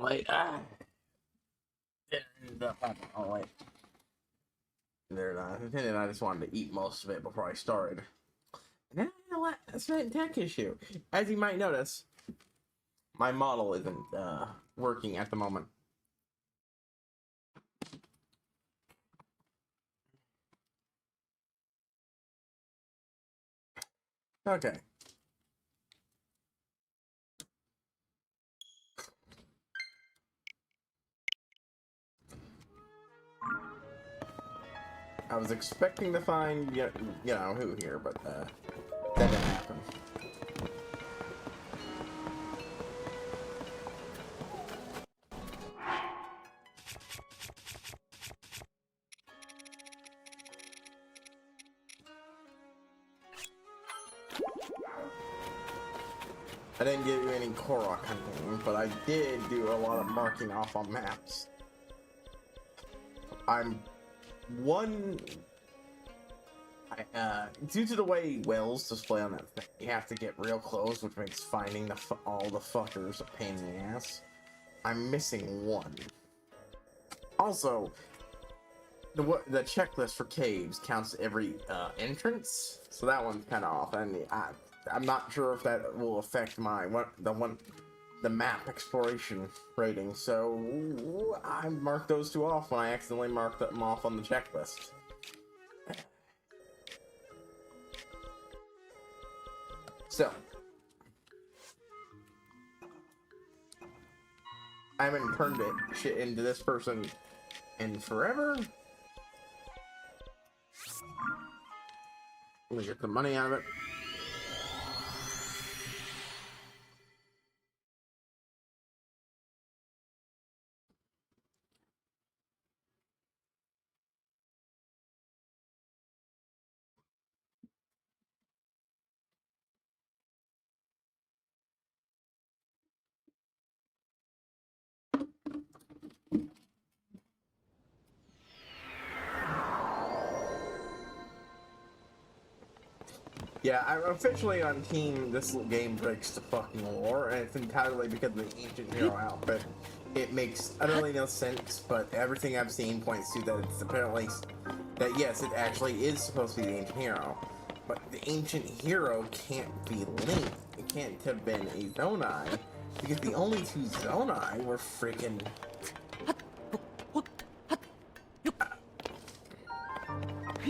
wait. Oh, wait. There, and I just wanted to eat most of it before I started. And then, you know what? That's a tech issue. As you might notice, my model isn't working at the moment. Okay. I was expecting to find, you know who here, but that didn't happen. I didn't get any Korok hunting, but I did do a lot of marking off on maps. Due to the way wells display on that thing, you have to get real close, which makes finding all the fuckers a pain in the ass. I'm missing one. Also, the checklist for caves counts every entrance, so that one's kind of off, and I'm not sure if that will affect my the map exploration rating. So I marked those two off when I accidentally marked them off on the checklist. So I haven't turned shit into this person in forever. Let me get the money out of it. Yeah, I'm officially on team this game breaks the fucking lore, and it's entirely because of the ancient hero outfit. It makes utterly no sense, but everything I've seen points to that it's apparently that yes, it actually is supposed to be the ancient hero. But the ancient hero can't be Link. It can't have been a Zonai, because the only two Zonai were freaking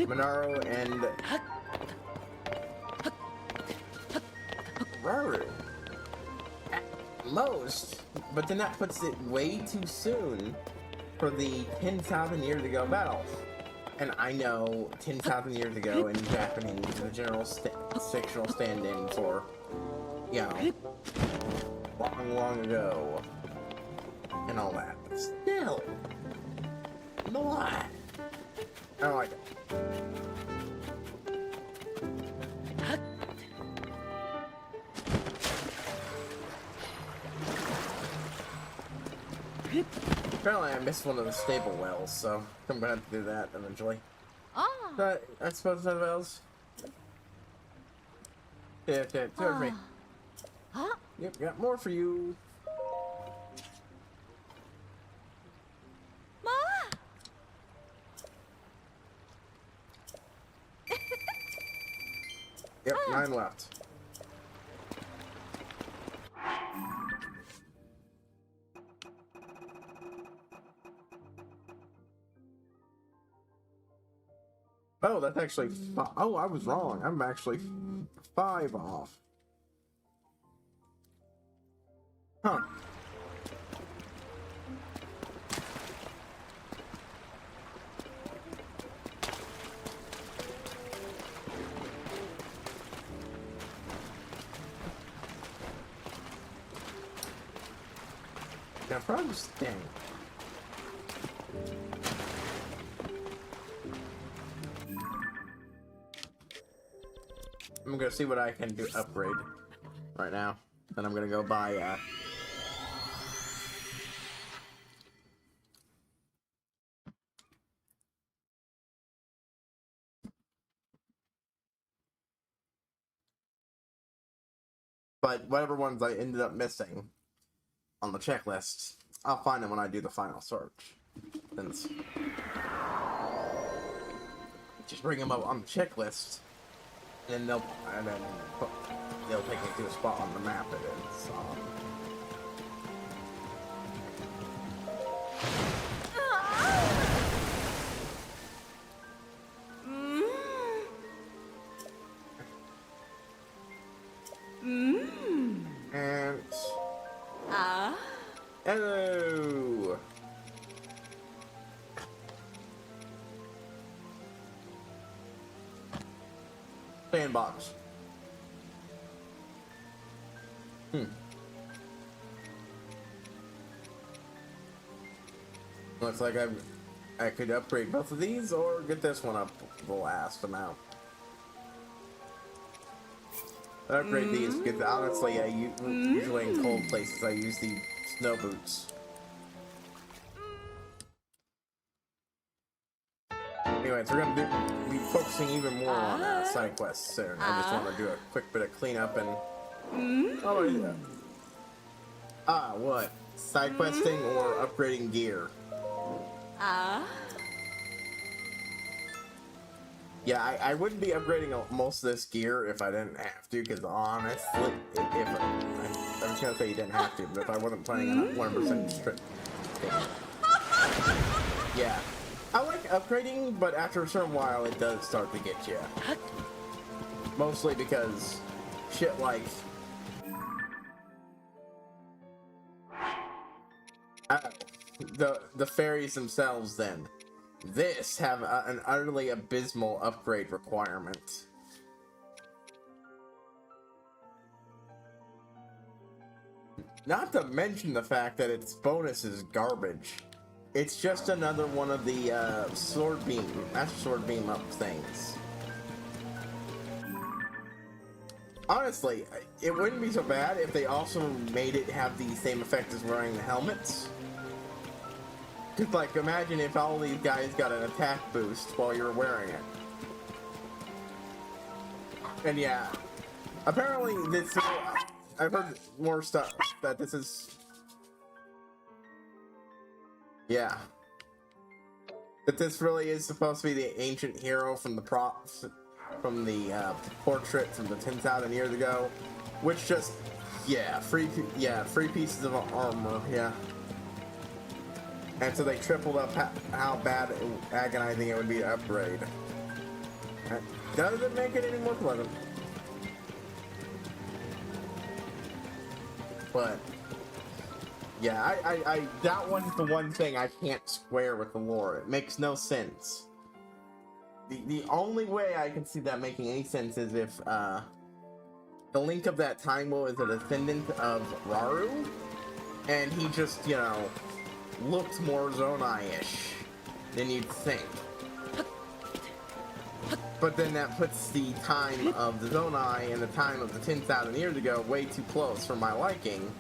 Monaro and Raru at most, but then that puts it way too soon for the 10,000 years ago battle. And I know 10,000 years ago in Japanese, the general sectional stand-in for, you know, long ago and all that. But still, what? I don't like it. Apparently I missed one of the stable wells, so I'm gonna have to do that eventually. Ah. I suppose that wells. Yeah, towards me. Huh? Yep, got more for you. Ma. Yep, 9 left. Oh, that's actually oh, I was wrong. I'm actually 5 off. Huh. Now, frogs stink. I'm gonna see what I can do upgrade right now. Then I'm gonna go buy but whatever ones I ended up missing on the checklist, I'll find them when I do the final search. Since just bring them up on the checklist, and then they'll take me to a spot on the map it is. And hello. Sandbox. Looks like I could upgrade both of these or get this one up the last amount. Upgrade these because honestly, usually in cold places I use the snow boots. Anyways, we're gonna be focusing even more on side quests soon. I just want to do a quick bit of cleanup and oh yeah. What? Side questing or upgrading gear? Yeah, I wouldn't be upgrading most of this gear if I didn't have to, because honestly, if I was gonna say you didn't have to, but if I wasn't planning on 100% strip. Yeah. I like upgrading, but after a certain while, it does start to get you. Mostly because shit like the fairies themselves, then this have an utterly abysmal upgrade requirement. Not to mention the fact that its bonus is garbage. It's just another one of the Master Sword Beam up things. Honestly, it wouldn't be so bad if they also made it have the same effect as wearing the helmets. Just like, imagine if all these guys got an attack boost while you're wearing it. And yeah, apparently this, I've heard more stuff that this is, yeah, that this really is supposed to be the ancient hero from the portrait from the 10,000 years ago, which just, yeah, free pieces of armor, yeah. And so they tripled up how bad and agonizing it would be to upgrade. Doesn't make it any more pleasant. But yeah, that one's the one thing I can't square with the lore. It makes no sense. The only way I can see that making any sense is if the Link of that time is a descendant of Rauru, and he just, you know, looked more Zonai-ish than you'd think. But then that puts the time of the Zonai and the time of the 10,000 years ago way too close for my liking,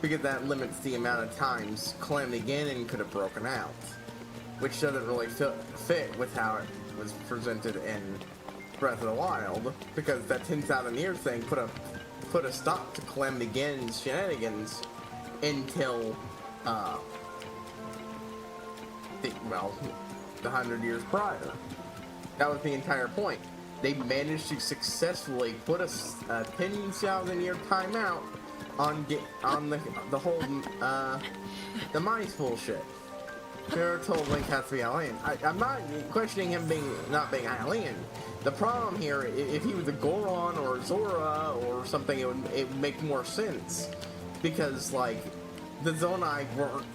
because that limits the amount of times Calamity Ganon could have broken out, which doesn't really fit with how it was presented in Breath of the Wild, because that 10,000 years thing put a stop to Calamity Ganon's shenanigans until the 100 years prior. That was the entire point. They managed to successfully put a 10,000 year timeout on the whole the mice bullshit. They're told Link has to be Hylian. I'm not questioning him not being Hylian. The problem here, if he was a Goron or a Zora or something, it would make more sense, because like the Zonai weren't.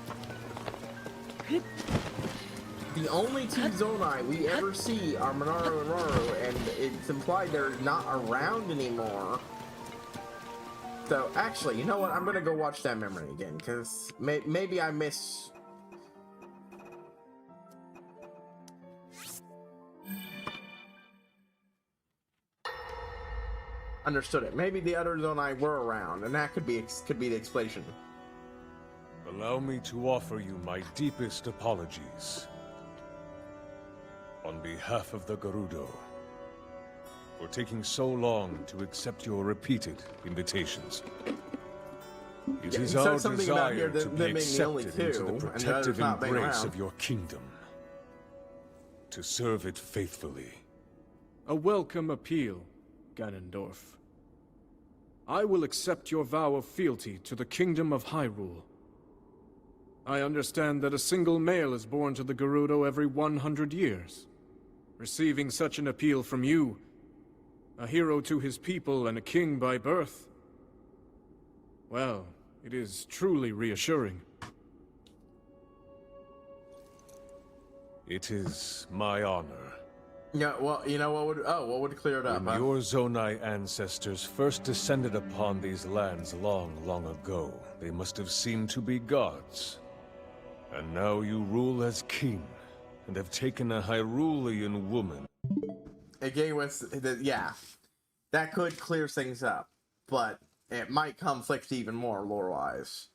The only two Zonai we ever see are Monaro and Rauru, and it's implied they're not around anymore. So, actually, you know what? I'm gonna go watch that memory again, because maybe I miss... Understood it. Maybe the other Zonai were around, and that could be the explanation. Allow me to offer you my deepest apologies. On behalf of the Gerudo, for taking so long to accept your repeated invitations. It Yeah, is you said our something about here desire to that be being the only accepted into two, the and the others protective not being embrace around. of your kingdom. To serve it faithfully. A welcome appeal, Ganondorf. I will accept your vow of fealty to the Kingdom of Hyrule. I understand that a single male is born to the Gerudo every 100 years. Receiving such an appeal from you, a hero to his people and a king by birth, well, it is truly reassuring. It is my honor. Yeah, well, you know what would clear it up, When huh? your Zonai ancestors first descended upon these lands long, long ago, they must have seemed to be gods. And now you rule as king, and have taken a Hyrulean woman. It gave us, yeah, that could clear things up, but it might conflict even more lore-wise.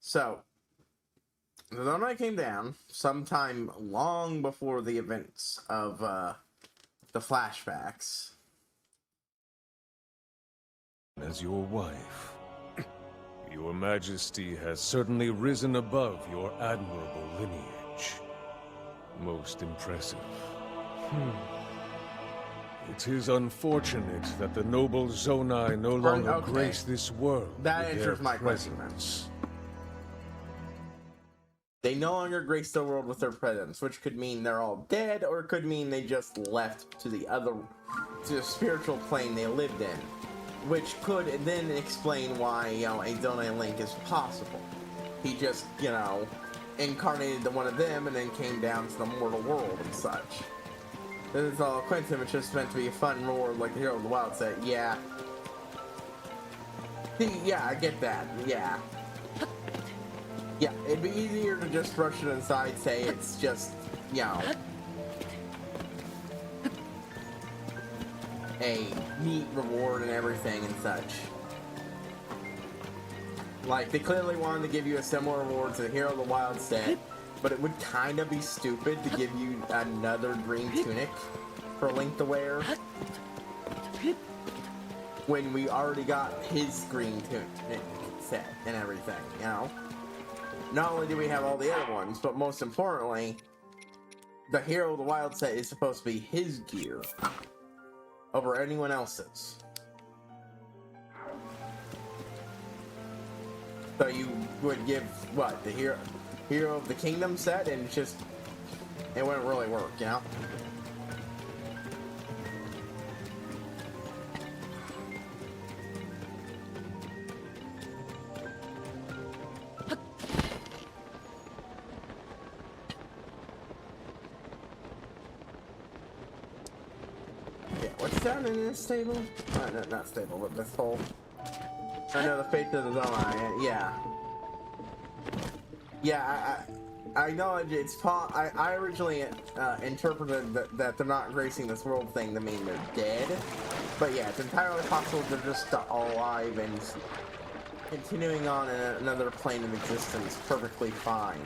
So, the Zonai came down sometime long before the events of the flashbacks. As your wife, your majesty has certainly risen above your admirable lineage. Most impressive. It is unfortunate that the noble Zonai no longer Okay. grace this world That with answers their my question, presence. They no longer grace the world with their presence, which could mean they're all dead, or it could mean they just left to the spiritual plane they lived in. Which could then explain why, a Zonai Link is possible. He just, incarnated to one of them and then came down to the mortal world and such. This is all coincidence, it's just meant to be a fun lore like the Hero of the Wild said, yeah. Yeah, I get that, yeah. Yeah, it'd be easier to just brush it aside, say it's just, a neat reward and everything and such. Like, they clearly wanted to give you a similar reward to the Hero of the Wild set, but it would kind of be stupid to give you another green tunic for Link to wear when we already got his green tunic set and everything, Not only do we have all the other ones, but most importantly, the Hero of the Wild set is supposed to be his gear over anyone else's. So you would give, what, the Hero of the Kingdom set, and it wouldn't really work, What's down in this stable? No, not stable, but this hole. I know the fate of the Zonai, yeah. Yeah, I acknowledge it's I originally interpreted that they're not gracing this world thing to mean they're dead. But yeah, it's entirely possible they're just alive and continuing on in another plane of existence perfectly fine.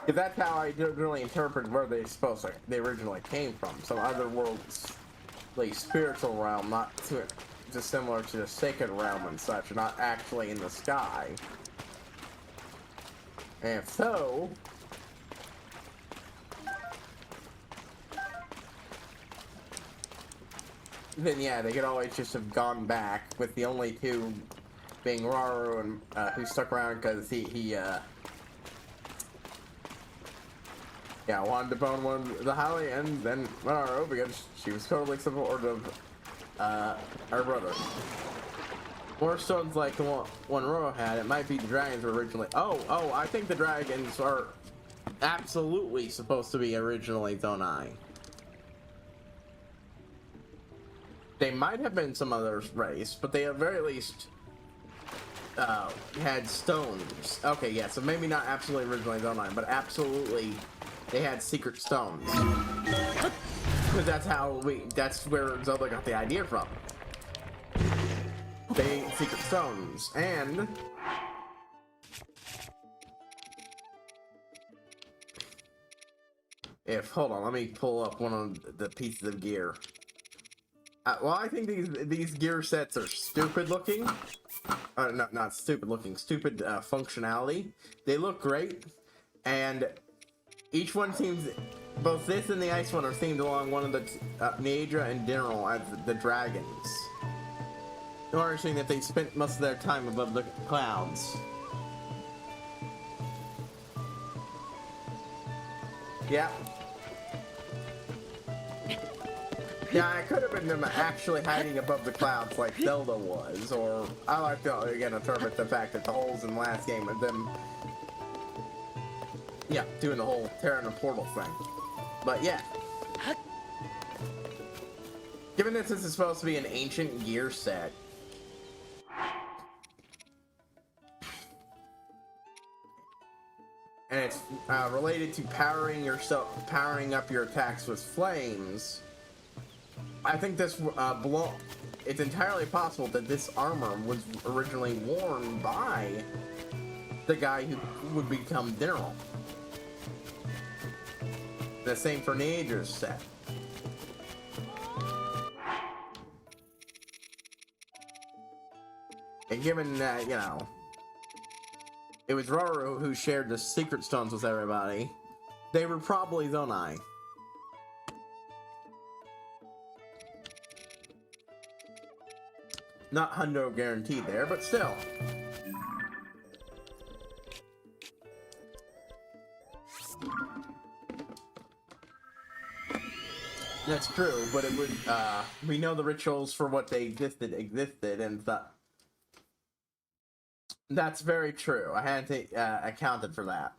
If that's how I really interpret where they originally came from, some other world's like spiritual realm, not too dissimilar to the sacred realm and such, not actually in the sky. And if so, then yeah, they could always just have gone back, with the only two being Rauru and who stuck around because he wanted to bone one of the Holly, and then Rauru because she was totally supportive of her brother. More stones like the one Rauru had, it might be the dragons were originally. Oh, I think the dragons are absolutely supposed to be originally Zonai. They might have been some other race, but they at very least had stones. Okay, yeah, so maybe not absolutely originally Zonai, but absolutely they had secret stones. Because that's where Zelda got the idea from. They ate secret stones, and if, hold on, let me pull up one of the pieces of gear. Well, I think these gear sets are stupid looking. Not stupid looking, stupid functionality. They look great, and each one seems, both this and the ice one are themed along one of the Naedra and Dineral as the dragons. Noticing that they spent most of their time above the clouds. Yeah. Yeah, it could have been them actually hiding above the clouds like Zelda was, or I like to again interpret the fact that the holes in the last game of them, yeah, doing the whole tearing a portal thing. But yeah, given that this is supposed to be an ancient gear set, and it's related to powering up your attacks with flames, I think this it's entirely possible that this armor was originally worn by the guy who would become Dineral. The same for Naedra's set. And given that, you know, it was Roru who shared the secret stones with everybody, they were probably Zonai. Not hundo guaranteed there, but still. That's true, but it would, we know the rituals for what they existed, and that's very true. I hadn't accounted for that.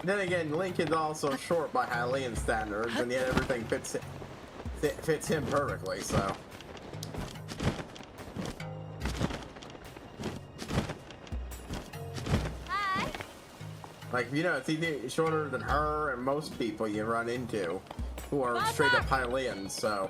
Then again, Link is also short by Hylian standards, and yet everything fits him perfectly, so. Hi. Like, you know, it's either shorter than her and most people you run into who are straight up Hylians, so.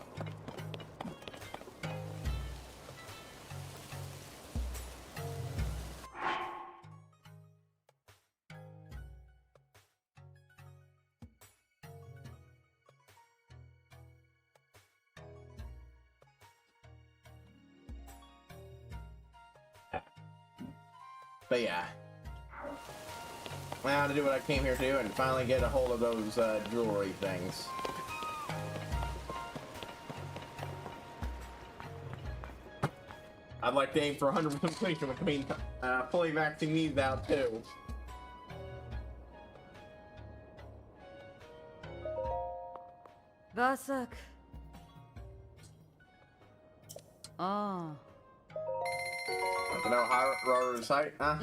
But yeah, I had to do what I came here to do and finally get a hold of those jewelry things. I'd like to aim for 100% completion, which means fully maxing these out too. Vasak. Oh. Want to know how Roru's height, huh?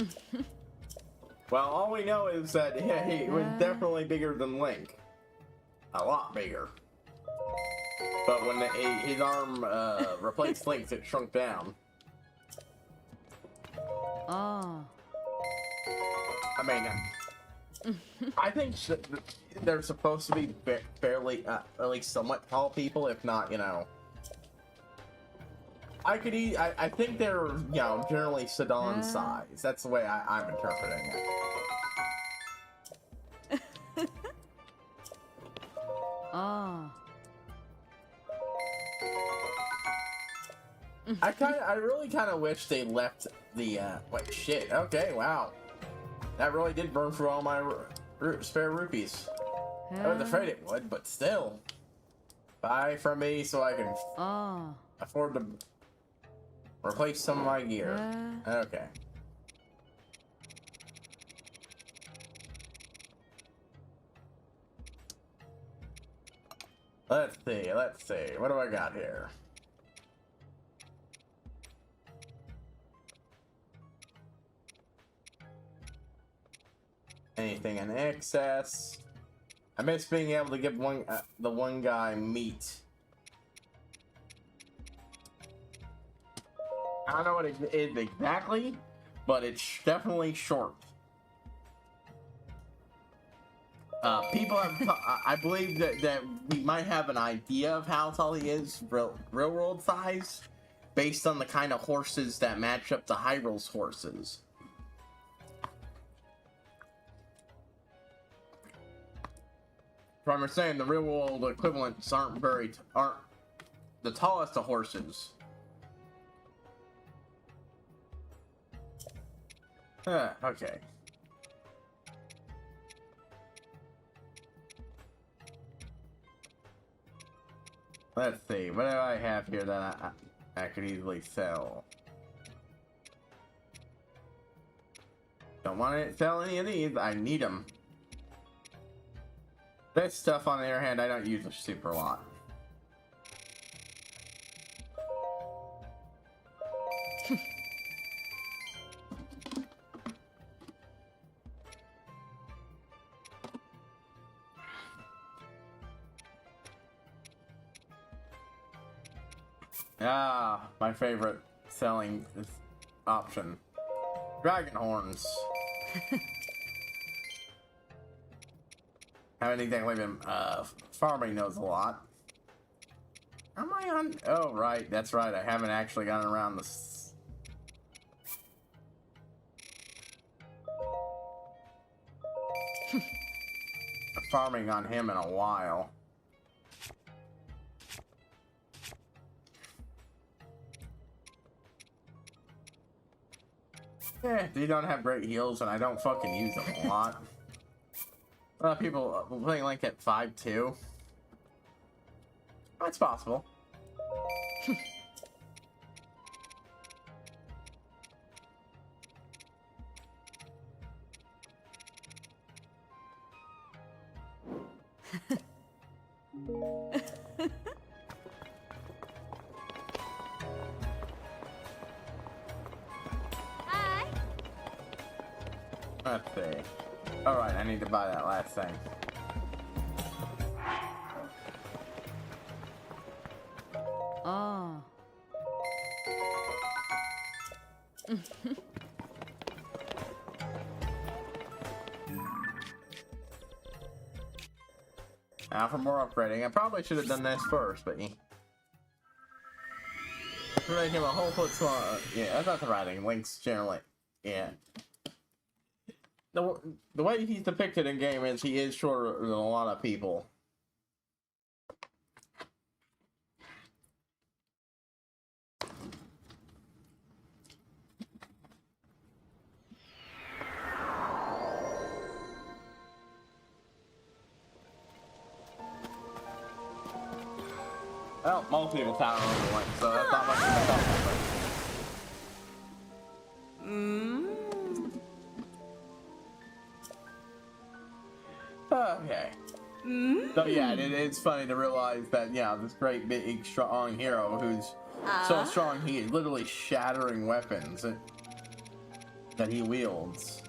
Well, all we know is that he was definitely bigger than Link. A lot bigger. But when his arm replaced Link's, it shrunk down. Oh. I mean, I think they're supposed to be fairly, at least somewhat tall people, if not, you know. I think they're, you know, generally Sidon size. That's the way I'm interpreting it. Oh. I really kind of wish they left the, wait, shit, okay, wow. That really did burn through all my spare rupees. I was afraid it would, but still. Buy from me so I can afford to replace some of my gear. Okay. Let's see. What do I got here? Anything in excess? I miss being able to give the one guy meat. I don't know what it is exactly, but it's definitely short. People have, I believe that we might have an idea of how tall he is, real world size, based on the kind of horses that match up to Hyrule's horses. From what I'm saying, the real world equivalents aren't the tallest of horses. Okay. Let's see, what do I have here that I could easily sell? Don't want to sell any of these, I need them. This stuff, on the other hand, I don't use a super lot. Ah, my favorite selling option. Dragon horns. Haven't exactly been farming those a lot. Am I on? Oh, right, that's right. I haven't actually gotten around this. Farming on him in a while. Yeah, they don't have great heals, and I don't fucking use them a lot. People playing like at 5-2. That's possible. Hi. Let's see. Alright, I need to buy that last thing. Oh. Now for more upgrading. I probably should have done this first, but make him a whole foot smaller. Yeah, that's not the writing. Link's generally. Yeah. The way he's depicted in game is he is shorter than a lot of people. Well, most people tower over Link, so that's not much of a problem. Okay. So yeah, it's funny to realize that, yeah, this great big strong hero who's so strong he is literally shattering weapons that he wields.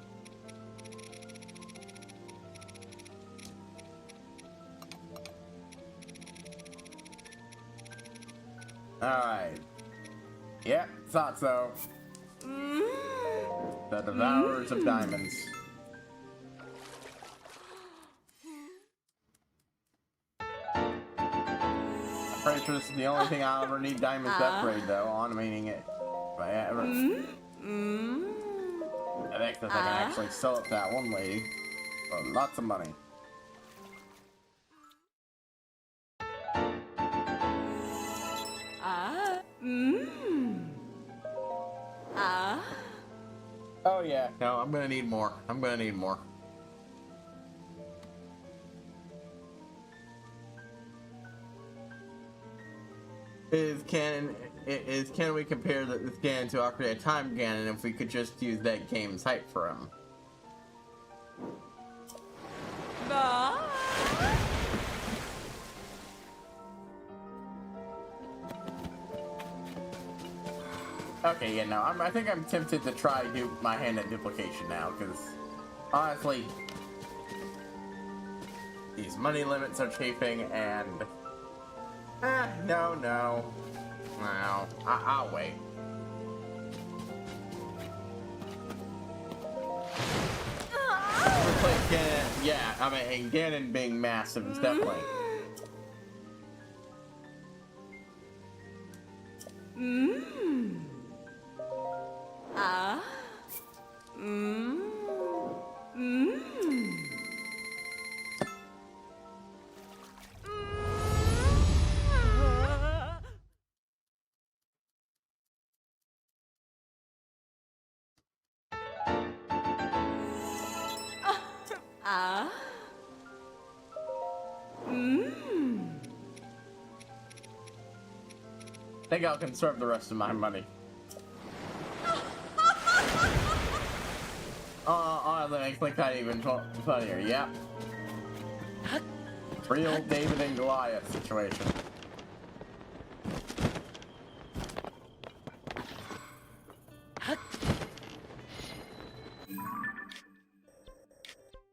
Alright. Yep, thought so. The Devourers of Diamonds. I'm pretty sure this is the only thing I'll ever need diamonds to upgrade, though, on meaning it. If I ever. I think that I can actually sell it to that one lady for lots of money. Oh yeah, no, I'm gonna need more. I'm gonna need more. Can we compare this Ganon to Ocarina of Time Ganon if we could just use that game's hype for him? Okay, yeah, no, I think I'm tempted to try my hand at duplication now, because honestly, these money limits are chafing, and no, I'll wait. Replace Ganon, Yeah, I mean, Ganon being massive is definitely. I think I'll conserve the rest of my money. Oh, that makes me kind of even funnier. Yep. Real David and Goliath situation.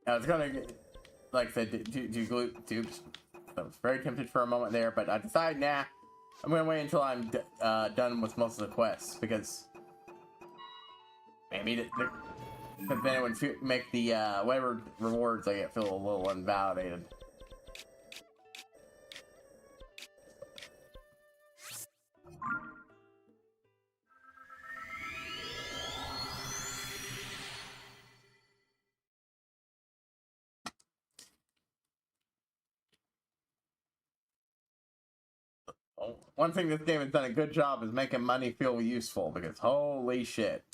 I was gonna, like I said, do I was very tempted for a moment there, but I decided, nah, I'm gonna wait until I'm done with most of the quests, because maybe but then it would make the whatever rewards I get feel a little invalidated. One thing this game has done a good job is making money feel useful, because holy shit.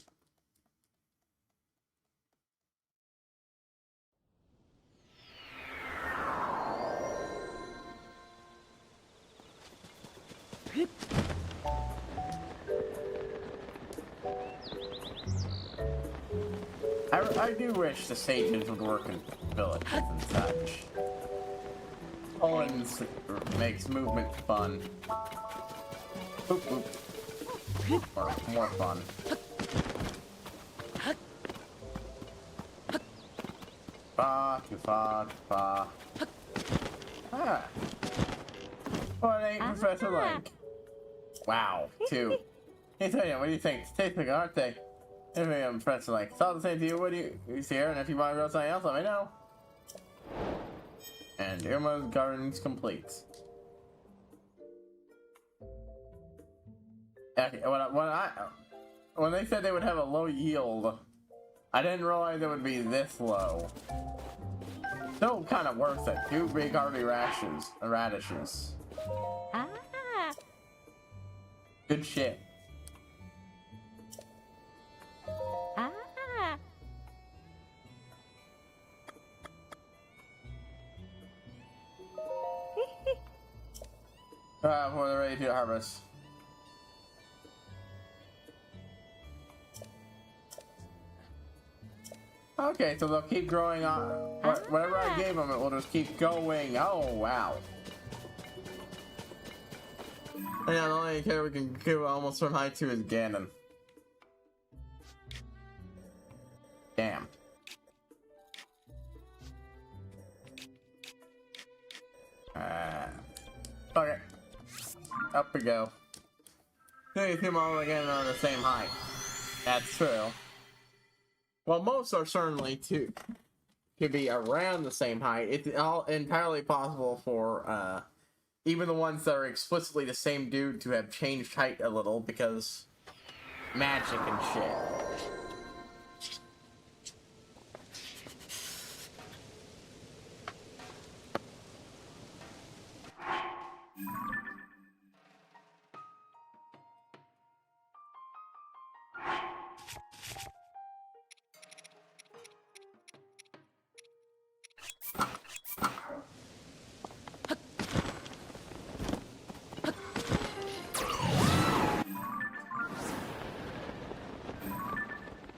I do wish the stages would work in villages and such. Pulling makes movement fun. Boop, boop. Or more fun. Fa, fa, fa. Ah. What ain't Professor Link? Wow, 2. Hey, Tanya, what do you think? It's tasting, aren't they? Anyway, I'm Professor Link. It's all the same to you. What do you see here? And if you want to grow something else, let me know. And Irma's garden's complete. Okay, when they said they would have a low yield, I didn't realize it would be this low. Still kind of worth it. 2 big hearty radishes. Good shit. Before they're ready to harvest. Okay, so they'll keep growing on. Whatever I gave them, it will just keep going. Oh, wow. Yeah, the only character we can give almost from high to is Ganon. Damn. Okay. Up we go. You see them all again on the same height. That's true. Well, most are certainly could be around the same height. It's all entirely possible for even the ones that are explicitly the same dude to have changed height a little because magic and shit.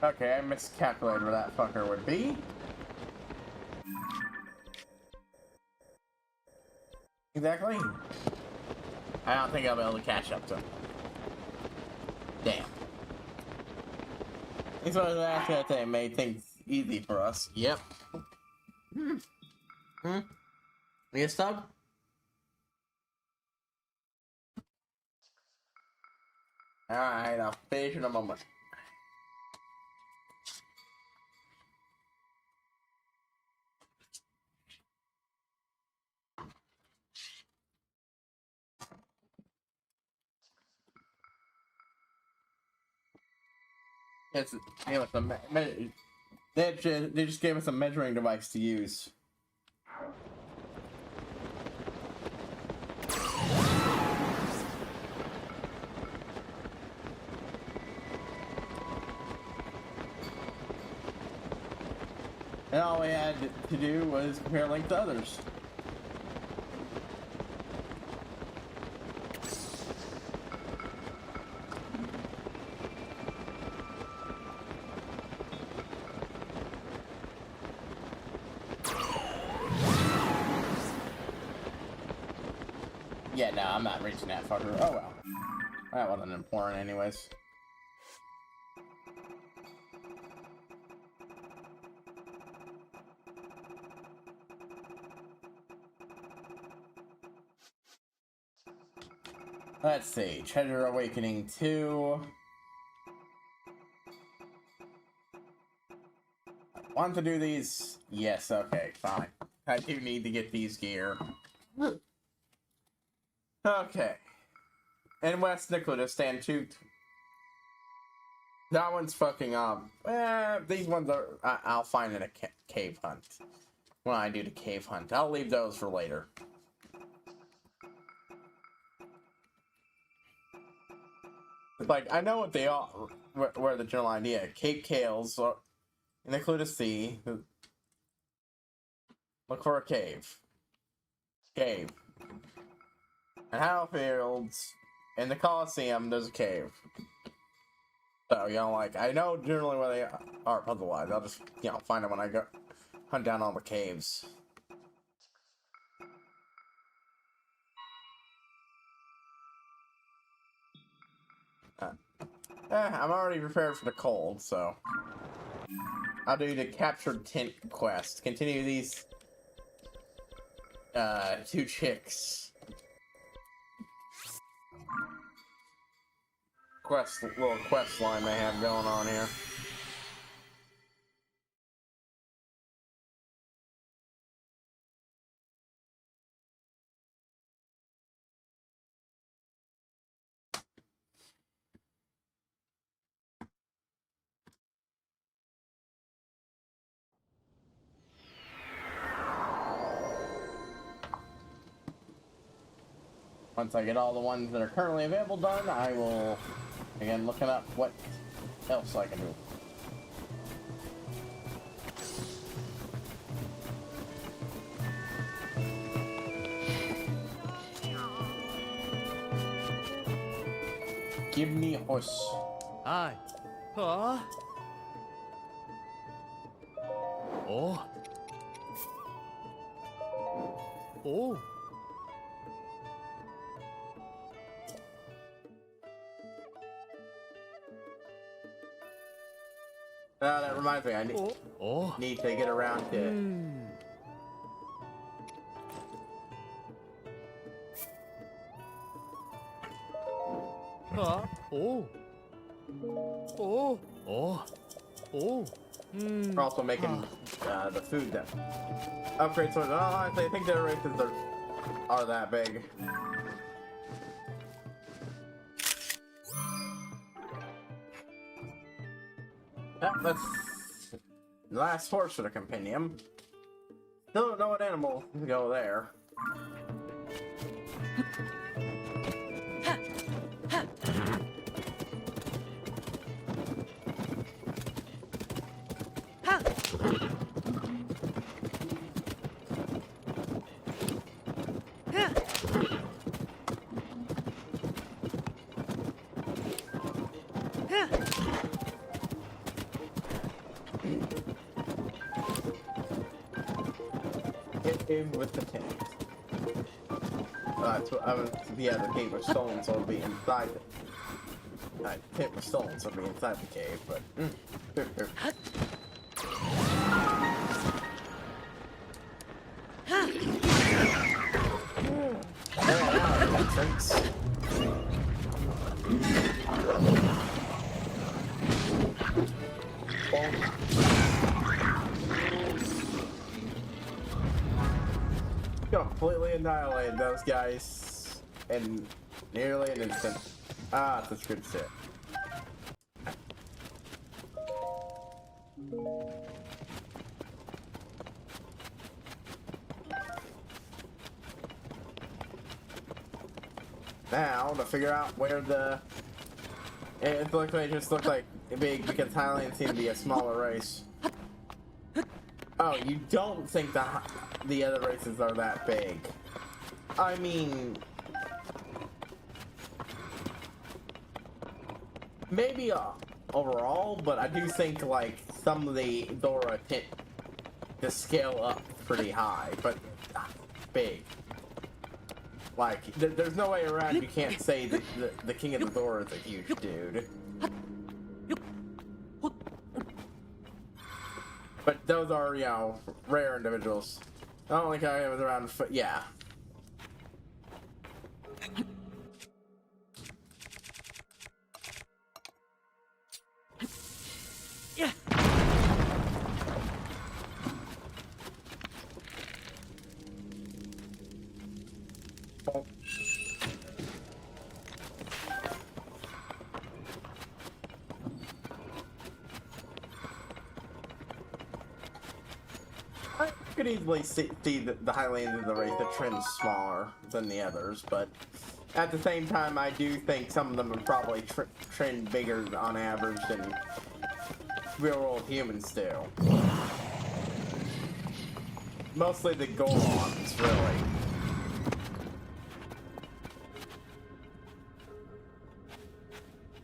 Okay, I miscalculated where that fucker would be. Exactly. I don't think I'll be able to catch up to him. Damn. This was after that they made things easy for us. Yep. You stub? Alright, I'll finish in a moment. It's gave us a they just gave us a measuring device to use. And all we had to do was compare length to others. Yeah, no, I'm not reaching that fucker. Oh well. That wasn't important anyways. Let's see. Treasure Awakening 2. I want to do these? Yes, okay, fine. I do need to get these gear. Okay. And West Nicola stand 2. That one's fucking up. These ones are... I'll find in a cave hunt. When I do the cave hunt. I'll leave those for later. Like, I know what they are, where the general idea. Cape Kales, in the Clue Sea. Look for a cave. Cave. And Howfields, in the Coliseum, there's a cave. So, you know, like, I know generally where they are puzzle-wise. I'll just, you know, find them when I go hunt down all the caves. I'm already prepared for the cold, so I'll do the captured tent quest. Continue these 2 chicks little quest line they have going on here. Once I get all the ones that are currently available done, I will, again, looking up what else I can do. Give me horse. Hi. Huh? Oh. Oh. That reminds me, I need to get around to... Huh? Oh. Oh. Oh. Oh. We're also making the food then. Upgrade swords. Oh, honestly, I think the races are that big. Yeah, that's the last horse for the compendium. Still don't know what animal to go there. With the tent. Yeah, the cave was stolen, so it'll be inside the tent was stolen, so it'll be inside the cave, but completely annihilated those guys in nearly an instant. Ah, that's good shit. Now, to figure out where the... It looks like, it just looked like big because Thailand seemed to be a smaller race. Oh, you don't think the other races are that big? I mean... Maybe overall, but I do think, like, some of the Dora tend to scale up pretty high, but big. Like, there's no way around you can't say that the King of the Dora is a huge dude. But those are, you know, rare individuals. I don't think I was around, yeah. I could easily see the Highlands of the race that trends smaller than the others, but at the same time, I do think some of them would probably trend bigger on average than real-world humans do. Mostly the Gorons, really.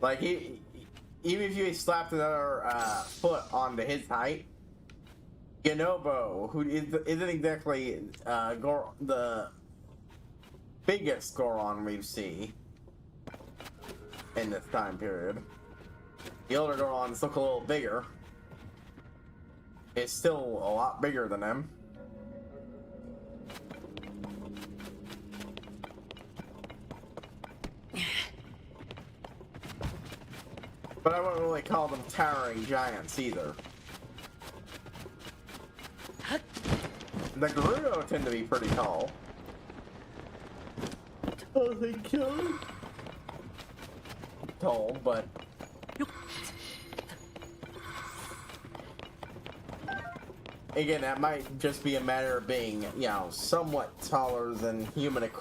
Like, even if you slapped another foot onto his height, Ganobo, who isn't exactly the biggest Goron we've seen in this time period. The older Gorons look a little bigger. It's still a lot bigger than him. But I wouldn't really call them towering giants either. The Gerudo tend to be pretty tall. Oh, they kill. Tall, but again, that might just be a matter of being, you know, somewhat taller than real-world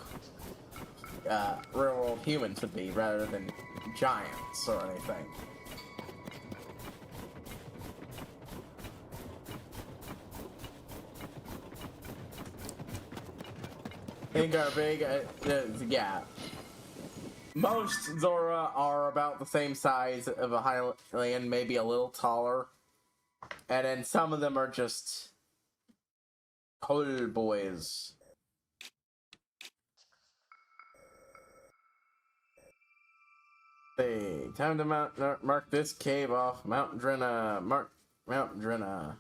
humans would be, rather than giants or anything. I think our big, yeah. Most Zora are about the same size of a Highland, maybe a little taller. And then some of them are just tall boys. Hey, time to mark this cave off. Mount Drenna. Mount Drenna.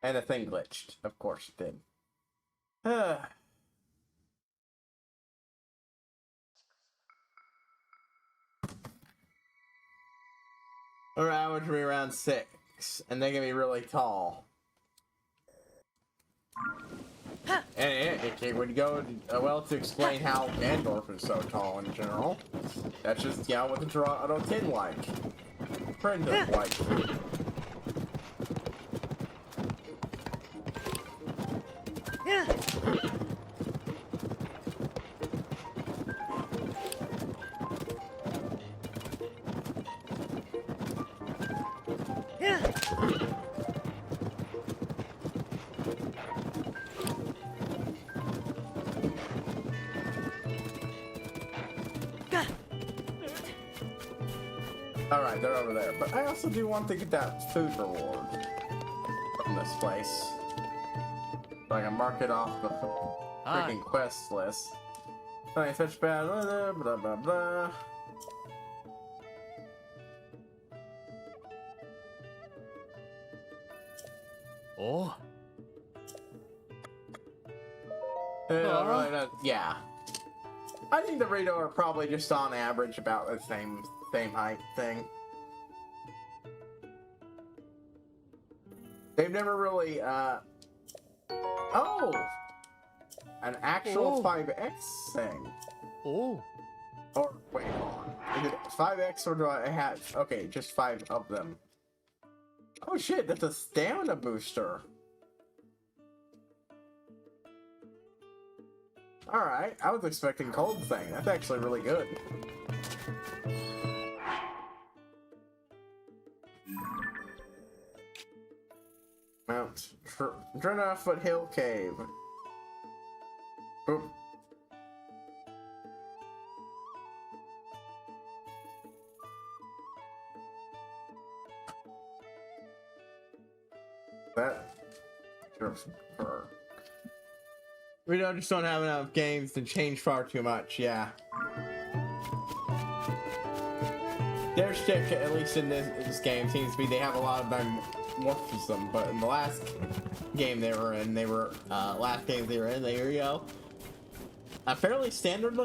And the thing glitched. Of course it did. Our average will be around 6, and they can be really tall. And it would go well to explain how Gandorf is so tall in general. That's just, you know, what the Toronto tin like. Friend of like. Alright, they're over there. But I also do want to get that food reward from this place. So I can mark it off the freaking quest list. Alright, such bad, blah, blah, blah, blah. Oh. Really yeah. I think the Rito are probably just on average about the same height thing. They've never really, oh! An actual 5x thing. Oh. Or, wait, hold on. Is it 5x or do I have, okay, just 5 of them. Oh shit, that's a stamina booster. Alright, I was expecting cold thing. That's actually really good. Mount Drena Foothill Cave. Boop. That. We just don't have enough games to change far too much, yeah. Their shtick, at least in this game, seems to be they have a lot of dimorphism, but in the last game they were in, last games they were in, there you go. A fairly standardized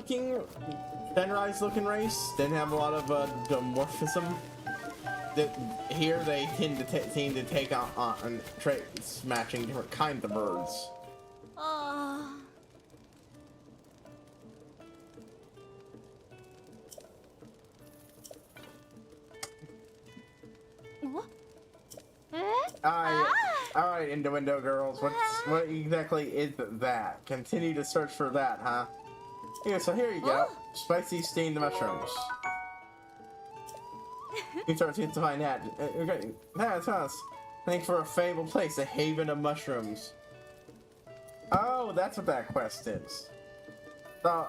looking race, didn't have a lot of dimorphism. Here they tend to take on traits matching different kinds of birds. Alright, Window girls, what exactly is that? Continue to search for that, huh? Yeah, so here you go. Spicy steamed mushrooms. You start to find that. Okay, that's us. Thanks for a fabled place, a haven of mushrooms. Oh, that's what that quest is. So,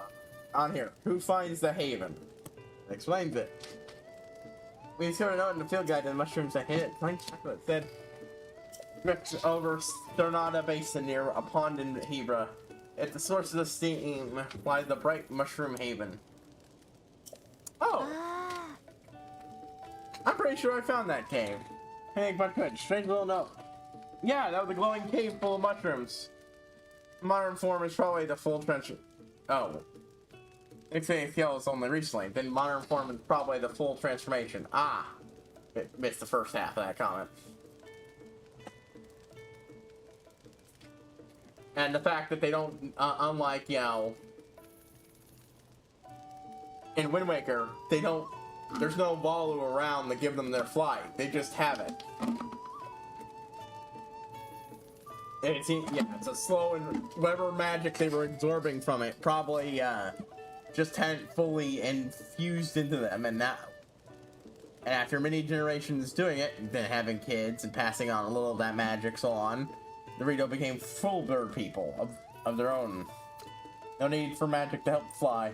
on here, who finds the haven? Explains it. We discovered a note in the field guide that the mushrooms that hit it. Chocolate said, over Sternada Basin near a pond in Hebra. At the source of the steam lies the bright mushroom haven. Oh! I'm pretty sure I found that cave. Hey, but good. Strange little note. Yeah, that was a glowing cave full of mushrooms. Modern form is probably the full transformation. Oh. XASL is only recently. Then modern form is probably the full transformation. Ah. Missed the first half of that comment. And the fact that they don't, unlike, you know, in Wind Waker, they don't, there's no Walu around to give them their flight. They just have it. And it's a slow, and whatever magic they were absorbing from it probably, just hadn't fully infused into them, and now, and after many generations doing it, and then having kids and passing on a little of that magic so on, the Rito became full bird people of their own. No need for magic to help fly.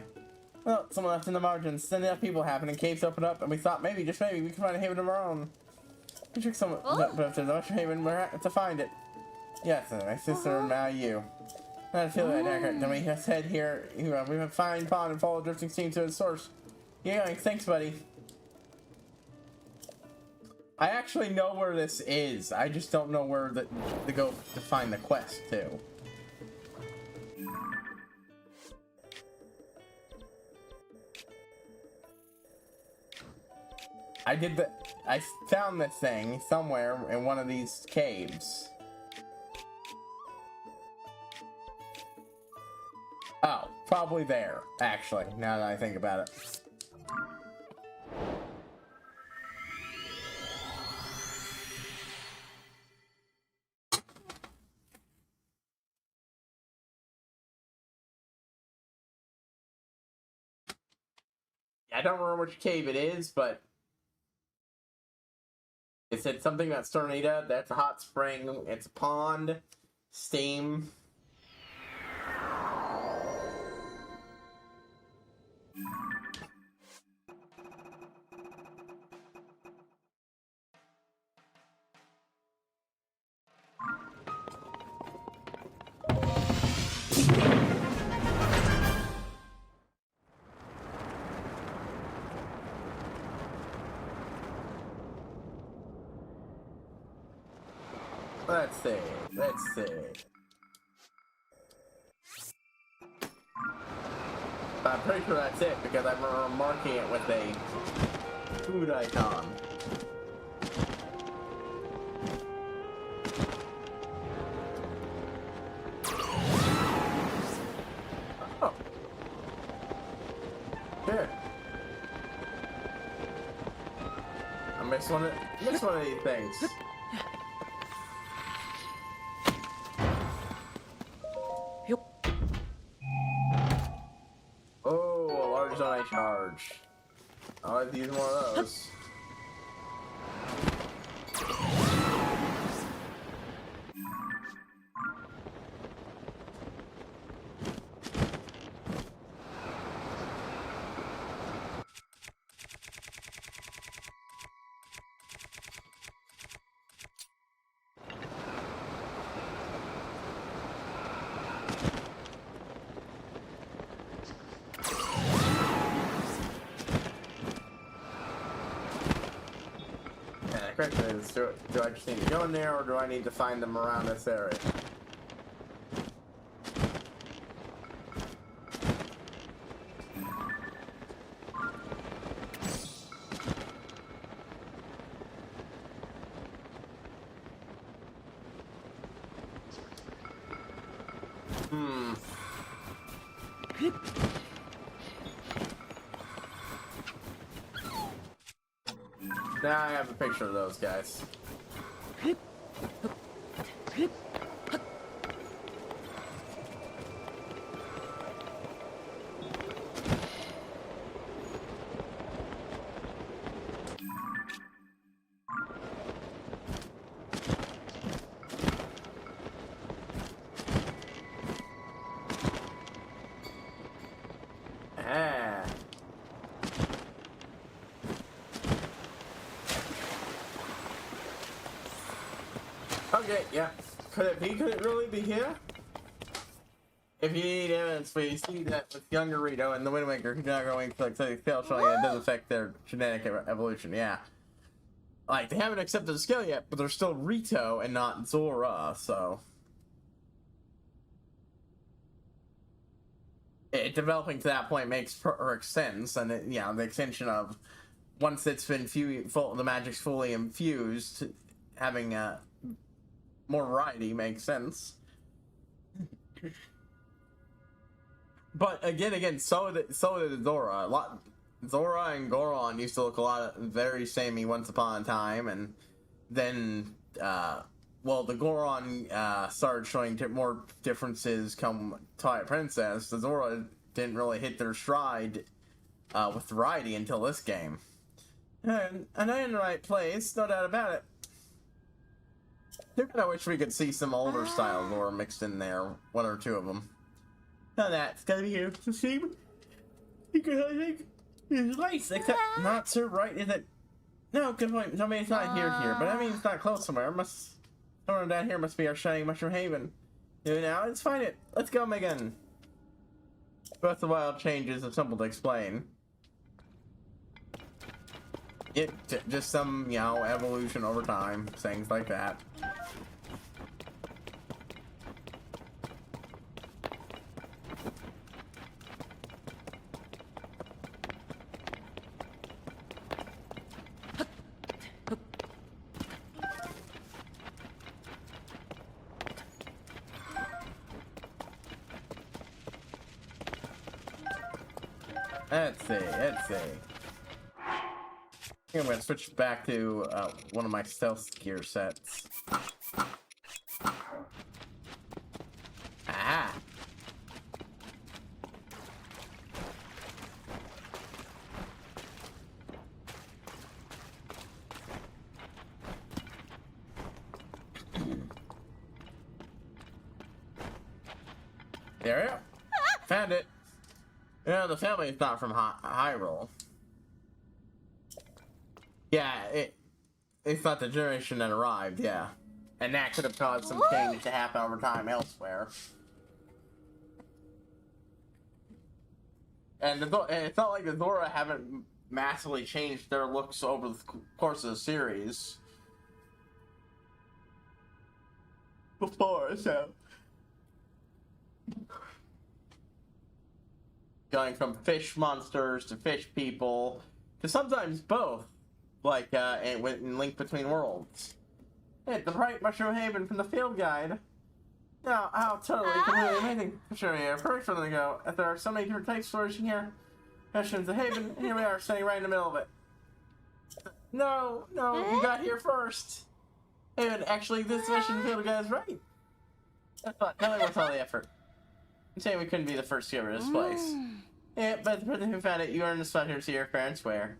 Well, someone left in the margins. Then enough people happened and caves opened up, and we thought maybe, just maybe, we could find a haven of our own. We took someone, but if there's a mushroom haven, we're to find it. Yes, my sister and now you. Not feel that accurate. Then we just head here. We have a fine pond and follow drifting stream to its source. Yeah, thanks, buddy. I actually know where this is. I just don't know where to go to find the quest to. I found this thing somewhere in one of these caves. Oh, probably there, actually, now that I think about it. I don't remember which cave it is, but it said something about Sternita. That's a hot spring. It's a pond. Steam. Let's see. I'm pretty sure that's it because I'm marking it with a food icon. Shit. I missed one of these things. Oh, a large zone charge. I'll have to use more of those. Question is, do I just need to go in there, or do I need to find them around this area? Now I have a picture of those guys. Okay, yeah. Could it really be here? If you need evidence, but you see that with young Dorito and the Wind Waker, you're not going to the scale showing it does affect their genetic evolution, yeah. Like, they haven't accepted the scale yet, but they're still Rito and not Zora, so... developing to that point makes perfect sense, and it, yeah, the extension of once it's been the magic's fully infused, having more variety makes sense. But again, so did Zora. Zora and Goron used to look a lot very samey once upon a time, and then well, the Goron started showing more differences come Twilight Princess. The Zora didn't really hit their stride with variety until this game. And I'm in the right place, no doubt about it. I wish we could see some older style Zora mixed in there, one or two of them. Now that's gonna be here to see, because I think it's nice, except not so right, is it? No, good point. I mean, it's not here, but I mean it's not close somewhere. Somewhere down here must be our shining mushroom haven. Now, let's find it. Let's go, Megan. Breath of the Wild changes are simple to explain. Just some, evolution over time, things like that. Let's see. I think I'm gonna switch back to one of my stealth gear sets. Aha! There we go. Found it. The family is not from Hyrule. Yeah, it's not the generation that arrived, yeah. And that could have caused some change to happen over time elsewhere. And it's not like the Zora haven't massively changed their looks over the course of the series. Before, so... Going from fish monsters to fish people, to sometimes both, like in Link Between Worlds. Hey, the bright mushroom haven from the field guide. Now, how totally completely amazing. Sure, yeah, perfect for them to go. If there are so many different types of stores in here, Mushrooms of Haven. Here we are, standing right in the middle of it. No, you got here first. Haven, actually, this mission field guy is right. That's fun. Totally worth all the effort. I'm saying we couldn't be the first to get rid of this place. Yeah, but the person who found it, you earned the spot here to see your parents where.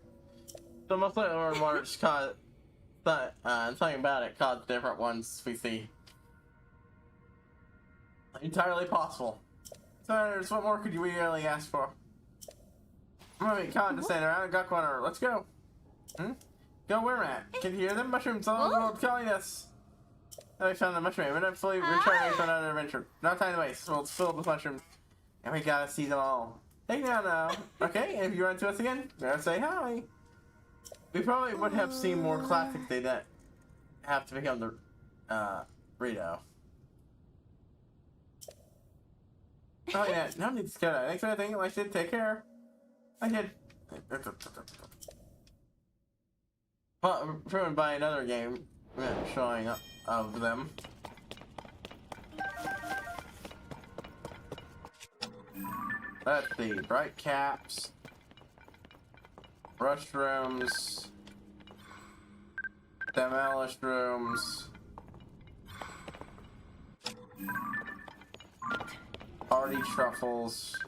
So most likely our waters caused, something about it caused different ones we see. Entirely possible. Senators, what more could you really ask for? I'm gonna be condescending around and got corner. Let's go. Go where, Matt? Can you hear them? Mushrooms all over the world calling us. Now we found the mushroom. We're not fully returning from another adventure. No time to waste. Well, it's filled with mushrooms. And we gotta see them all. Hey now. Okay, and if you run into us again, we're gonna say hi. We probably would have seen more classics they didn't have to become the Rito. Oh yeah, no need to scare that. Thanks for everything. I should take care. I did. Well, proven by another game showing up of them. Let's see. Bright caps. Mushrooms. Demolish rooms. Party truffles.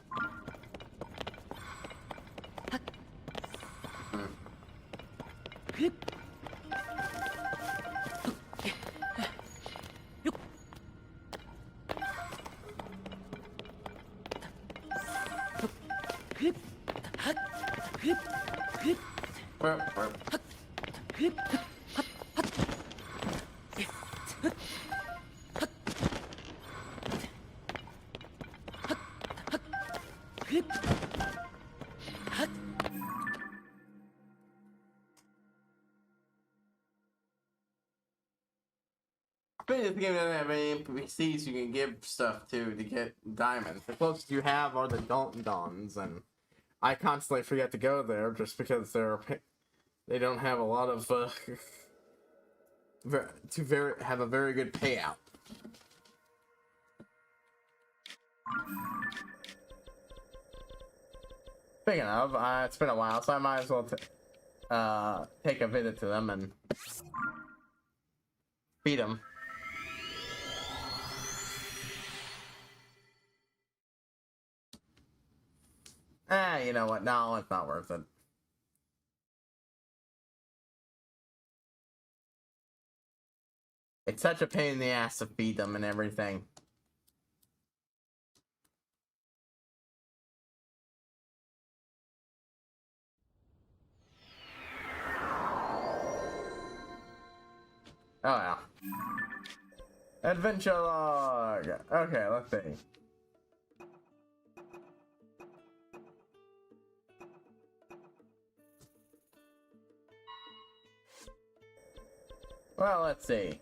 This game doesn't have any NPCs you can give stuff to get diamonds. The closest you have are the Dons, and I constantly forget to go there just because they don't have a lot of have a very good payout. Speaking of, it's been a while, so I might as well take a visit to them and beat them. You know what? No, it's not worth it. It's such a pain in the ass to feed them and everything. Oh yeah. Adventure log. Okay, let's see. Well, let's see.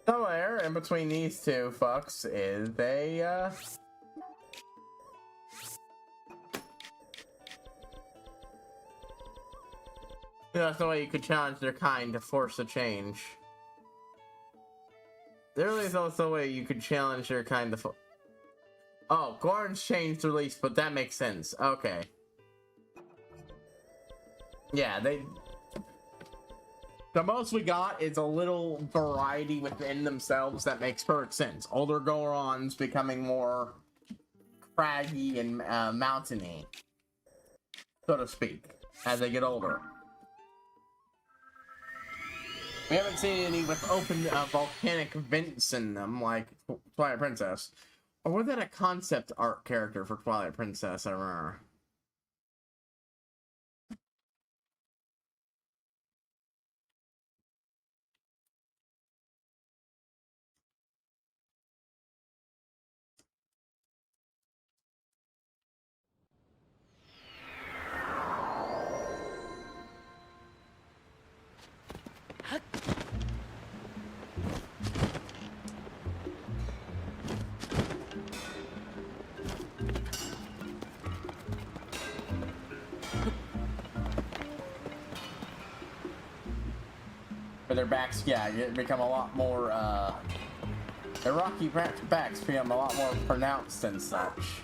Somewhere in between these two fucks is a, that's the way you could challenge their kind to force a change. There really is also a way you could challenge their kind to oh, Gorn's changed release, but that makes sense. Okay. Yeah, the most we got is a little variety within themselves that makes perfect sense. Older Gorons becoming more craggy and mountainy, so to speak, as they get older. We haven't seen any with open volcanic vents in them like Twilight Princess. Or was that a concept art character for Twilight Princess, I remember? But their backs, yeah, become a lot more, their rocky backs become a lot more pronounced and such.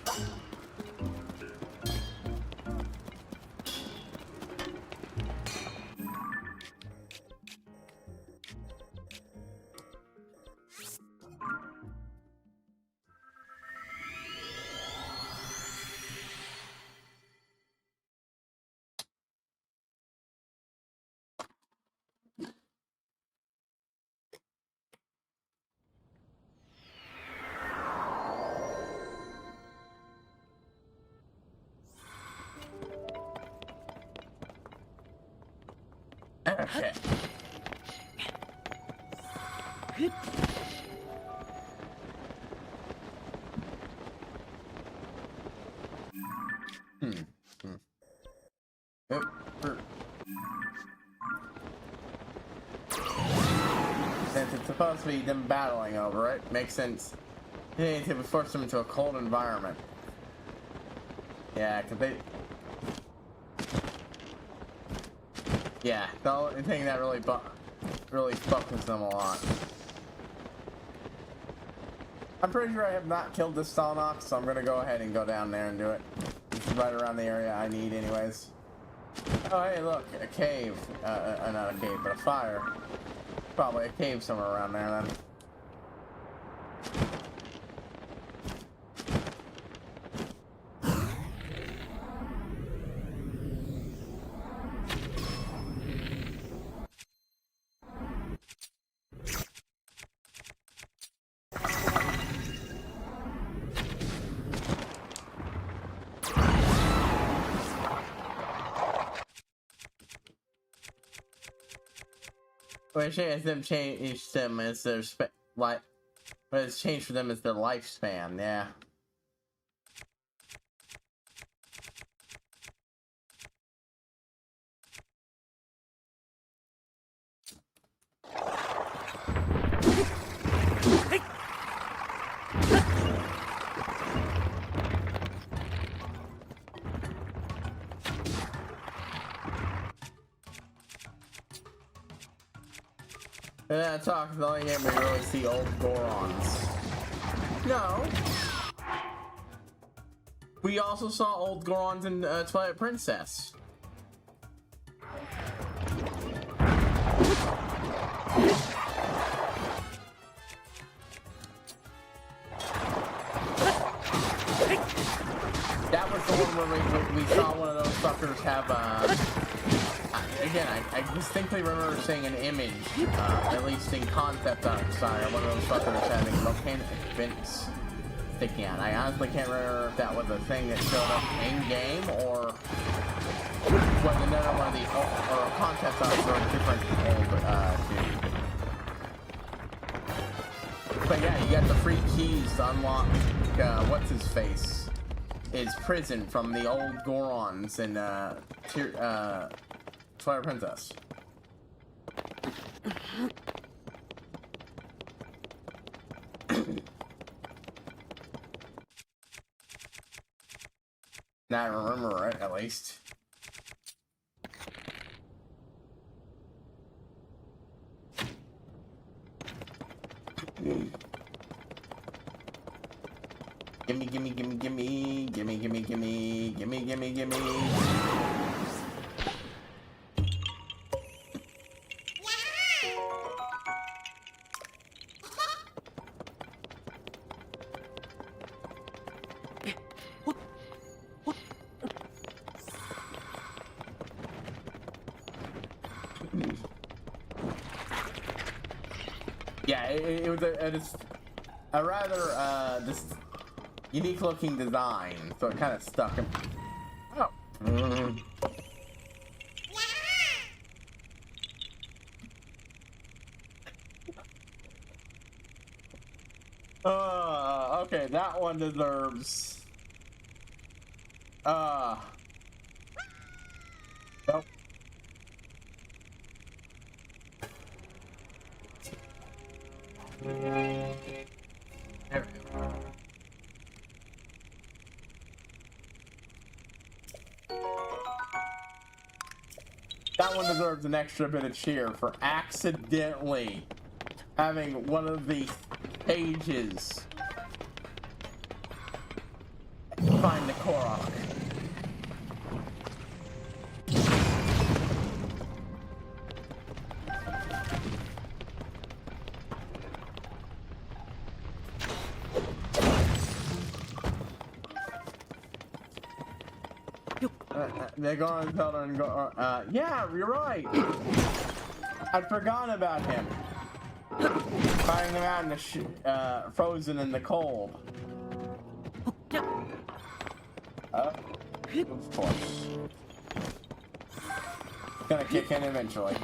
Okay. Oop, er. Since it's supposed to be them battling over it, makes sense. They need to force them into a cold environment. Yeah, cause they. Yeah, the only thing that really fucks them a lot. I'm pretty sure I have not killed this Stalnox, so I'm gonna go ahead and go down there and do it. It's right around the area I need, anyways. Oh, hey, look, a cave. Not a cave, but a fire. Probably a cave somewhere around there, then. What has them changed them is their what has changed for them is their lifespan. Yeah. And that talk is the only game we really see old Gorons. No. We also saw old Gorons in Twilight Princess. That was the one where we saw one of those fuckers have again, I distinctly remember seeing an image, at least in concept art style, one of those fuckers having volcanic vents sticking out. I honestly can't remember if that was a thing that showed up in-game, or was another one of the, or a concept art for a different old, But yeah, you got the free keys to unlock, what's-his-face, his prison from the old Gorons in, Twilight Princess. Now I remember it, at least. Gimme, gimme, gimme, gimme, gimme, gimme, gimme, gimme, gimme, gimme. Yeah, it was a rather this unique looking design, so it kind of stuck him. Oh. Okay, that one deserves. Nope. There we go. That one deserves an extra bit of cheer for accidentally having one of the pages find the Korok. They're going to tell her and go, yeah, you're right. I'd forgotten about him. Finding him out in the frozen in the cold. Of course. gonna kick in eventually.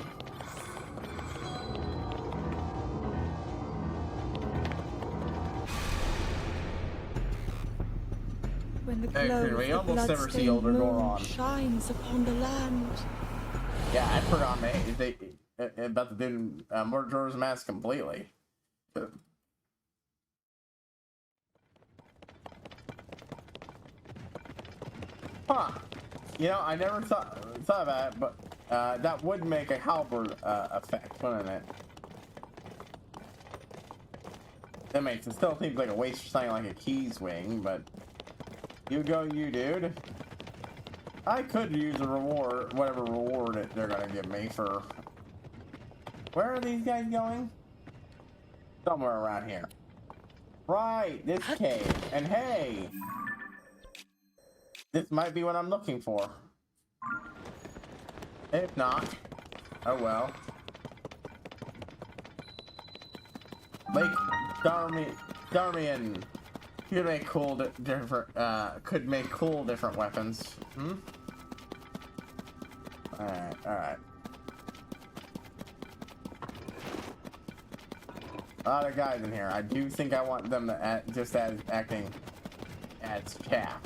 When the Hey, glow we of the almost never see bloodstained older moon Goron. shines upon the land. Yeah, I forgot about the dude Mordor's mask completely. Huh. You know, I never thought about it, but that would make a halberd effect, wouldn't it? That makes it still seems like a waste for something like a keys wing, but you go, you dude. I could use a reward, whatever reward they're gonna give me for. Where are these guys going? Somewhere around here. Right, this cave. And hey, this might be what I'm looking for. If not, oh well. Lake Darmian could make cool different weapons. Alright. A lot of guys in here. I do think I want them to just as acting as chaff.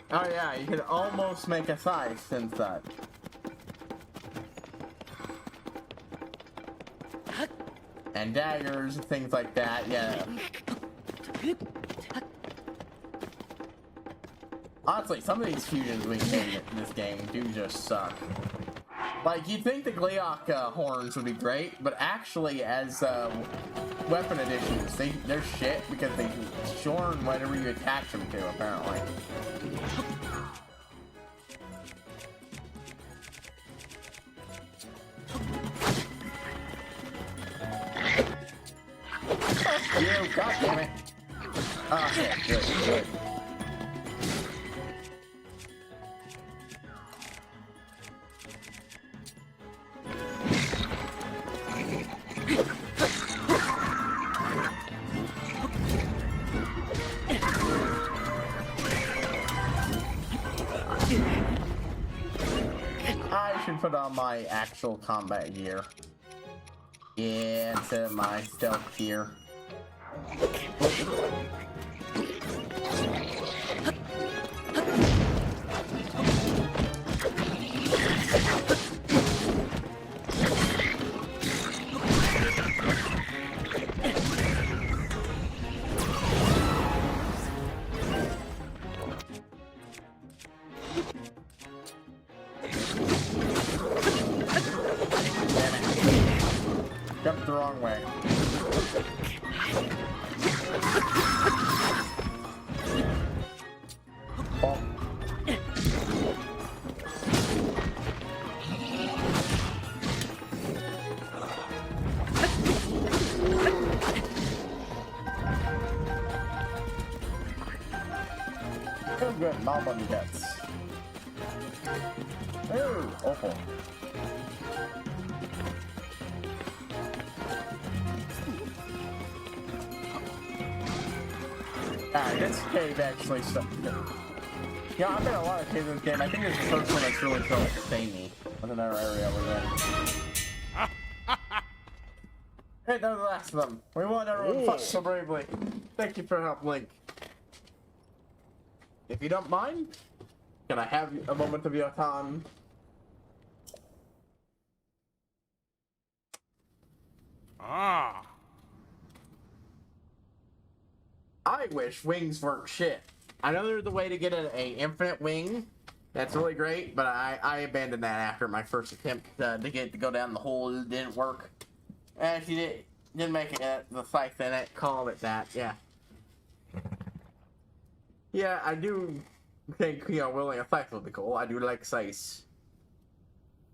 Oh yeah, you could almost make a scythe since that. And daggers, things like that, yeah. Honestly, some of these fusions we get in this game do just suck. Like, you'd think the Gleeok horns would be great, but actually, as weapon additions, they're shit because they shorten whatever you attach them to, apparently. You, god damn it. Okay, good. I should put on my actual combat gear. Yeah, instead of my stealth gear. Jumped the wrong way. Oh. Oh good, mob on the guts. Ooh, awful. Alright, this cave actually sucks. Yeah, I've been in a lot of caves in this game. I think it's the first one that's really felt samey. With another area we're in. Hey, that was the last of them. We want everyone to fight so bravely. Thank you for your help, Link. If you don't mind, can I have a moment of your time? I wish wings weren't shit. I know there's a way to get an infinite wing. That's really great, but I abandoned that after my first attempt to go down the hole. It didn't work. And if you didn't make it, the scythe in it, call it that, yeah. Yeah, I do think, wielding a scythe would be cool. I do like scythes.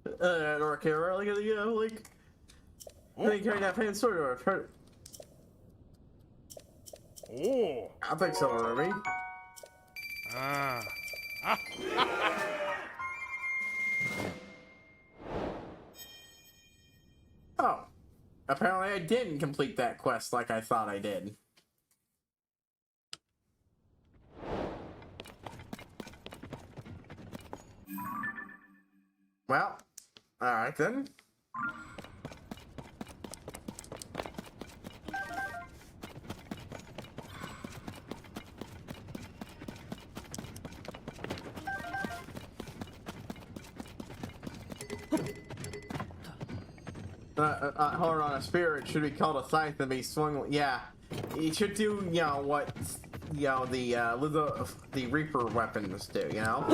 I don't care, like, I think carrying that pain sword or hurt. Oh. I think so, Ruby. Oh. Apparently I didn't complete that quest like I thought I did. Well, alright then. Hold on, a spirit should be called a scythe and be swung. Yeah, you should do, you know, what, you know, the Reaper weapons do, you know?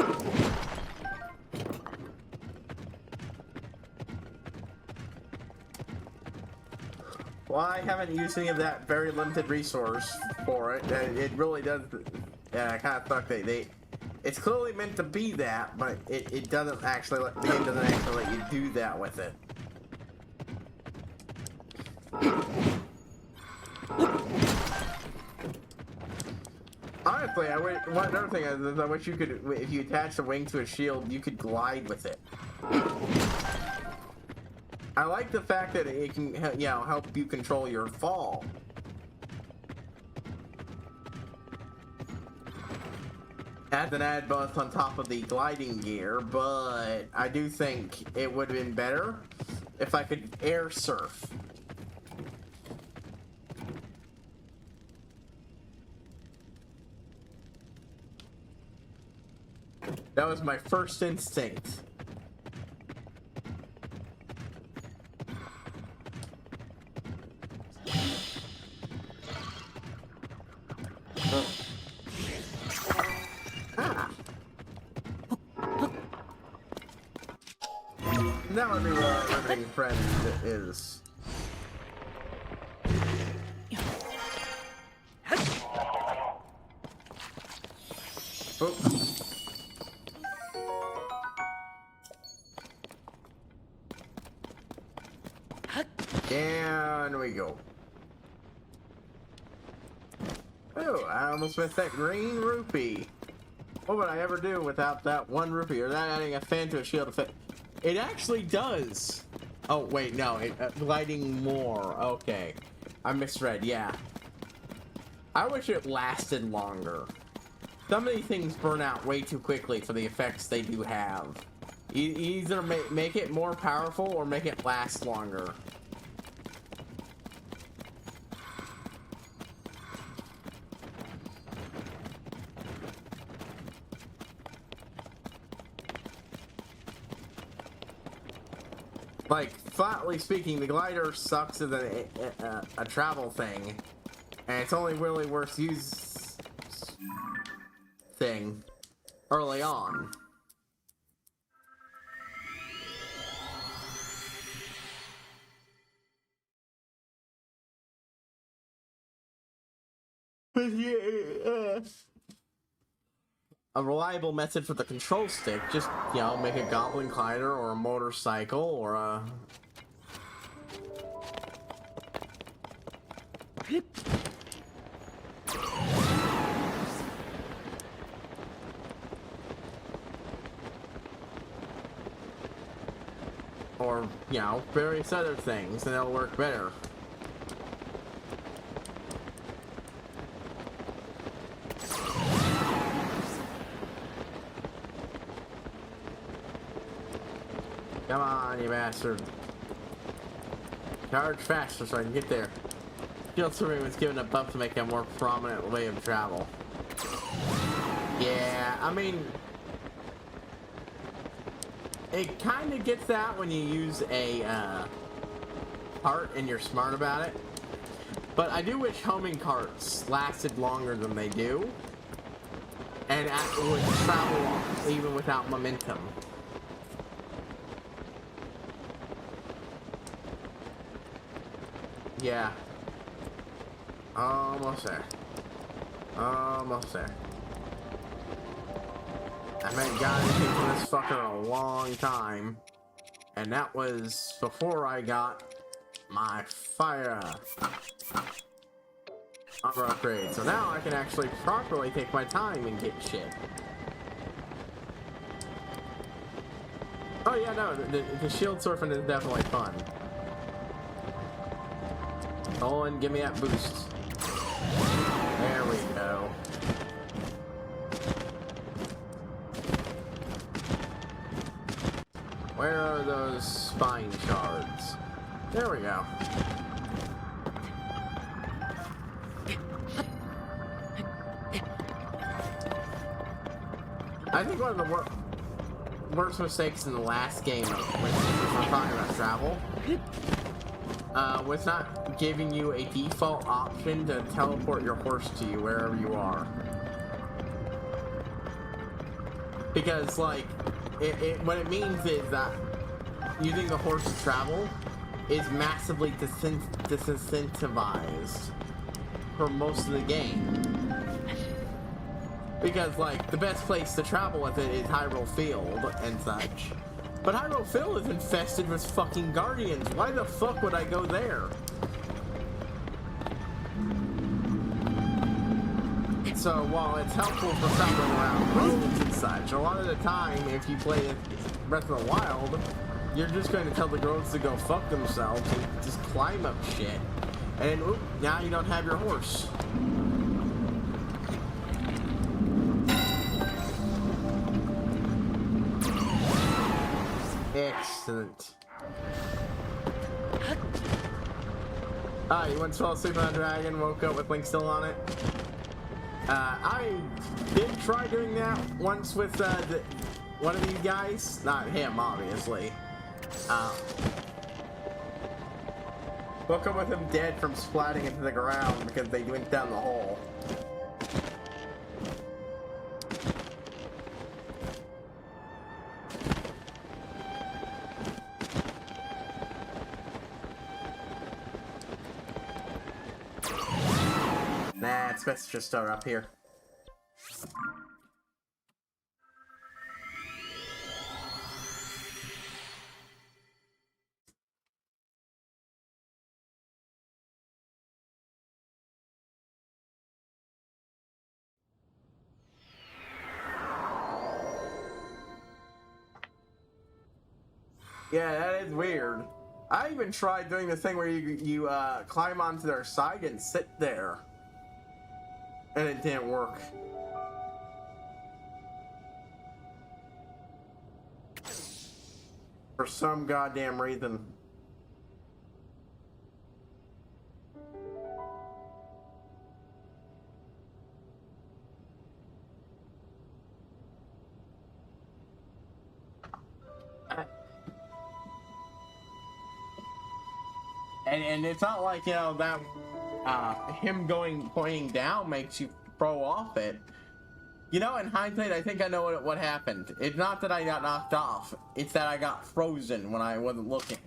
Well, I haven't used any of that very limited resource for it. It really does kind of suck. It's clearly meant to be that, but it doesn't actually, the game doesn't actually let you do that with it. Honestly, one other thing is I wish you could, if you attach a wing to a shield, you could glide with it. I like the fact that it can, you know, help you control your fall. As an added bonus on top of the gliding gear, but I do think it would have been better if I could air surf. That was my first instinct. Now I know where our living friend is. Oh. Down we go. Oh, I almost missed that green rupee. What would I ever do without that one rupee? Or that adding a fan to a shield effect? It actually does. Oh, wait, no. Gliding more. Okay. I misread, yeah. I wish it lasted longer. Some of these things burn out way too quickly for the effects they do have. Either make it more powerful or make it last longer. Like, flatly speaking, the glider sucks as a travel thing, and it's only really worth use thing early on. But yeah, a reliable method for the control stick, just, you know, make a goblin glider or a motorcycle or a... or, you know, various other things, and it'll work better. Come on, you bastard. Charge faster so I can get there. Shield swimming was given a buff to make a more prominent way of travel. Yeah, I mean... it kind of gets that when you use a cart and you're smart about it. But I do wish homing carts lasted longer than they do. And would travel even without momentum. Yeah. Almost there. Almost there. I haven't got anything from this fucker in a long time. And that was before I got my fire armor upgrade. So now I can actually properly take my time and get shit. Oh yeah, no, the shield surfing is definitely fun. Oh, and give me that boost. There we go. Where are those spine shards? There we go. I think one of the worst mistakes in the last game, when we're talking about travel, was not giving you a default option to teleport your horse to you wherever you are. Because, like, what it means is that using the horse to travel is massively disincentivized for most of the game. Because, like, the best place to travel with it is Hyrule Field and such. But Hyrule Field is infested with fucking guardians. Why the fuck would I go there? So, while it's helpful for traveling around roads and such, a lot of the time, if you play Breath of the Wild, you're just going to tell the roads to go fuck themselves and just climb up shit. And then, oop, now you don't have your horse. Excellent. You once fell asleep on a dragon, woke up with Link still on it. I did try doing that once with one of these guys. Not him, obviously. Woke up with him dead from splatting into the ground because they went down the hole. Nah, it's best to just start up here. Yeah, that is weird. I even tried doing the thing where you climb onto their side and sit there. And it didn't work. For some goddamn reason. And it's not like, you know, that him pointing down makes you throw off it. You know, in hindsight, I think I know what happened. It's not that I got knocked off. It's that I got frozen when I wasn't looking.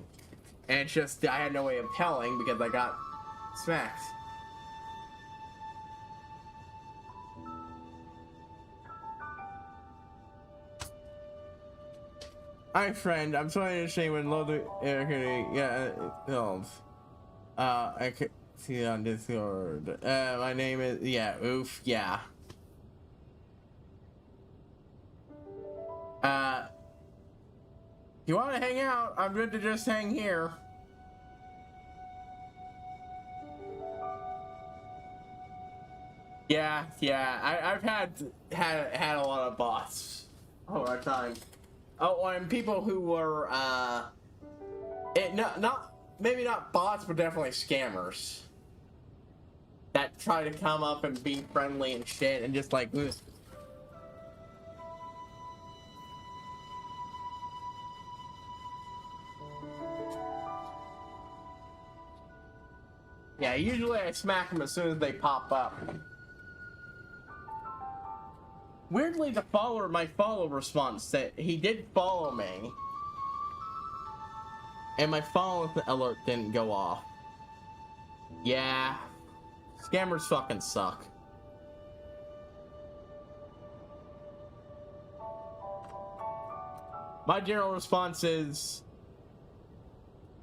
And it's just, I had no way of telling because I got smacked. Hi, friend. I'm sorry to say when LoZ, I can see on Discord. My name is, yeah, oof, yeah. You want to hang out? I'm good to just hang here. Yeah, I've had a lot of bots over time. Oh, and people who were, maybe not bots, but definitely scammers that try to come up and be friendly and shit, and just like, ugh. Yeah, usually I smack them as soon as they pop up. Weirdly, my follow response said he did follow me, and my follow alert didn't go off. Yeah, scammers fucking suck. My general response is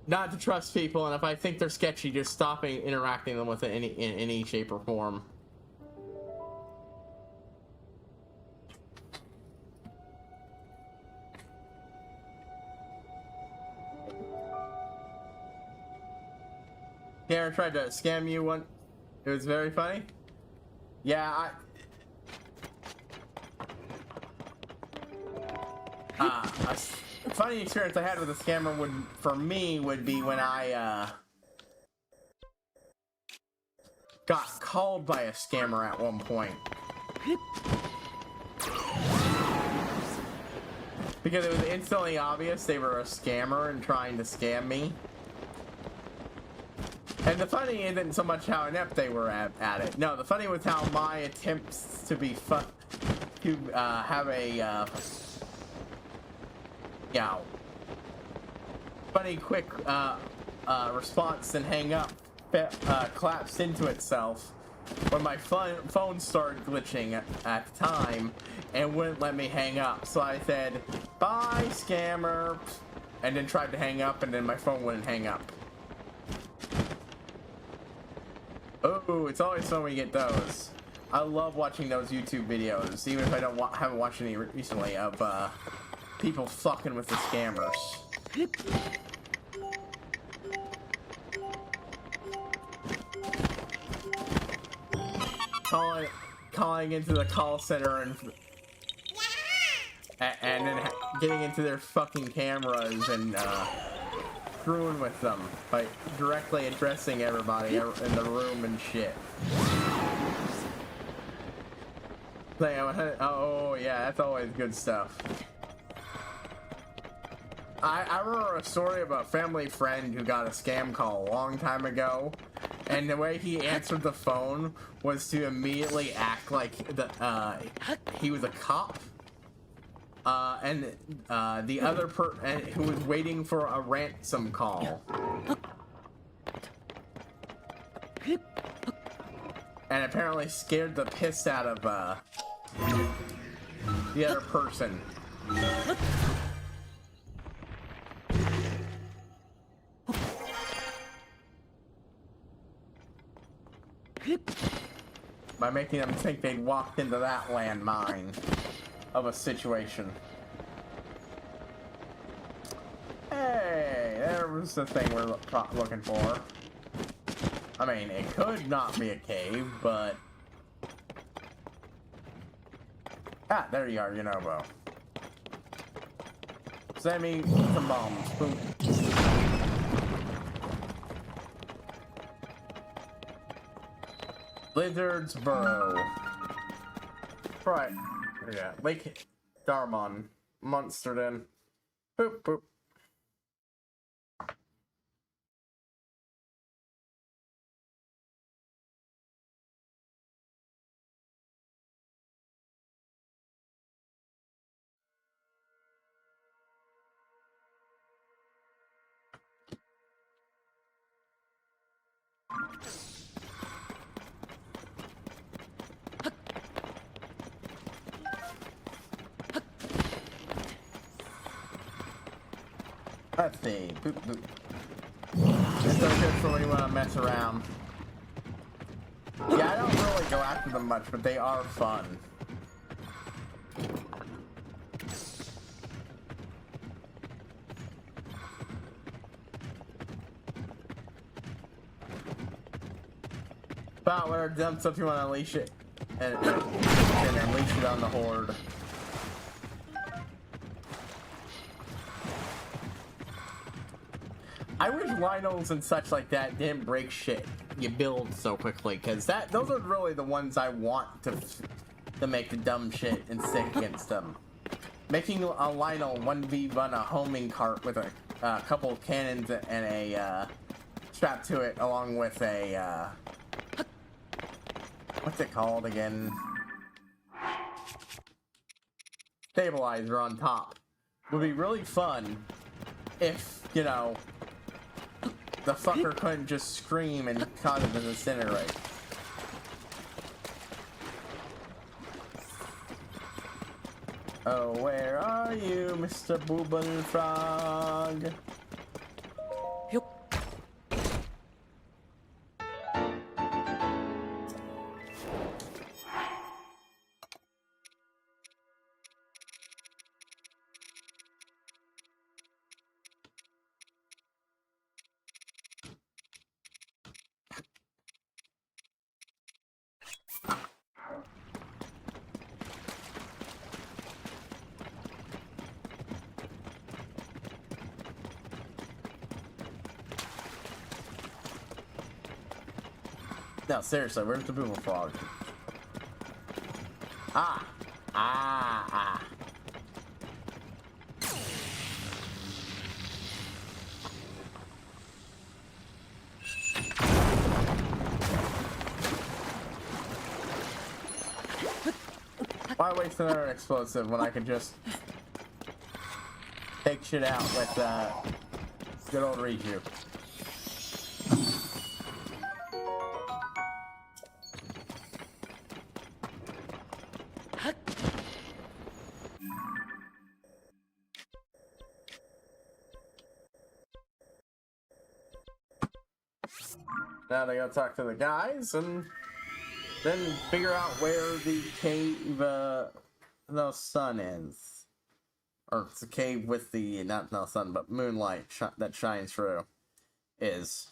not to trust people, and if I think they're sketchy, just stopping interacting them with in any shape or form. scammer tried to scam you one. It was very funny. Yeah, a funny experience I had with a scammer for me would be when I got called by a scammer at one point. Because it was instantly obvious they were a scammer and trying to scam me. And the funny isn't so much how inept they were at it. No, the funny was how my attempts to be have a funny quick response and hang up collapsed into itself when my phone started glitching at the time and wouldn't let me hang up. So I said, "Bye, scammer," and then tried to hang up, and then my phone wouldn't hang up. Oh, it's always fun when you get those. I love watching those YouTube videos, even if I haven't watched any recently, of people fucking with the scammers. Calling into the call center and then getting into their fucking cameras and screwing with them by directly addressing everybody in the room and shit. Oh yeah, that's always good stuff. I remember a story about a family friend who got a scam call a long time ago, and the way he answered the phone was to immediately act like he was a cop, and the other who was waiting for a ransom call, and apparently scared the piss out of the other person. By making them think they'd walked into that landmine of a situation. Hey, there was the thing we're looking for. I mean, it could not be a cave, but... Ah, there you are, Yunobo. Send me some bombs. Boom. Lizard's Burrow. Right. Yeah. Lake Darmon. Munsterden. Boop, boop. Let's see. Boop, boop. It's so good for when you want to mess around. Yeah, I don't really go after them much, but they are fun. About where dump stuff you want to unleash it and unleash it on the horde. I wish Lionels and such like that didn't break shit you build so quickly, because those are really the ones I want to make the dumb shit and stick against them. Making a Lionel 1v1 a homing cart with a couple of cannons and a strap to it, along with a what's it called again? Stabilizer on top would be really fun if, you know, the fucker couldn't just scream and cause it to incinerate. Oh, where are you, Mr. Booble Frog? No, seriously, where's the Boomer Frog? Ah! Ah! Ah! Why waste another explosive when I can just take shit out with good old Riju? Now they gotta talk to the guys and then figure out where the cave, the sun is. Or it's the cave with the, not the sun, but moonlight that shines through is.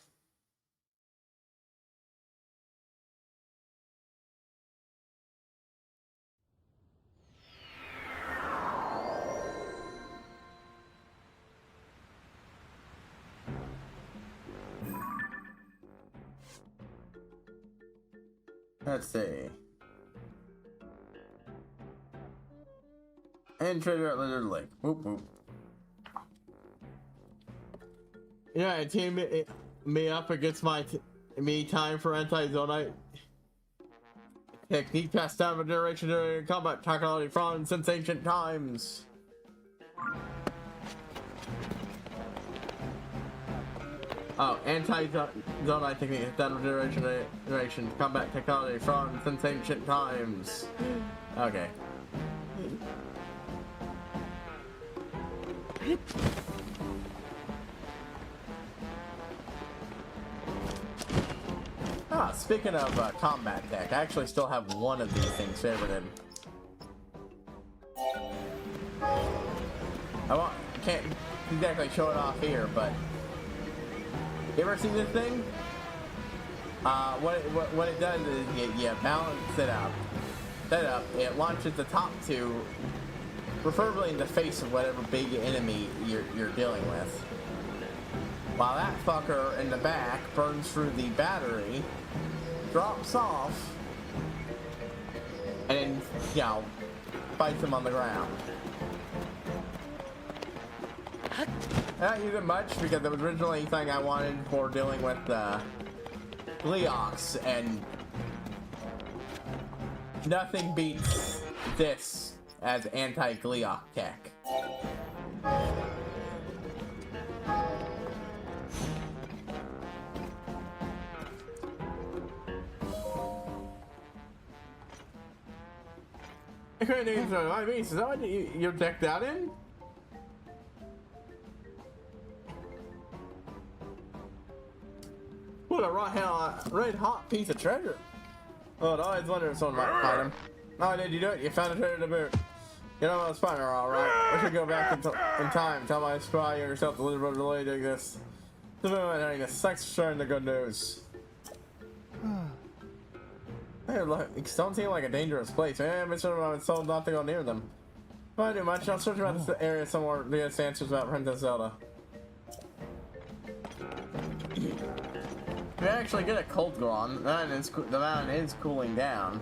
Let's see. And trigger at Lizard Lake. Whoop whoop. Yeah, team me up against me time for anti-zonite. Technique passed down from generation to combat technology from since ancient times. Oh, anti-zonite technique is down from generation to generation combat technology from since ancient times. Okay. Ah, speaking of combat tech, I actually still have one of these things favorited. Can't exactly show it off here, but you ever see this thing? What it does is you balance it out, set up. It launches the top two, preferably in the face of whatever big enemy you're dealing with. While that fucker in the back burns through the battery, drops off, and then, you know, fights him on the ground. I don't use it much because it was originally a thing I wanted for dealing with Leox, and nothing beats this as anti-Gleeok tech. I mean, is that what you're decked out in? What a red hot piece of treasure. Oh, I always wondered if someone might find him. Oh, did you do it? You found a treasure to boot. You know, it's fine, alright. We should go back in time. Tell my spy yourself the little brother really doing this. The moment having this. Thanks for sharing the good news. Hey, look, it don't seem like a dangerous place. I've been sure I was told not to go near them. If I do much, I'll search about this area somewhere to get answers about Princess Zelda. We actually get a cold glow on. The mountain is cooling down.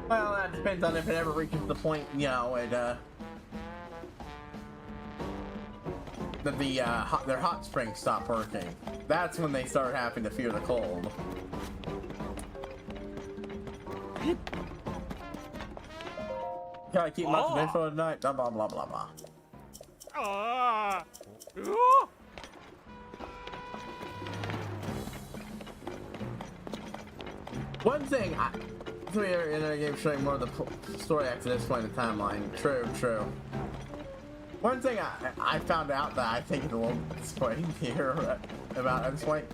Well, that depends on if it ever reaches the point, you know, that their hot springs stop working. That's when they start having to fear the cold. Gotta keep my information for the night. Blah blah blah blah blah. One thing, in our game showing more of the story after this point in the timeline. True, true. One thing I found out that I think is a little disappointing here about at this point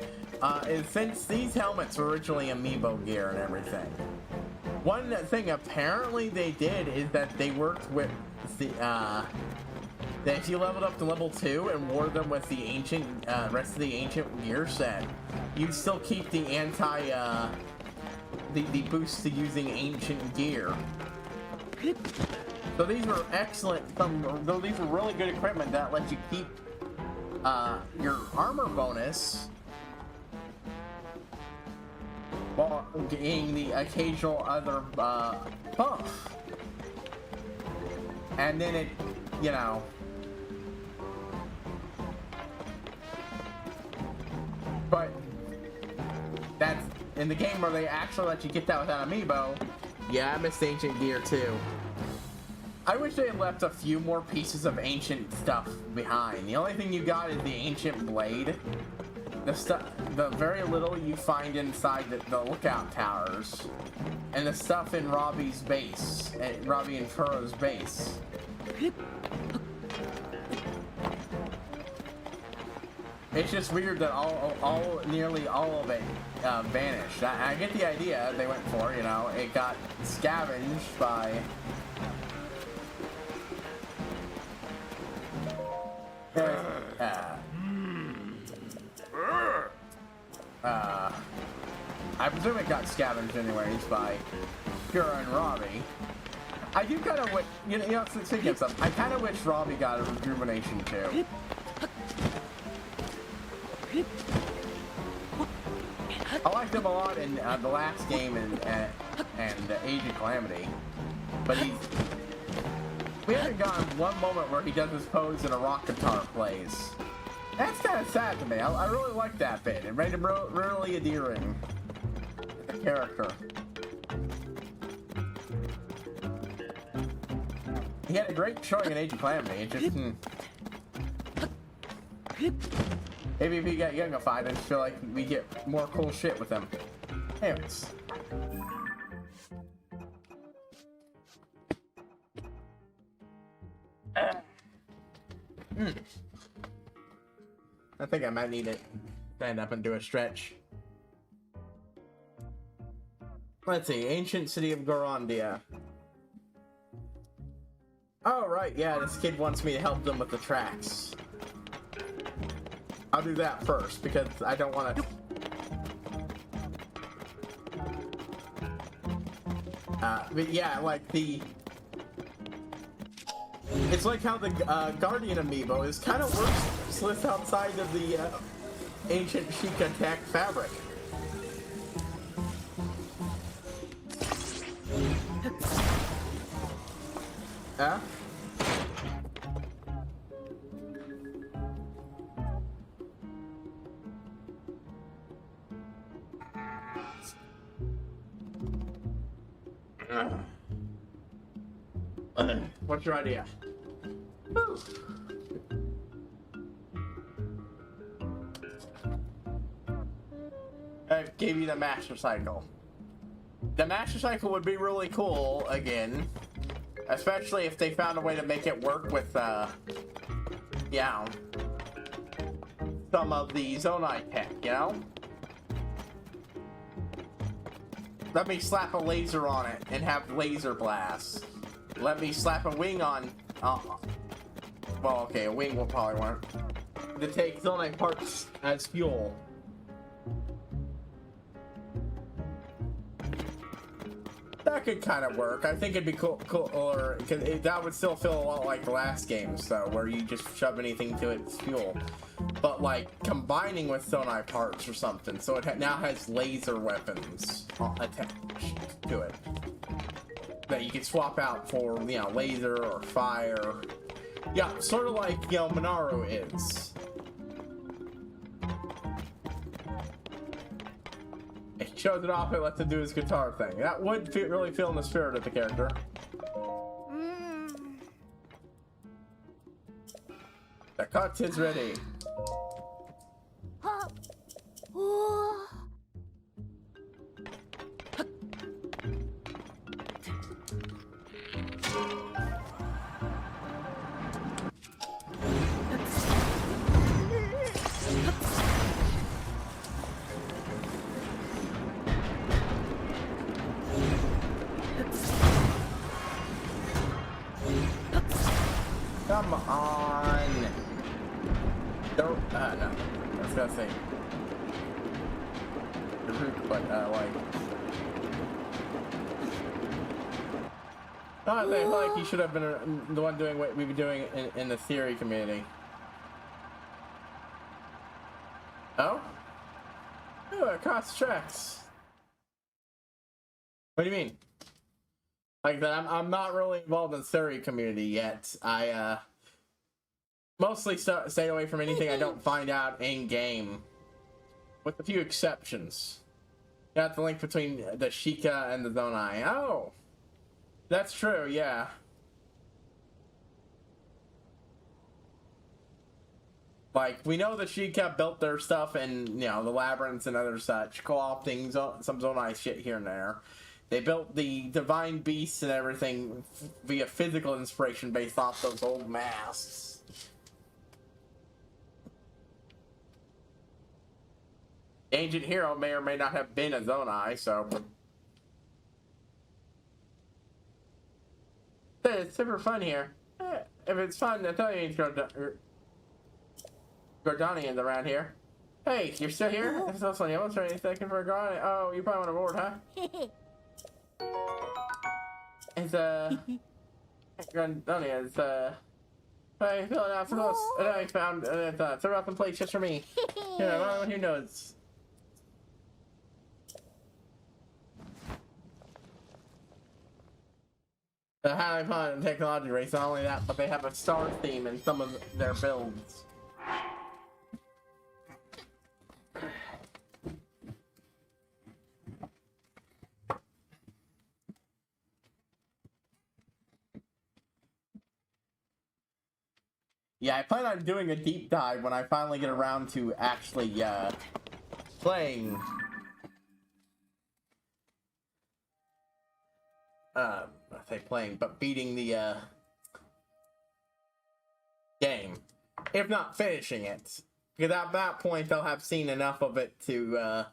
is since these helmets were originally amiibo gear and everything, one thing apparently they did is that they worked with the that if you leveled up to level 2 and wore them with the ancient, rest of the ancient gear set, you'd still keep the the boost to using ancient gear. So these were excellent, these were really good equipment that let you keep your armor bonus while getting the occasional other buff. And then it, you know, but that's in the game where they actually let you get that without amiibo. Yeah, I missed ancient gear too. I wish they had left a few more pieces of ancient stuff behind. The only thing you got is the ancient blade. The very little you find inside the lookout towers, and the stuff in Robbie's base, Robbie and Purah's base. It's just weird that nearly all of it vanished. I get the idea they went for, you know, it got scavenged by. I presume it got scavenged anyways by Purah and Robbie. I do kind of wish, you know, speaking of stuff, I kind of wish Robbie got a rejuvenation too. I liked him a lot in the last game and Age of Calamity, but we haven't gotten one moment where he does his pose and a rock guitar plays. That's kind of sad to me. I really liked that bit. It made him really endearing. The character. He had a great showing in Age of Calamity. It just maybe if he got youngified, I just feel like we get more cool shit with him. Anyways. I think I might need to stand up and do a stretch. Let's see, ancient city of Gorondia. Oh, right, yeah, this kid wants me to help them with the tracks. I'll do that first, because I don't want to... but yeah, like the... It's like how the Guardian amiibo is kind of worthless outside of the ancient Sheikah Tech fabric. Huh? What's your idea? Woo. I gave you the Master Cycle. The Master Cycle would be really cool again, especially if they found a way to make it work with, yeah, some of the Zonai tech, you know? Let me slap a laser on it and have laser blasts. Let me slap a wing on, well, okay, a wing will probably work. To take Zonai parts as fuel. That could kind of work. I think it'd be cool, or that would still feel a lot like the last games, though, where you just shove anything to its fuel. But like combining with Zonai parts or something, so it now has laser weapons attached to it that you can swap out for, you know, laser or fire. Yeah, sort of like, you know, Minaru is. It shows it off and lets him do his guitar thing. That would really feel in the spirit of the character. The cut is ready. Come on. No. I was gonna say. But, like. No, I feel like he should have been the one doing what we've been doing in the theory community. Oh? Oh, across the tracks. What do you mean? Like that, I'm not really involved in the theory community yet. I, mostly stay away from anything I don't find out in-game. With a few exceptions. Got the link between the Sheikah and the Zonai. Oh! That's true, yeah. Like, we know the Sheikah built their stuff in, you know, the labyrinths and other such, co-opting some Zonai shit here and there. They built the divine beasts and everything via physical inspiration based off those old masks. The ancient hero may or may not have been a Zonai, so... Hey, it's super fun here. If it's fun, I tell you, it's Gordanians around here. Hey, you're still here? It's so funny. I was trying to second for a Gordanian. Oh, you probably want to board, huh? It's, Gordanians, hey, filling out for those. I found, throw out some plates just for me. Yeah, well, who knows? The highly fun technology race, not only that, but they have a star theme in some of their builds. Yeah, I plan on doing a deep dive when I finally get around to actually, playing. I say playing, but beating the, game. If not finishing it. Because at that point, I'll have seen enough of it to,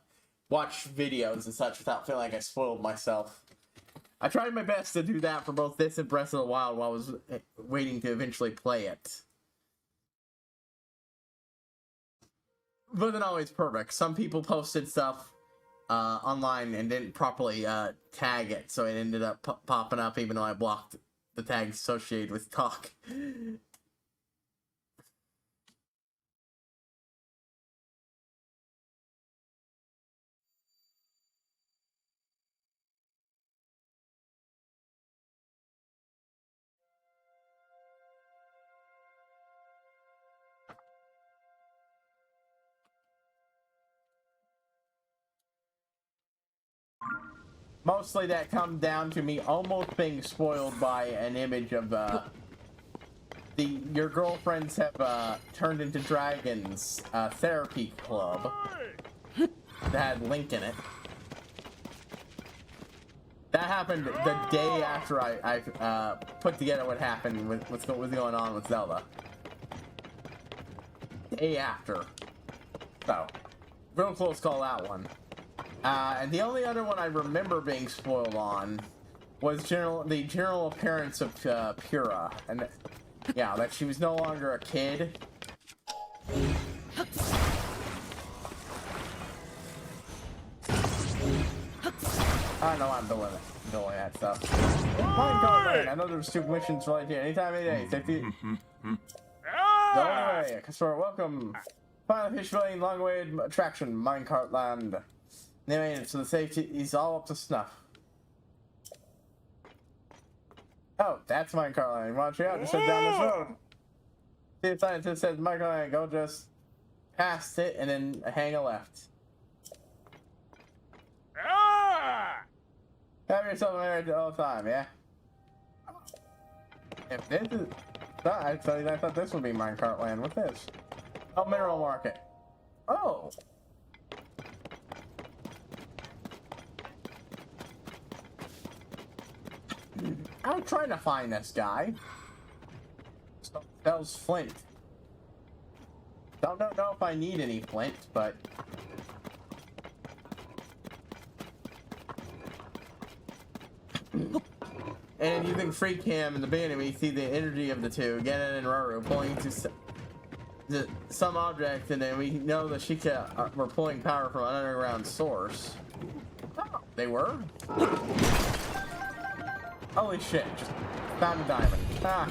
watch videos and such without feeling like I spoiled myself. I tried my best to do that for both this and Breath of the Wild while I was waiting to eventually play it. Wasn't always perfect. Some people posted stuff online and didn't properly tag it, so it ended up popping up even though I blocked the tags associated with talk. Mostly that comes down to me almost being spoiled by an image of your girlfriends have turned into dragons therapy club that had Link in it. That happened the day after I put together what happened with what's going on with Zelda. Day after. So, real close call, that one. And the only other one I remember being spoiled on was the general appearance of Purah, and yeah, that she was no longer a kid. I don't know why I'm doing that stuff. I know there's 2 missions right here. Anytime, any day. Safety. The only way. Customer, welcome. Final fish filling, long-awaited attraction, Minecart Land. They made it, so the safety is all up to snuff. Oh, that's Minecart Land. Want to check out? Just head down this road. See the sign that says Minecart Land. Go just past it and then hang a left. Have yourself married all the time, yeah? If this is... I thought this would be Minecart Land. What's this? Oh, Mineral Market. Oh! I'm trying to find this guy. Sells flint. Don't know if I need any flint, but... And you can freak him in the beginning when you see the energy of the two, Ganon and Ruru, pulling to some object, and then we know that we're pulling power from an underground source. Oh, they were? Holy shit, just found a diamond. Ah.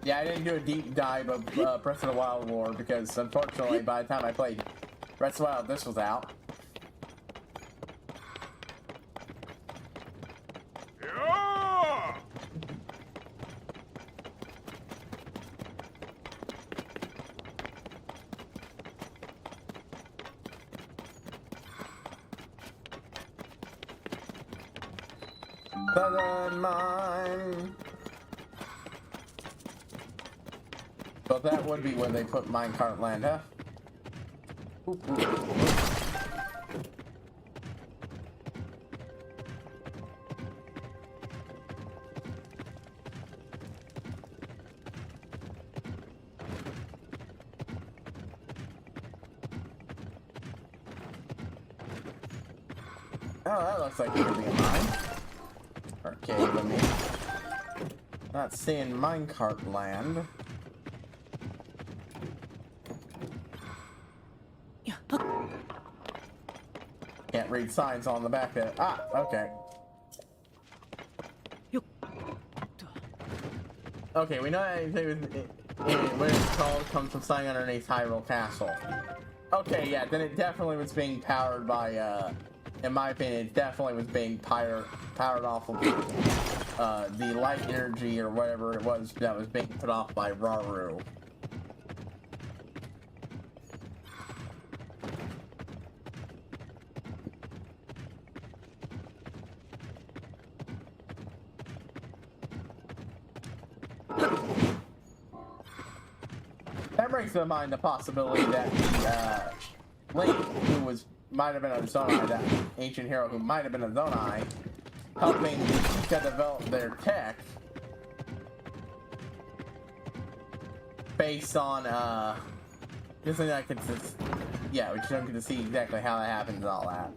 Yeah, I didn't do a deep dive of Breath of the Wild lore because, unfortunately, by the time I played Breath of the Wild, this was out. Southern mine. So that would be where they put minecart land, huh? Ooh, ooh, ooh. Oh, that looks like it could be a mine. Or cave, I mean. Not seeing minecart land. Can't read signs on the back of it. Ah, okay. Okay, we know that anything with what it's called comes from something underneath Hyrule Castle. Okay, yeah, then it definitely was being powered by, in my opinion, it definitely was being powered off of the light energy or whatever it was that was being put off by Rauru. That brings to mind the possibility that Link, who might have been a Zonai, that ancient hero who might have been a Zonai, helping to develop their tech based on just so I could just, yeah, we just don't get to see exactly how that happens and all that.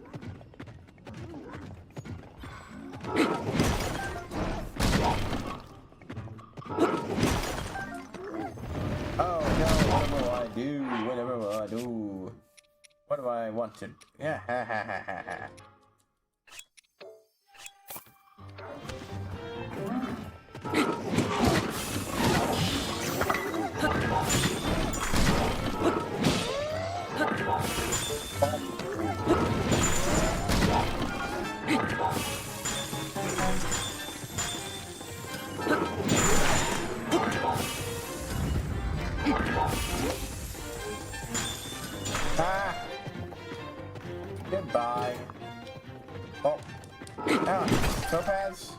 Oh no, what will I do? Whatever will I do? What do I want to? Yeah, ha ha ha ha ha. Ah! Goodbye. Oh. Ah, Topaz?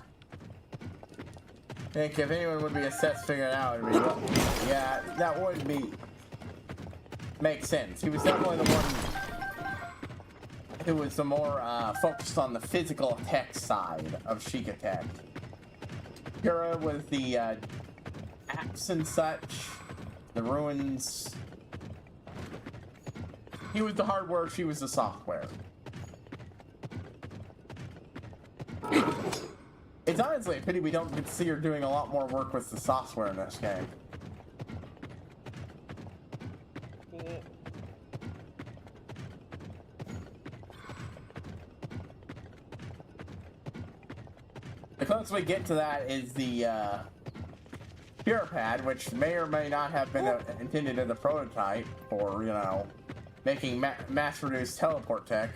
I think if anyone would be assessed figuring it out, it would be, well, yeah, that would be... Makes sense. He was definitely the one who was the more focused on the physical tech side of Sheikah Tech. Purah was the apps and such, the ruins. He was the hardware, she was the software. It's honestly a pity we don't get to see her doing a lot more work with the software in this game. The closest we get to that is the Purah Pad, which may or may not have been intended as a prototype for, you know, making mass-produced teleport tech.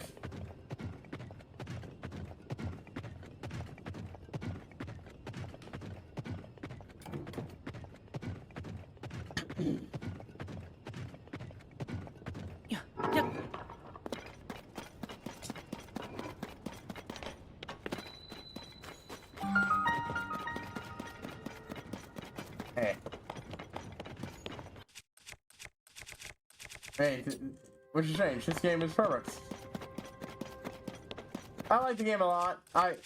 Hey. Hey, what's your change? This game is perfect. I like the game a lot.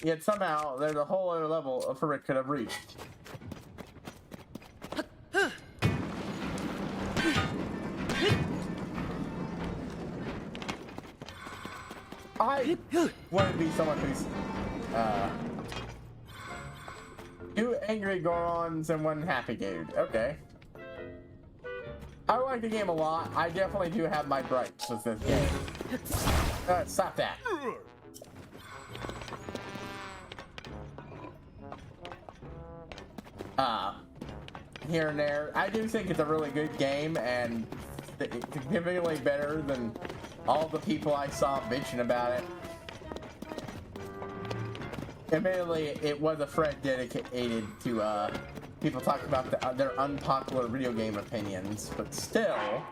Yet somehow there's a whole other level of Rick could have reached. I want to be someone who's two angry Gorons and one happy dude. Okay. I like the game a lot. I definitely do have my gripes with this game. Stop that. Here and there. I do think it's a really good game and significantly better than all the people I saw bitching about it. Admittedly, it was a thread dedicated to people talking about their unpopular video game opinions, but still.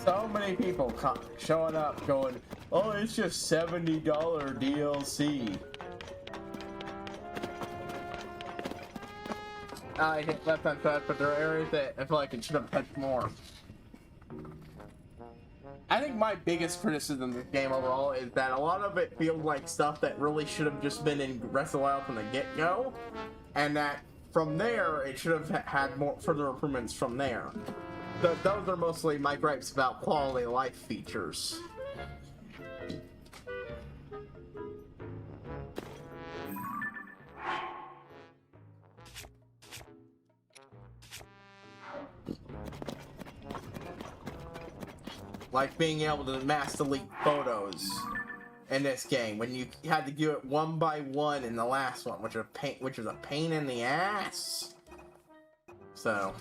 So many people showing up going, oh, it's just $70 DLC. I hit left untouched, but there are areas that I feel like it should have touched more. I think my biggest criticism of this game overall is that a lot of it feels like stuff that really should have just been in Breath of the Wild from the get-go, and that from there it should have had more further improvements from there. Those are mostly my gripes about quality of life features. Like being able to mass delete photos in this game when you had to do it one by one in the last one, which was a pain in the ass. So.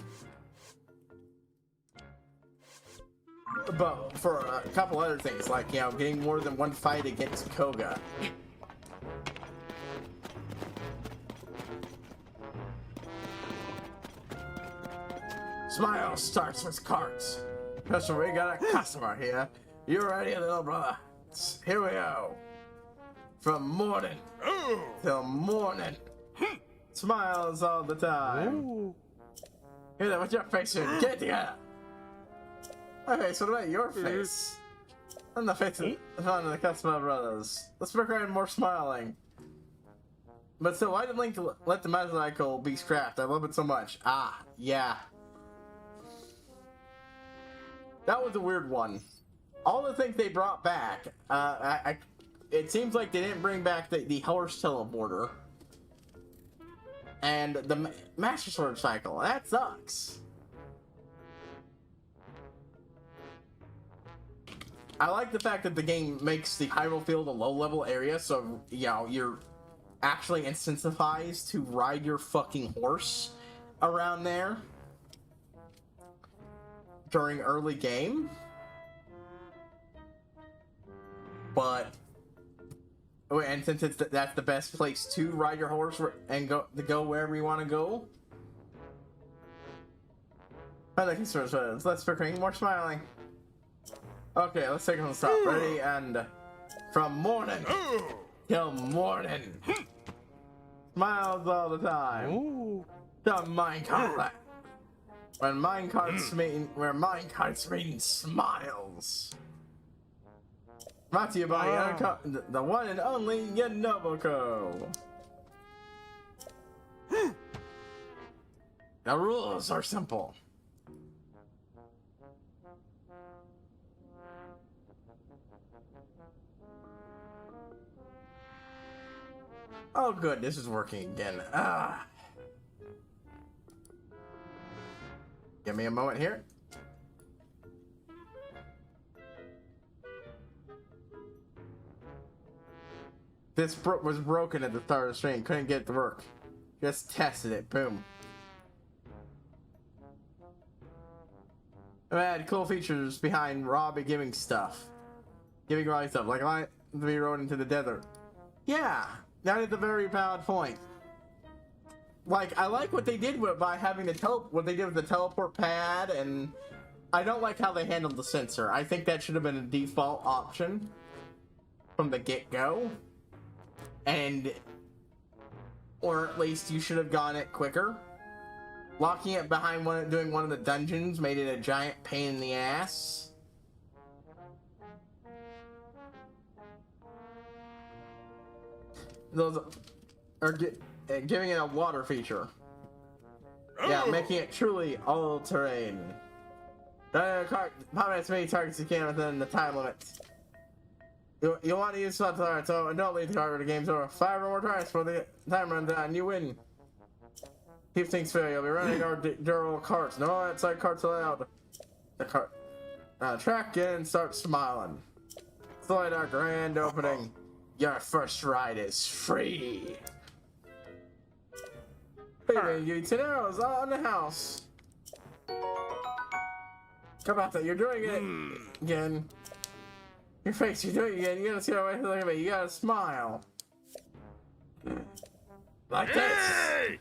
But for a couple other things, like, you know, getting more than one fight against Koga. Smile starts with carts. Customer, we got a customer here. You ready, little brother? Here we go. From morning till morning. Smiles all the time. Here, what's your face here? Get it together. Okay, so what about your face? And the face of one of the customer brothers. Let's recommend more smiling. But still, why did Link let the motorcycle be scrapped? I love it so much. Ah, yeah. That was a weird one. All the things they brought back, it seems like they didn't bring back the horse teleporter. And the Master Sword cycle. That sucks. I like the fact that the game makes the Hyrule Field a low-level area, so, you know, you're actually incentivized to ride your fucking horse around there during early game. But, and since that's the best place to ride your horse and go wherever you want to go. I like these sort of let's bring more smiling. Okay, let's take it from the top. Ready, and from morning till morning. Smiles all the time. The minecart. Where minecarts mean smiles. Brought to you by the one and only Yanoboko. The rules are simple. Oh good, this is working again. Give me a moment here. This was broken at the start of the stream. Couldn't get it to work. Just tested it. Boom. I had cool features behind Robbie giving stuff. Giving Robbie stuff. Like I to be rode into the desert. Yeah. That is a very valid point. Like, I like what they did by having what they did with the teleport pad, and I don't like how they handled the sensor. I think that should have been a default option. from the get-go, or at least you should have gone it quicker. Locking it behind doing one of the dungeons made it a giant pain in the ass. Giving it a water feature. Yeah, making it truly all-terrain. Pop as many targets you can within the time limit. You want to use slots, alright, so don't leave the card when the game's over. 5 or more tries for the time runs out and you win. Keep things fair, you'll be running our durable carts. No outside carts allowed. The cart. Track in and start smiling. Slide our grand opening. Your first ride is free. Hey, you 10 arrows on the house. Come out there, you're doing it again. Your face, you're doing it again. You gotta see how I look at me. You gotta smile. Like this.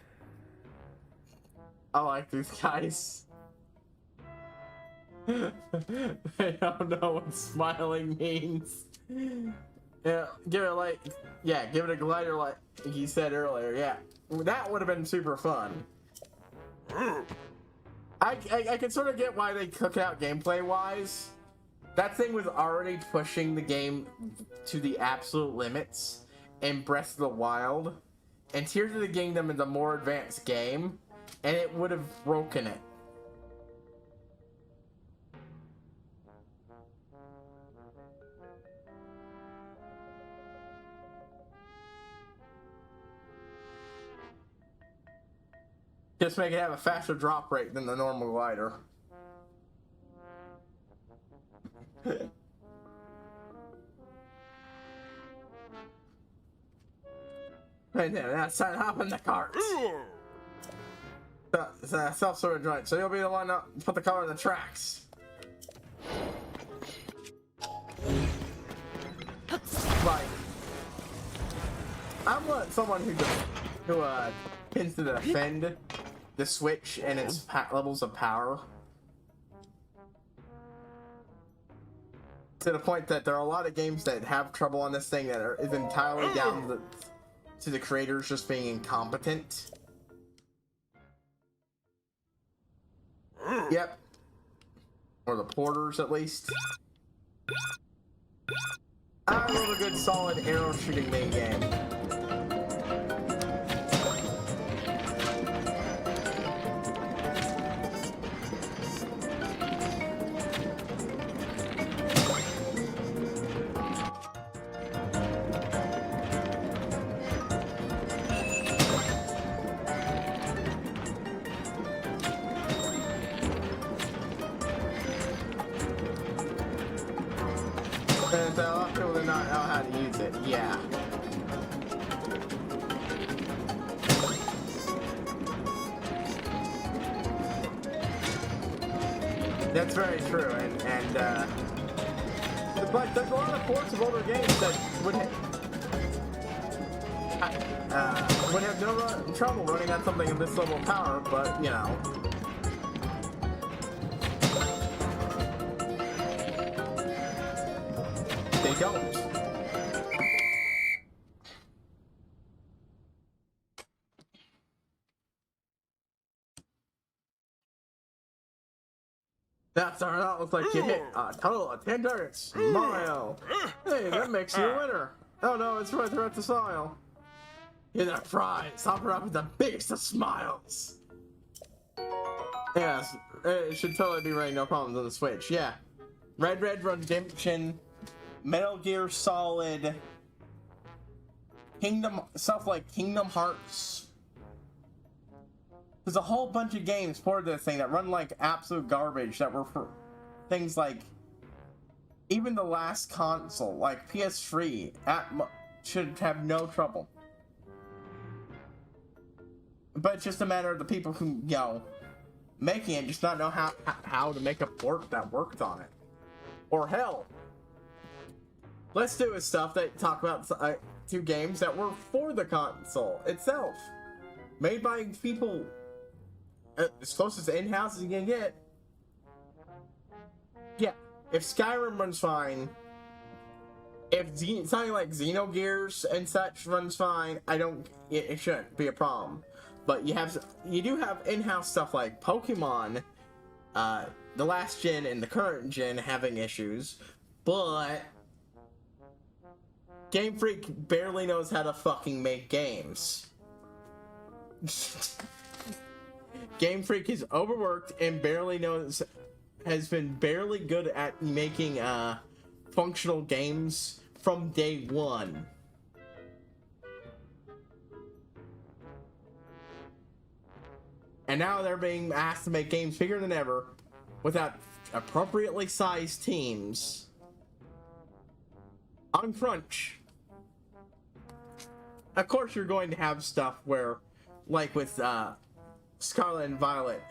I like these guys. They don't know what smiling means. Yeah, give it a glider like he said earlier. Yeah, that would have been super fun. I can sort of get why they took it out gameplay wise. That thing was already pushing the game to the absolute limits in Breath of the Wild, and Tears of the Kingdom is a more advanced game, and it would have broken it. Just make it have a faster drop rate than the normal glider. Right there, now it's time to hop in the cart. It's a self-storage joint, so you'll be the one to put the car in the tracks. Like, I want someone who tends to defend the Switch and its levels of power. To the point that there are a lot of games that have trouble on this thing that is entirely down to the creators just being incompetent. Yep. Or the porters, at least. I love a good solid arrow shooting main game. And a lot of people do not know how to use it. Yeah. That's very true, and but there's a lot of ports of older games that would have no trouble running on something of this level of power, but you know. They don't. That started out looks like you hit a total of 10 targets. Smile. Hey, that makes you a winner. Oh no, it's right there at the smile. You're that prize. Stop her up with the biggest of smiles. Yes, it should totally be running no problems on the Switch. Yeah. Red Red Redemption, Metal Gear Solid, Kindom, stuff like Kingdom Hearts. There's a whole bunch of games for this thing that run like absolute garbage that were for things like even the last console, like PS3, should have no trouble. But it's just a matter of the people who, you know, making it just not know how to make a port that worked on it. Or hell, let's do stuff that talk about two games that were for the console itself, made by people as close as in-house as you can get. Yeah, if Skyrim runs fine If something like Xenogears and such runs fine, it shouldn't be a problem. But you do have in-house stuff like Pokemon, the last gen and the current gen having issues, but Game Freak barely knows how to fucking make games. Game Freak is overworked and has been barely good at making functional games from day one. And now they're being asked to make games bigger than ever without appropriately sized teams on crunch. Of course, you're going to have stuff where, like with Scarlet and Violet,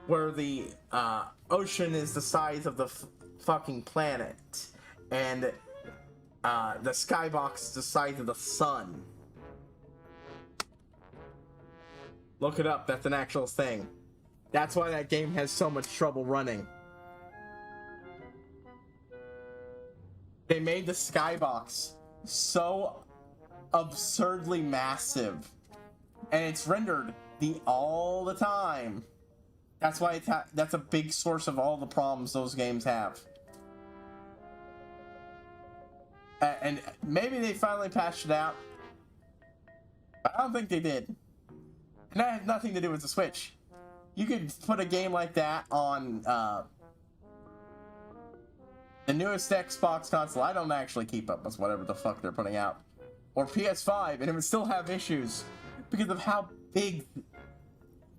where the ocean is the size of the fucking planet, and the skybox is the size of the sun. Look it up, that's an actual thing. That's why that game has so much trouble running. They made the skybox so absurdly massive, and it's rendered all the time. That's why that's a big source of all the problems those games have. And maybe they finally patched it out, but I don't think they did. And that has nothing to do with the Switch. You could put a game like that on the newest Xbox console. I don't actually keep up with whatever the fuck they're putting out, or PS5, and it would still have issues because of how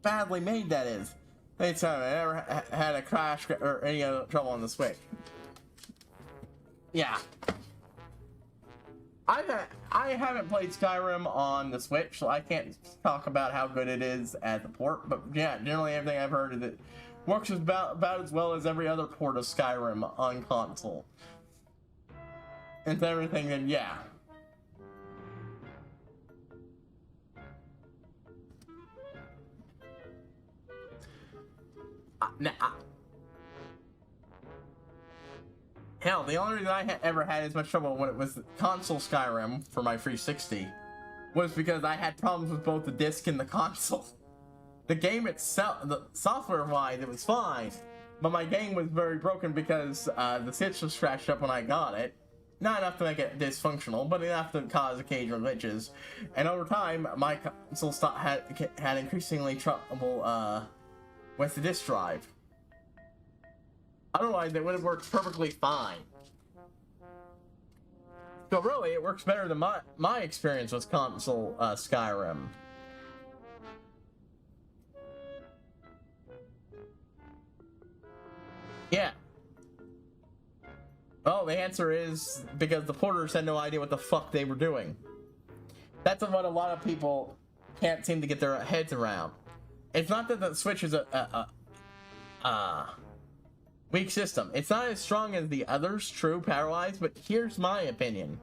badly made that is. They tell me I never had a crash or any other trouble on the Switch. Yeah. I haven't played Skyrim on the Switch, so I can't talk about how good it is at the port, but yeah, generally everything I've heard is it works about as well as every other port of Skyrim on console. And everything, then yeah. Hell, the only reason I ever had as much trouble when it was console Skyrim for my 360 was because I had problems with both the disc and the console. The game itself, the software-wise, it was fine, but my game was very broken because the switch was scratched up when I got it. Not enough to make it dysfunctional, but enough to cause occasional glitches. And over time, my console had increasingly trouble with the disk drive. Otherwise, it would have worked perfectly fine. So really, it works better than my experience with console Skyrim. Yeah. Well, the answer is because the porters had no idea what the fuck they were doing. That's what a lot of people can't seem to get their heads around. It's not that the Switch is a weak system. It's not as strong as the others, true, power-wise, but here's my opinion.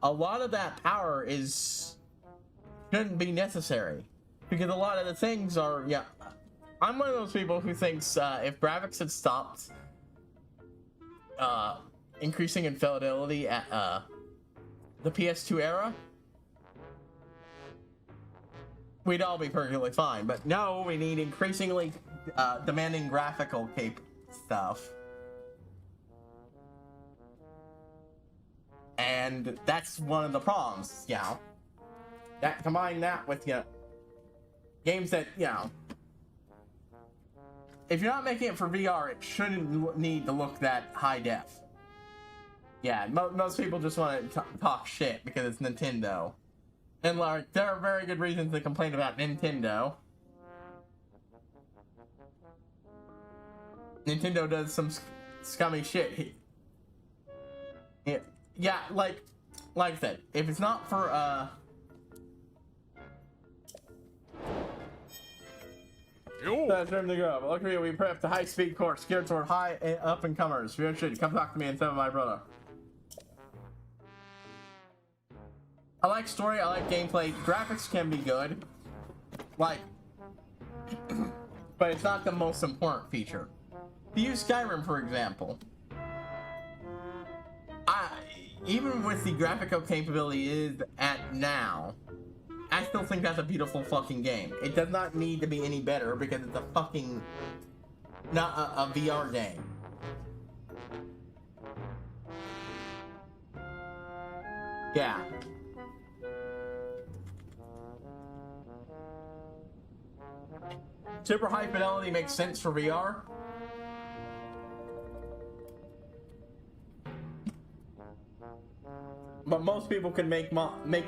A lot of that power shouldn't be necessary. Because a lot of the things are, yeah. I'm one of those people who thinks if graphics had stopped increasing in fidelity at the PS2 era, we'd all be perfectly fine. But no, we need increasingly demanding graphical stuff. And that's one of the problems, you know. Combine that with, you know, games that, you know, if you're not making it for VR, it shouldn't need to look that high def. Yeah, most people just want to talk shit because it's Nintendo. And like, there are very good reasons to complain about Nintendo. Nintendo does some scummy shit. Yeah, like I said, if it's not for that's room to go. But luckily, we prepped a high-speed course geared toward high up-and-comers. If you're interested, come talk to me and some of my brother. I like story, I like gameplay. Graphics can be good. Like, but it's not the most important feature. If you use Skyrim, for example, even with the graphical capability it is at now, I still think that's a beautiful fucking game. It does not need to be any better because it's a fucking, not a VR game. Yeah. Super high fidelity makes sense for VR. But most people can make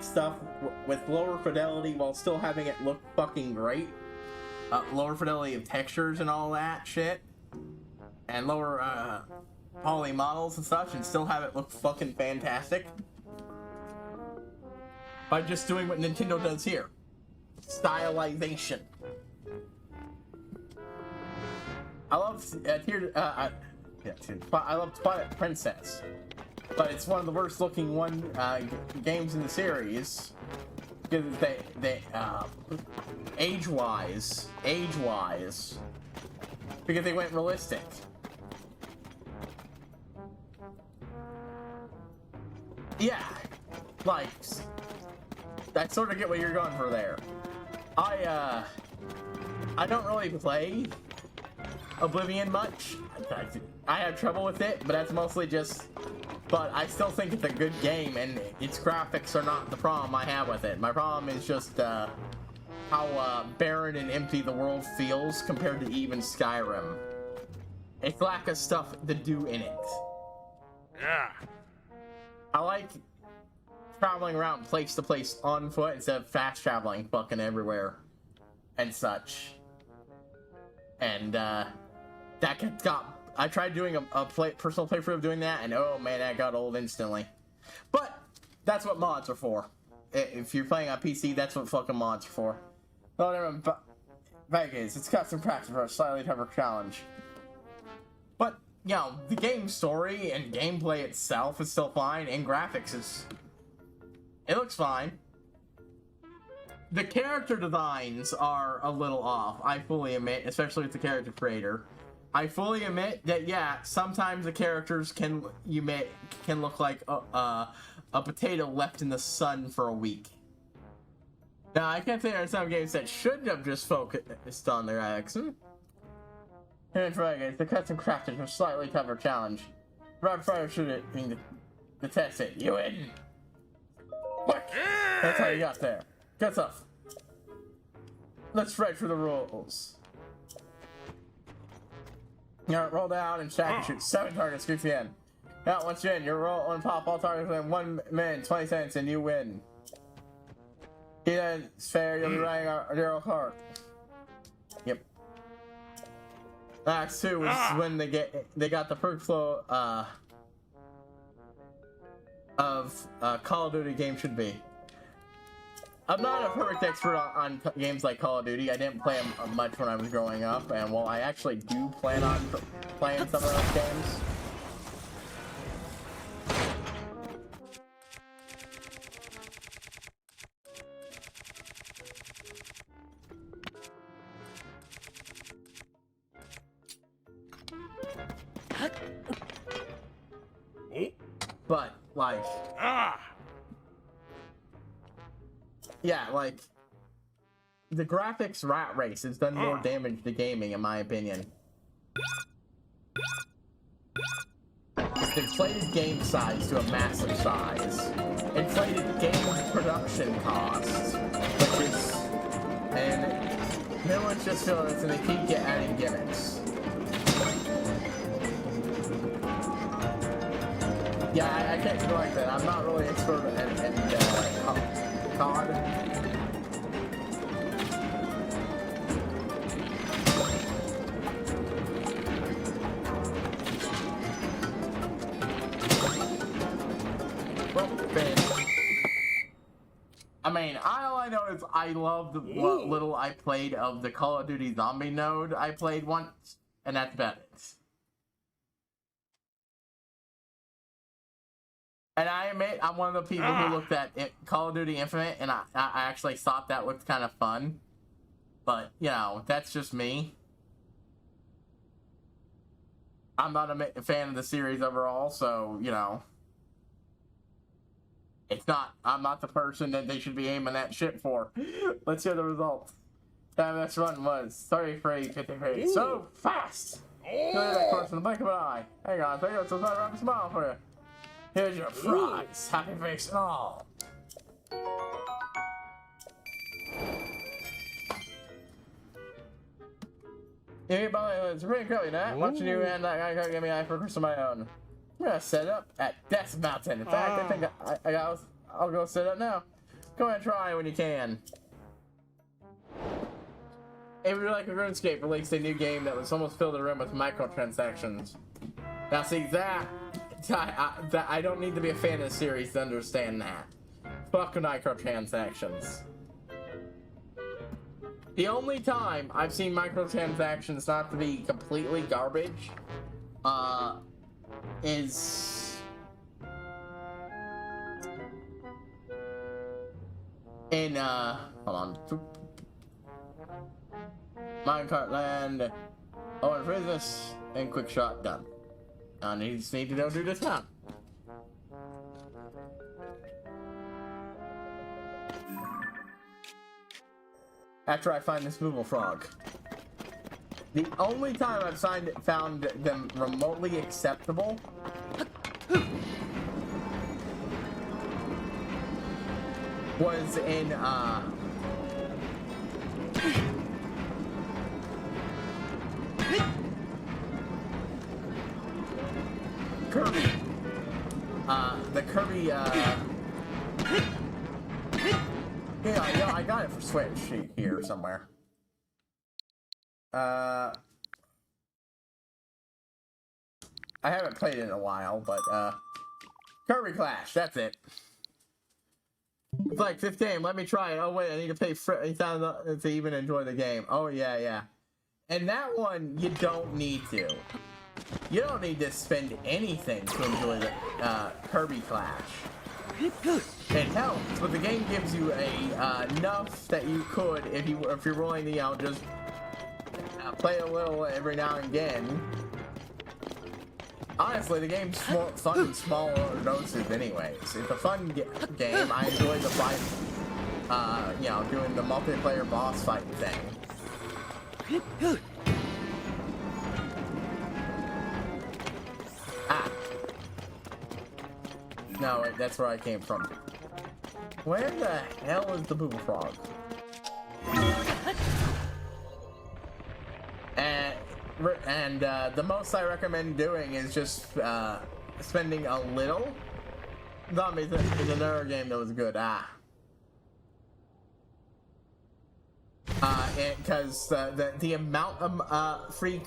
stuff with lower fidelity while still having it look fucking great. Lower fidelity of textures and all that shit. And lower poly models and such, and still have it look fucking fantastic. By just doing what Nintendo does here. Stylization. I love I love Twilight Princess, but it's one of the worst looking games in the series because they age-wise, because they went realistic. Yeah, like I sort of get what you're going for there. I don't really play Oblivion much. I have trouble with it, but that's mostly just, but I still think it's a good game, and its graphics are not the problem I have with it. My problem is just how barren and empty the world feels compared to even Skyrim. It's lack of stuff to do in it. Yeah. I like traveling around place to place on foot instead of fast traveling fucking everywhere and such. And that got, I tried doing a personal playthrough of doing that, and oh man, that got old instantly. But that's what mods are for. If you're playing on PC, that's what fucking mods are for. No, never mind. Vegas, it's custom practice for a slightly tougher challenge. But, you know, the game story and gameplay itself is still fine, and graphics is, it looks fine. The character designs are a little off, I fully admit, especially with the character creator. I fully admit that, yeah, sometimes the characters can look like a potato left in the sun for a week. Now, I can't say there are some games that should have just focused on their action. Here's Dragons, the custom crafted for a slightly tougher challenge. Rapid fire shooting to test it. You win! What? That's how you got there. Good stuff. Let's read through the rules. Alright, roll down and stack and shoot 7 targets, reach the end. Now, once you're in, you roll and pop all targets within 1 minute, 20 seconds, and you win. It's fair, you'll be running a 0 card. Yep. Act 2 is when they got the perfect flow of Call of Duty game should be. I'm not a perfect expert on games like Call of Duty. I didn't play them much when I was growing up, and while I actually do plan on playing some of those games, but like, yeah, like, the graphics rat race has done more damage to gaming, in my opinion. It's inflated game size to a massive size. Inflated game production costs, which is, and villains just feel it's and they keep adding gimmicks. Yeah, I can't do like that. I'm not really expert in COD. I mean, all I know is I loved what little I played of the Call of Duty Zombie mode I played once, and that's about it. And I admit, I'm one of the people who looked at Call of Duty Infinite, and I actually thought that looked kind of fun. But, you know, that's just me. I'm not a fan of the series overall, so, you know. It's not. I'm not the person that they should be aiming that shit for. Let's hear the results. That best run was 33.53. So fast! Clear that course in the blink of an eye. Hang on, there goes another rapid smile for you. Here's your prize. Happy face and all. Yeah, it's pretty cool, you know? Watching you and I gotta give me eye for a of my own. I'm gonna set up at Death Mountain. In fact, I think I'll go set up now. Go ahead and try when you can. If you like a RuneScape released a new game that was almost filled the room with microtransactions. Now see that I don't need to be a fan of the series to understand that. Fuck microtransactions. The only time I've seen microtransactions not to be completely garbage, is in hold on. Minecart Land, Owen Business, and Quick Shot done. I need to go do this now. After I find this Moogle Frog. The only time I've found them remotely acceptable was in Kirby. The Kirby, yeah, I got it for Switch here somewhere. I haven't played it in a while, but, Kirby Clash, that's it. It's like 15, let me try it. Oh wait, I need to pay $30,000 to even enjoy the game. Oh yeah. And that one, you don't need to. You don't need to spend anything to enjoy the Kirby Clash. It helps, but the game gives you enough that you could, if you're willing to, just play a little every now and again. Honestly, the game's fun in smaller doses anyways. It's a fun game. I enjoy the fight, doing the multiplayer boss fight thing. No, wait, that's where I came from. Where the hell is the Booba Frog? And the most I recommend doing is just spending a little. Zombies is another game that was good. Because the amount of free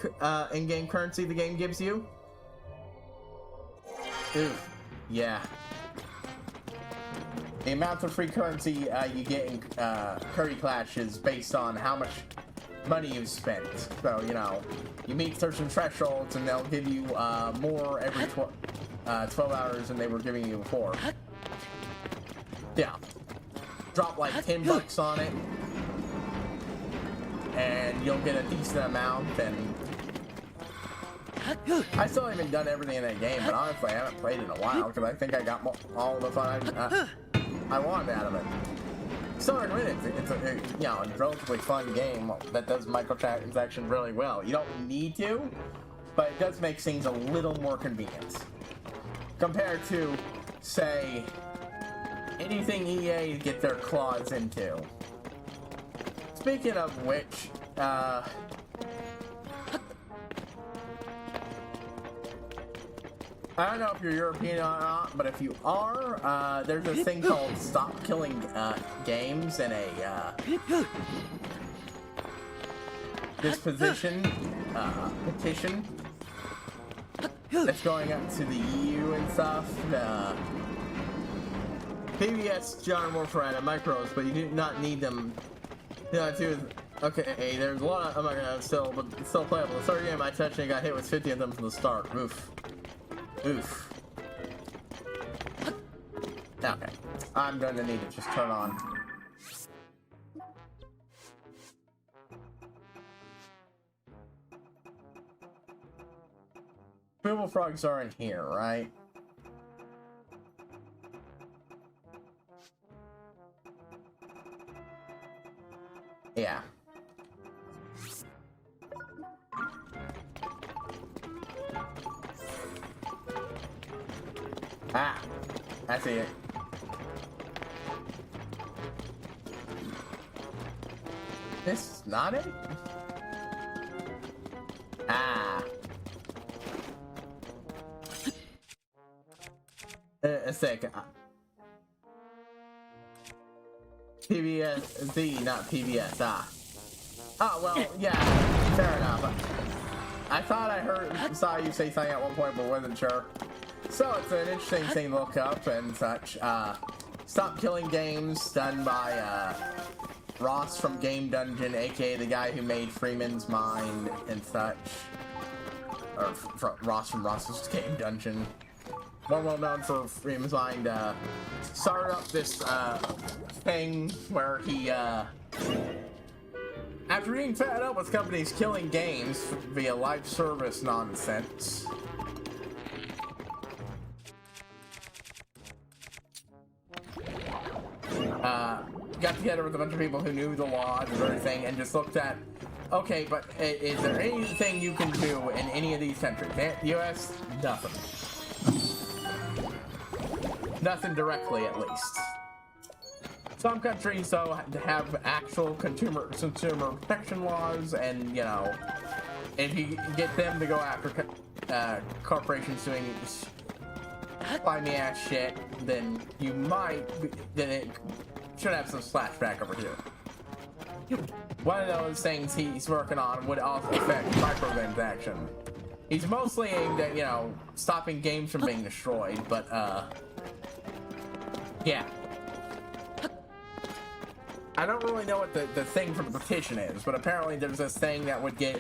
in-game currency the game gives you. Oof. Yeah. The amount of free currency you get in Kirby Clash is based on how much money you've spent. So, you meet certain thresholds and they'll give you more every 12 hours than they were giving you before. Yeah. Drop like $10 on it and you'll get a decent amount. And I still haven't done everything in that game, but honestly I haven't played it in a while because I think I got all the fun I wanted out of it. Still recommend it. It's a relatively fun game that does microtransactions really well. You don't need to, but it does make things a little more convenient compared to, say, anything EA get their claws into. Speaking of which, I don't know if you're European or not, but if you are, there's a thing called Stop Killing Games and a petition that's going up to the EU and stuff. PBS, John Warfare, and micros, but you do not need them. Okay, there's a lot of, but it's still playable. The third game I touched and got hit with 50 of them from the start. Oof. Okay, I'm going to need to just turn on. Booble Frogs are in here, right? Ah, I see it. This is not it? Ah. A second. PBSZ, not PBS. Ah. Oh, well, yeah, fair enough. I thought I saw you say something at one point, but wasn't sure. So it's an interesting thing to look up and such. Stop Killing Games, done by Ross from Game Dungeon, aka the guy who made Freeman's Mind and such. Or Ross from Ross's Game Dungeon. More well known for Freeman's Mind, started up this thing where he, after being fed up with companies killing games via live service nonsense, got together with a bunch of people who knew the laws and everything and just looked at, okay, but is there anything you can do in any of these countries? US, nothing. Nothing directly, at least. Some countries, though, have actual consumer protection laws, and, you know, if you get them to go after corporations doing fly-me-ass shit, then you might, then it should have some splashback over here. One of those things he's working on would also affect microtransaction. He's mostly aimed at, you know, stopping games from being destroyed, but, yeah. I don't really know what the thing for the petition is, but apparently there's this thing that would get,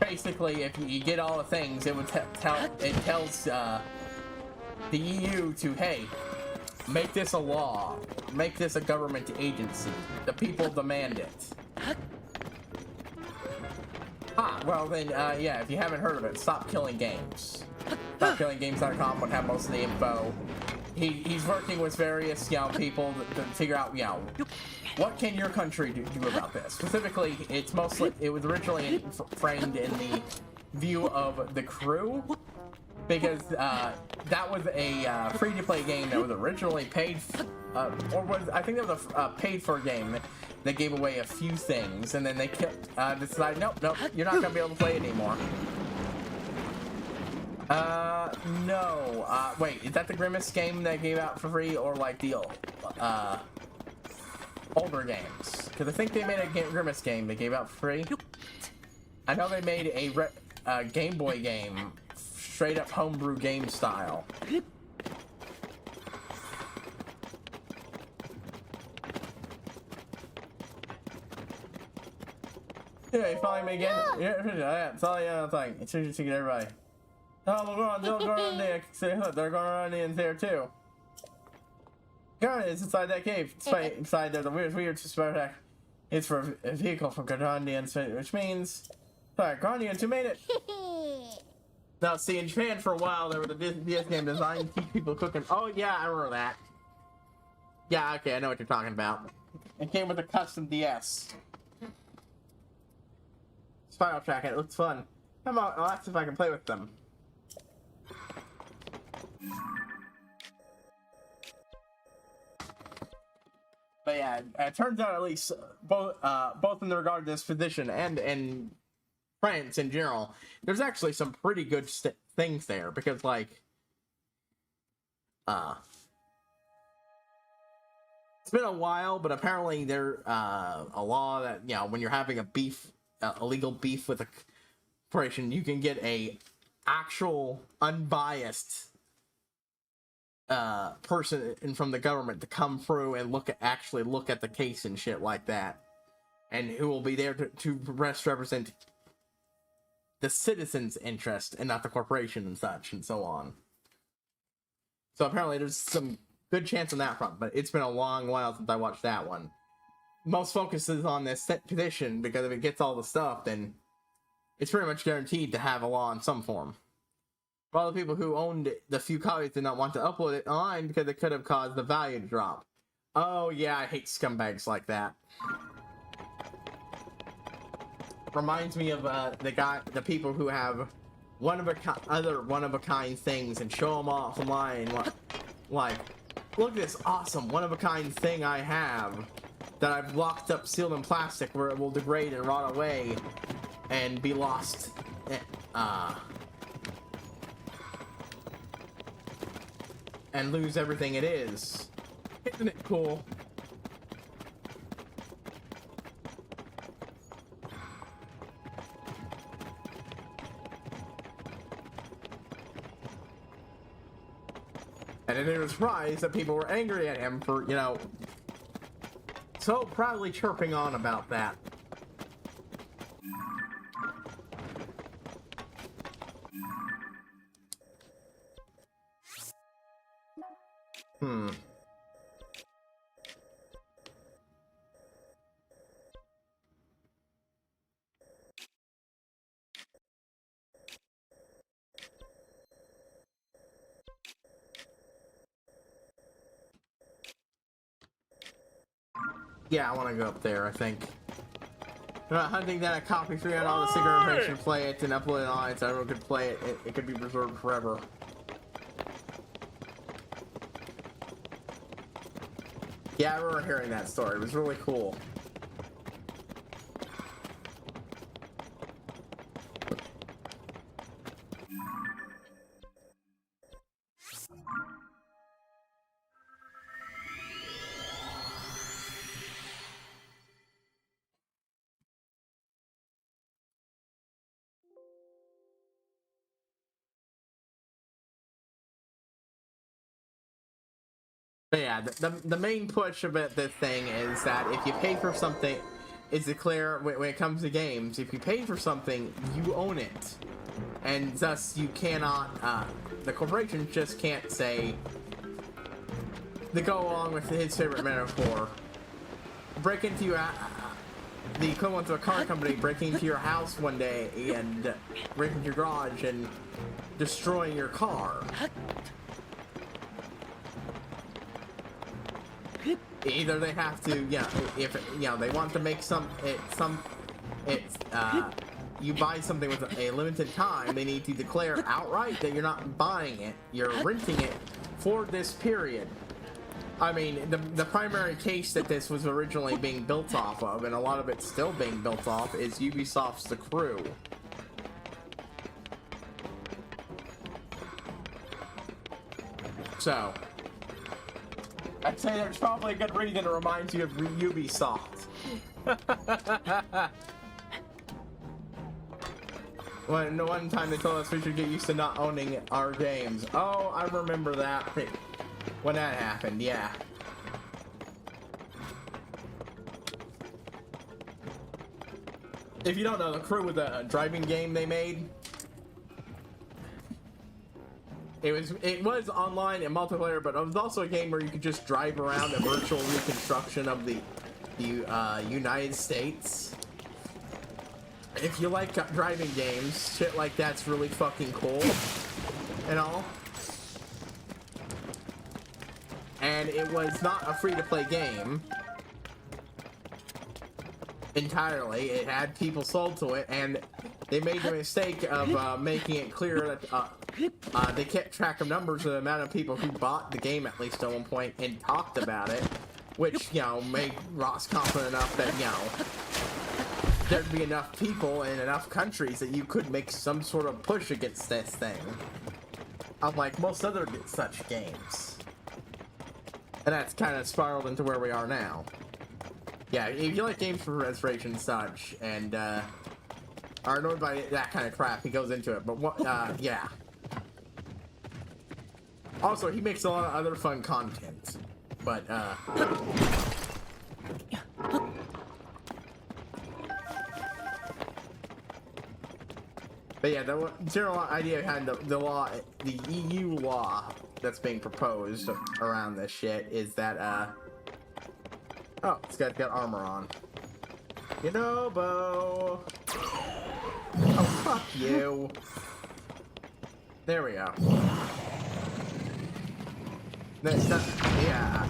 basically, if you get all the things, it would tells, the EU to, hey, make this a law, make this a government agency. The people demand it. Ah, well then, yeah, if you haven't heard of it, Stop Killing Games. StopKillingGames.com would have most of the info. He's working with various, you know, people to figure out, you know, what can your country do about this? Specifically, it was originally framed in the view of the crew, because that was a free-to-play game that was originally paid, I think it was a paid-for game that gave away a few things, and then they decided, nope, you're not gonna be able to play it anymore. No. Wait, is that the Grimace game that gave out for free, or like the older games? Because I think they made a Grimace game they gave out for free. I know they made a Game Boy game, straight up homebrew game style. Yeah, you following me again? Yeah, it's all thing. It's easy to get everybody. Oh, they're going around there. They're going around in there too. Garnet is inside that cave. Inside there, the weird suspect. It's for a vehicle from Grandians, which means, sorry, Grandians who made it. Now, see, in Japan for a while, there was a DS game designed to keep people cooking. Oh yeah, I remember that. Yeah, okay, I know what you're talking about. It came with a custom DS. Spiral Track, it looks fun. Come on, I'll ask if I can play with them. But yeah, it turns out at least both in regard to this position and in France in general, there's actually some pretty good things there, because like it's been a while, but apparently there's a law that, you know, when you're having a legal beef with a corporation, you can get a actual unbiased person from the government to come through and actually look at the case and shit like that, and who will be there to represent the citizens' interest and not the corporation and such and so on. So apparently there's some good chance on that front, but it's been a long while since I watched that one. Most focus is on this petition, because if it gets all the stuff, then it's pretty much guaranteed to have a law in some form. For all the people who owned the few copies did not want to upload it online because it could have caused the value to drop. Oh yeah, I hate scumbags like that. Reminds me of the people who have other one-of-a-kind things and show them off online. Like, look at this awesome one-of-a-kind thing I have that I've locked up, sealed in plastic, where it will degrade and rot away and be lost. And lose everything it is. Isn't it cool? And it was surprised that people were angry at him for, you know, so proudly chirping on about that. Yeah, I want to go up there, I think. Hunting down a copy, figuring out all the secret information, play it, and upload it online so everyone could play it. It could be preserved forever. Yeah, I remember hearing that story. It was really cool. But yeah, the main push about this thing is that if you pay for something, is declare when it comes to games, if you pay for something, you own it, and thus you cannot. The corporation just can't say. To go along with his favorite metaphor, break into your the equivalent of a car company breaking into your house one day and breaking into your garage and destroying your car. Either they have to, if they want to make you buy something with a limited time, they need to declare outright that you're not buying it, you're renting it for this period. I mean, the primary case that this was originally being built off of, and a lot of it's still being built off, is Ubisoft's The Crew. So, I'd say there's probably a good reason to remind you of Ubisoft. One time they told us we should get used to not owning our games. Oh, I remember that. When that happened, yeah. If you don't know, The Crew was a driving game they made. It was online and multiplayer, but it was also a game where you could just drive around a virtual reconstruction of the United States. If you like driving games, shit like that's really fucking cool and all. And it was not a free-to-play game entirely. It had people sold to it, and they made the mistake of making it clear that they kept track of numbers of the amount of people who bought the game at least at one point and talked about it, which, made Ross confident enough that, there'd be enough people in enough countries that you could make some sort of push against this thing. Unlike most other such games. And that's kind of spiraled into where we are now. Yeah, if you like games for restoration and such, and are annoyed by that kind of crap, he goes into it. But yeah. Also, he makes a lot of other fun content. But yeah, the general idea behind the law, the EU law that's being proposed around this shit is that, oh, this guy's got armor on. Bo. Oh, fuck you. There we go. That's not, yeah.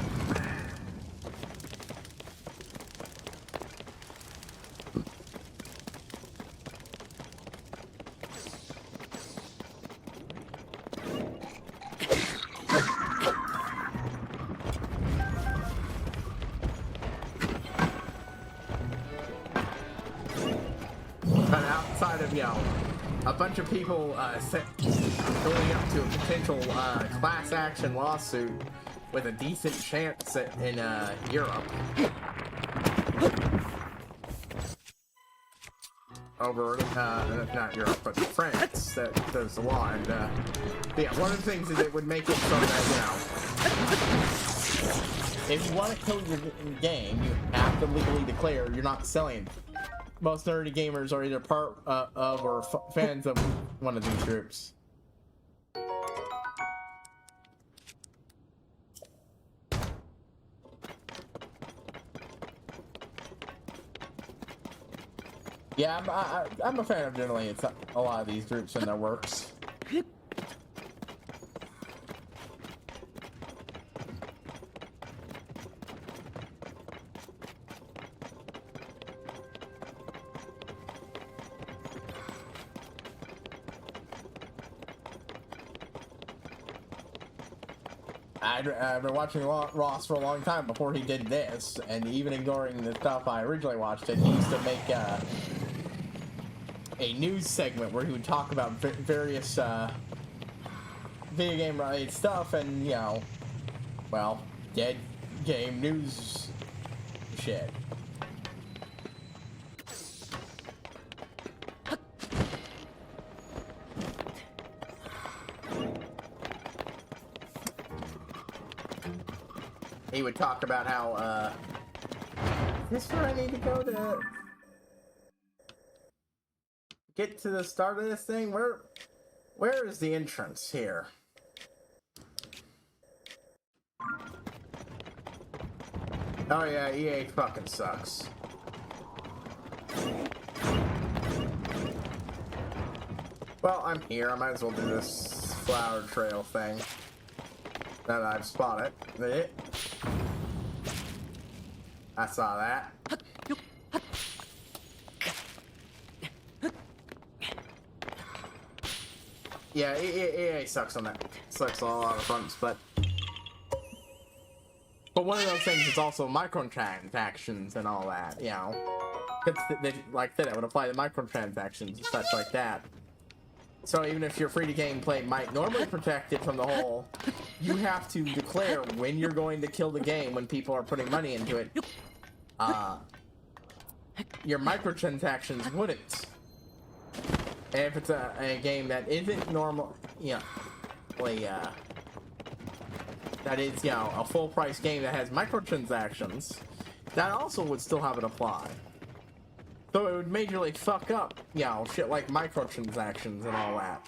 you know, a bunch of people going up to a potential class action lawsuit with a decent chance in Europe over not Europe but France that does the law. And yeah, one of the things is it would make it so that, you know, if you want to kill your game, you have to legally declare you're not selling it. Most nerdy gamers are either part of or fans of one of these groups. Yeah, I'm a fan of generally a lot of these groups and their works. I've been watching Ross for a long time before he did this, and even ignoring the stuff I originally watched, and he used to make a news segment where he would talk about various video game related stuff, and, you know, well, dead game news shit. He would talk about how, is this where I need to go to get to the start of this thing? Where is the entrance here? Oh yeah, EA fucking sucks. Well, I'm here. I might as well do this flower trail thing that I've spotted. I saw that. Yeah, EA sucks on that. Sucks on a lot of fronts, but one of those things is also microtransactions and all that, you know. Like that, it would apply to microtransactions and such like that. So even if your free-to-game play might normally protect it from the whole, you have to declare when you're going to kill the game when people are putting money into it. Your microtransactions wouldn't. And if it's a game that isn't normal, you know, that is, you know, a full-price game that has microtransactions, that also would still have it apply. So it would majorly fuck up, you know, shit like microtransactions and all that.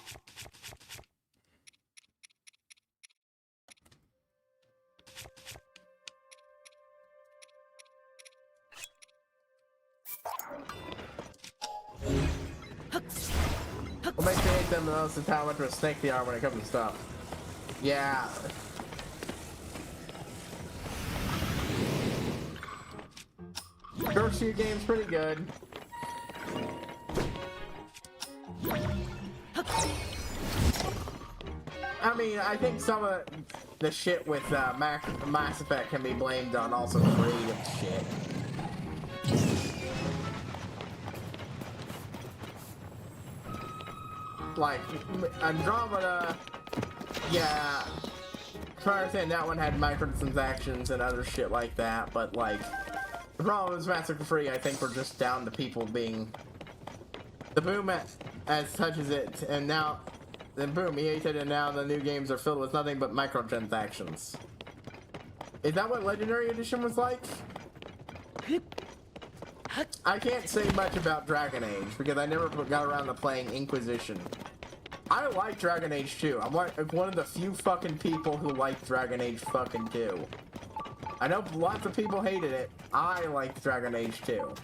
What makes me hate them the most is how much of a snake they are when it comes to stuff. Yeah. First few games pretty good. I mean, I think some of the shit with Mass Effect can be blamed on also creative shit. Like, Andromeda, yeah, as far as I understand, that one had microtransactions and other shit like that, but like, the problem with Massacre Free, I think we're just down to people being, the boom as touches it, and now, then boom, EA said, and now the new games are filled with nothing but microtransactions. Is that what Legendary Edition was like? I can't say much about Dragon Age, because I never got around to playing Inquisition. I like Dragon Age 2. I'm like one of the few fucking people who like Dragon Age fucking 2. I know lots of people hated it. I like Dragon Age 2.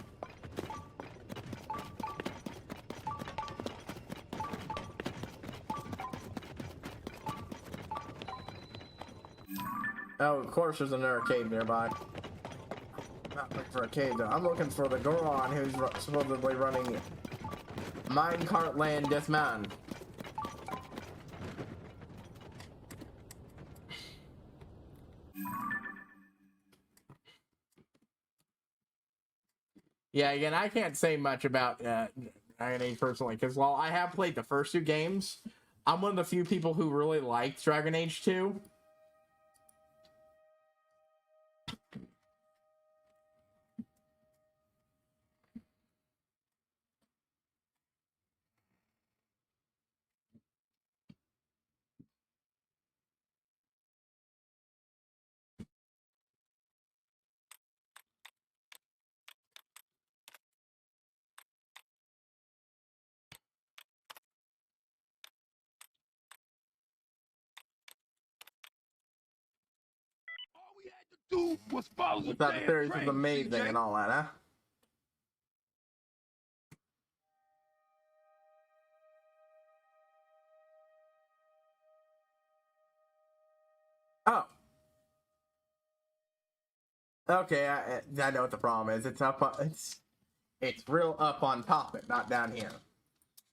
Oh, of course there's an arcade nearby. Not looking for a cave though. I'm looking for the Goron who's supposedly running Minecart Land Deathman. Yeah, again, I can't say much about Dragon Age personally, because while I have played the first two games, I'm one of the few people who really liked Dragon Age 2. All we had to do was follow the Without the damn theories of train, the maid thing CJ. and all that, huh? Oh. Okay, I know what the problem is. It's up. It's real up on top, but not down here.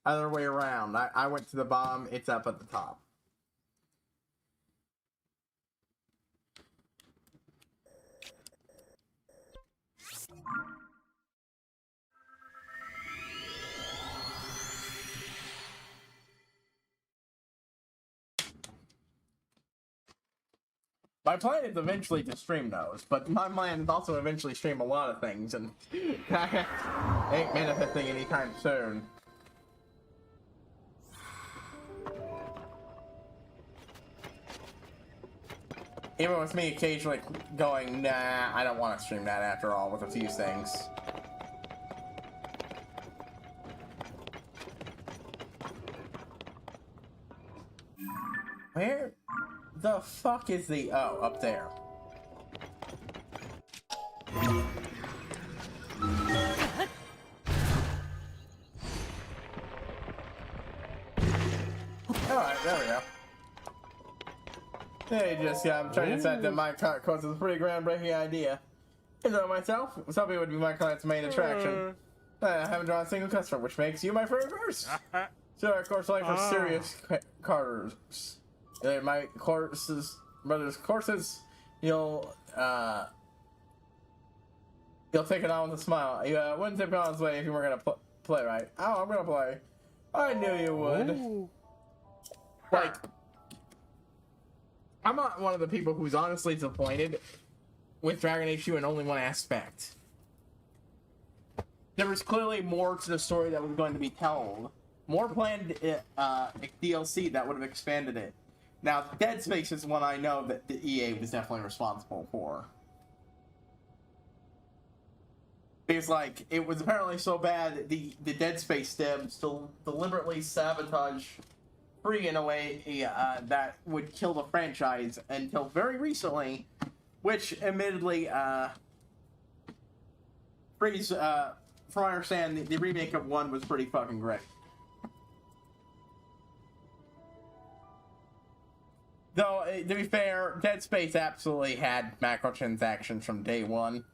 Other way around. I went to the bottom. It's up at the top. My plan is eventually to stream those, but my plan is also eventually stream a lot of things, and ain't manifesting anytime soon. Even with me occasionally going, nah, I don't want to stream that after all, with a few things. Where the fuck is the... Oh, up there. Alright, there we go. Hey, Jessica, I'm trying to set that my course is a pretty groundbreaking idea. I know myself, I was hoping it would be my client's main attraction. I haven't drawn a single customer, which makes you my very first. So our course life for serious carters. My brother's courses, you'll take it on with a smile. You wouldn't take it on his way if you weren't gonna play right. Oh, I'm gonna play. I knew you would. Ooh. Like, I'm not one of the people who's honestly disappointed with Dragon Age 2 in only one aspect. There was clearly more to the story that was going to be told. More planned DLC that would have expanded it. Now, Dead Space is one I know that the EA was definitely responsible for. Because, like, it was apparently so bad that the Dead Space devs deliberately sabotage Free in a way that would kill the franchise until very recently, which admittedly, Free's, from what I understand, the remake of 1 was pretty fucking great. Though, to be fair, Dead Space absolutely had microtransactions from day one.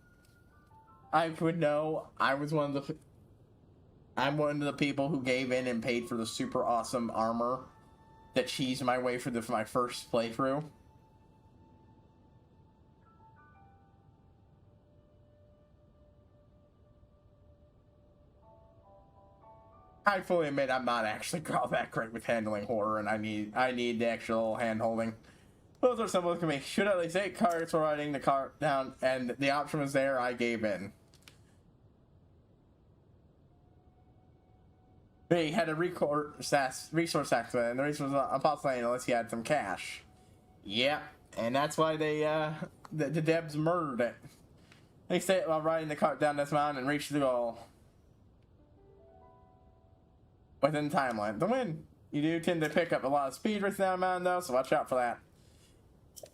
I would know. I'm one of the people who gave in and paid for the super awesome armor that cheesed my way for my first playthrough. I fully admit I'm not actually all that great with handling horror, and I need the actual hand holding. Those are some of me. Should at least 8 cards for writing the card down, and the option was there. I gave in. They had a resource accident, and the resource was impossible unless you had some cash. Yep, and that's why they the devs murdered it. They say while riding the cart down this mountain and reach the goal within the timeline. The win. You do tend to pick up a lot of speed right down the mountain, though, so watch out for that.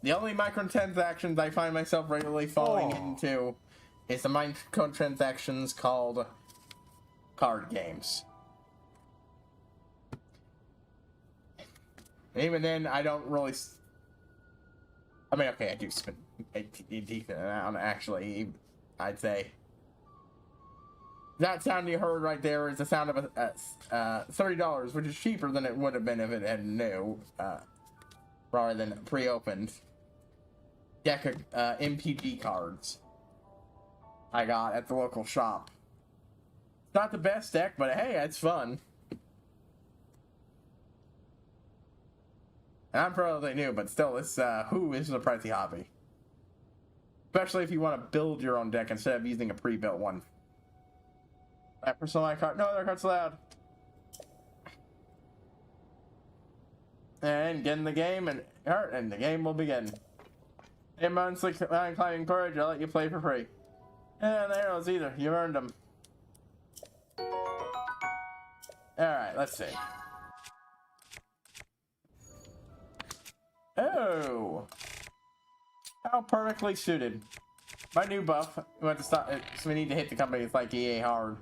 The only microtransactions I find myself regularly falling into is the microtransactions called card games. And even then, I don't really... I mean, okay, I do spend a decent amount, actually, I'd say. That sound you heard right there is the sound of $30, which is cheaper than it would have been if it had new, rather than pre-opened deck of MPG cards I got at the local shop. Not the best deck, but hey, it's fun. And I'm probably new, but still, this is a pricey hobby. Especially if you want to build your own deck instead of using a pre-built one. Personal card. No other cards allowed. And get in the game, and the game will begin. In months like climbing courage, I'll let you play for free. And the arrows either. You've earned them. Alright, let's see. Oh! How perfectly suited. My new buff. We want to stop it, so we need to hit the companies like EA hard.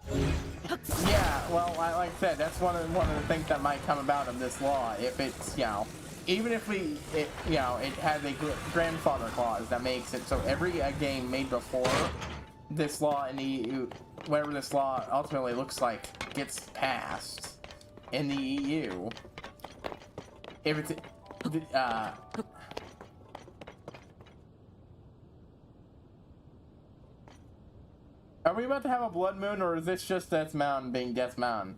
Yeah, well, like I said, that's one of the things that might come about of this law. If it's, you know, even if it has a grandfather clause that makes it so every game made before this law in the EU, whatever this law ultimately looks like, gets passed in the EU. If it's, are we about to have a blood moon, or is this just Death Mountain being Death Mountain?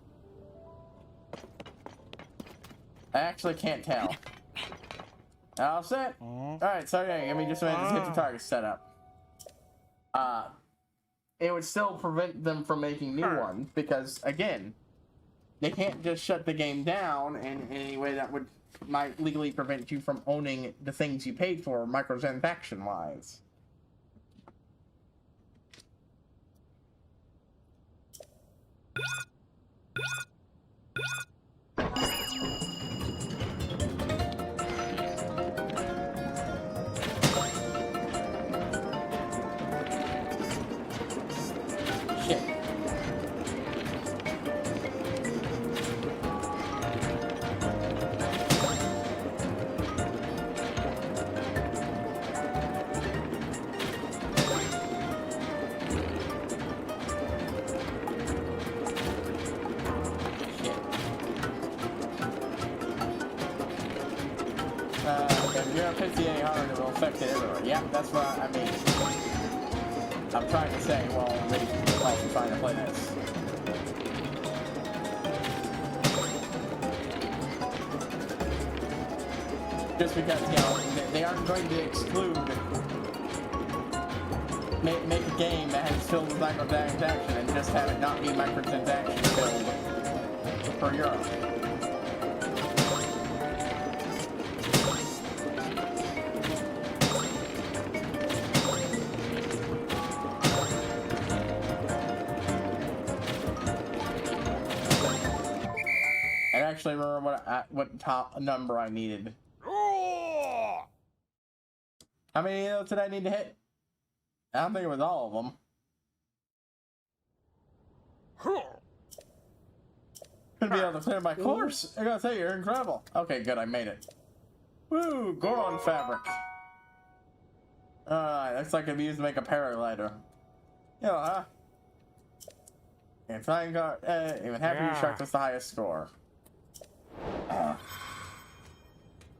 I actually can't tell. All set. Alright, so yeah, give me just a minute to hit the target setup. It would still prevent them from making new ones, because, again, they can't just shut the game down in any way that might legally prevent you from owning the things you paid for, microtransaction-wise. Shit. If you're a 58 hard, it will affect it everywhere. Yeah, that's what I mean. I'm trying to say, well, I'm also trying to play this. Just because, you know, they aren't going to exclude, make a game that has filled with microtransaction and just have it not be microtransaction filled for Europe. I actually remember what top number I needed. How many of those did I need to hit? I don't think it was all of them. Gonna be able to clear my course. I gotta say, you're incredible. Okay, good, I made it. Woo, Goron fabric. Alright, looks like it'd be used to make a paraglider. You know, huh? And flying guard, even happy you shark was the highest score.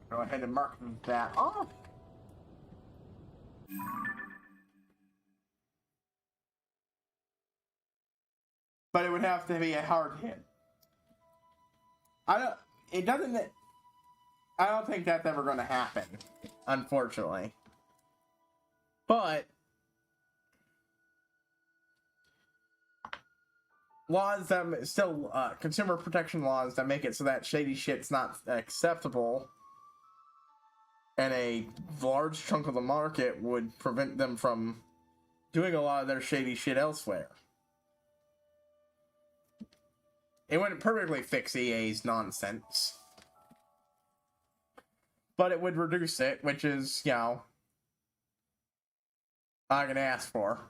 Go ahead and mark that off. But it would have to be a hard hit. I don't think that's ever going to happen, unfortunately. But laws that still consumer protection laws that make it so that shady shit's not acceptable, and a large chunk of the market would prevent them from doing a lot of their shady shit elsewhere. It wouldn't perfectly fix EA's nonsense, but it would reduce it, which is, you know, all I can ask for.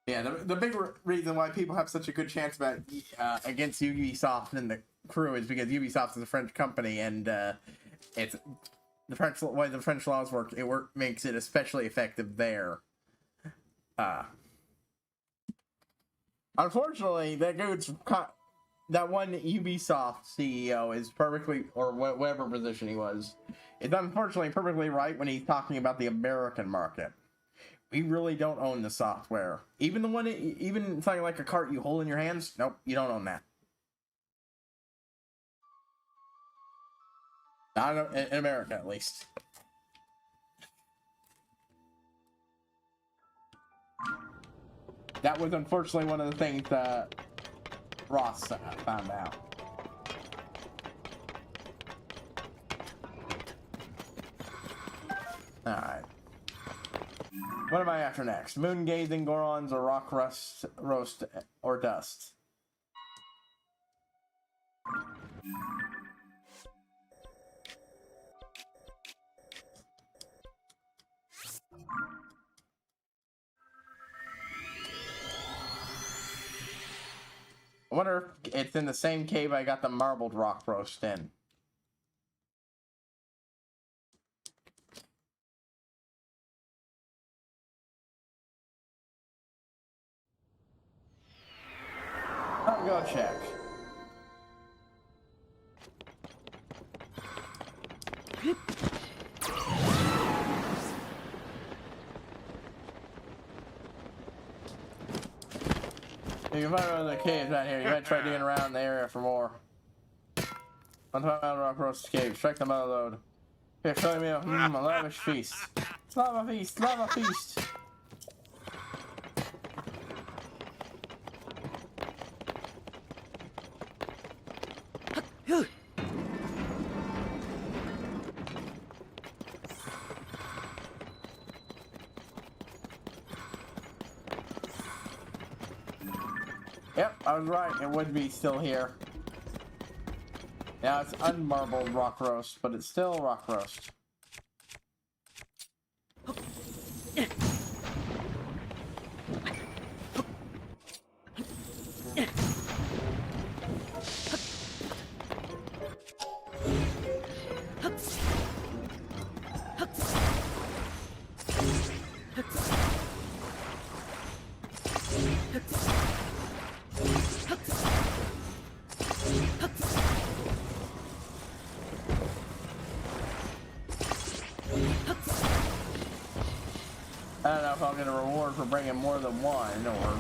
Yeah, the big reason why people have such a good chance about against Ubisoft and the crew is because Ubisoft is a French company, and it's the way the French laws work. Makes it especially effective there. Unfortunately, that goes that one Ubisoft CEO is perfectly, or whatever position he was, is unfortunately perfectly right when he's talking about the American market. We really don't own the software. Even the one, even something like a cart you hold in your hands, nope, you don't own that. Not in America, at least. That was unfortunately one of the things that Ross found out. Alright. What am I after next? Moon gazing, Gorons, or rock roast, or dust? I wonder if it's in the same cave I got the marbled rock roast in. I'll go check. You can find one of the caves right here. You might try digging around the area for more. On top of rock roast cave, strike the metal load. Here, show me a lavish feast. Lava feast, lava feast. Yep, I was right. It would be still here. Now it's unmarbled rock roast, but it's still rock roast. I don't know if I'll get a reward for bringing more than one, or...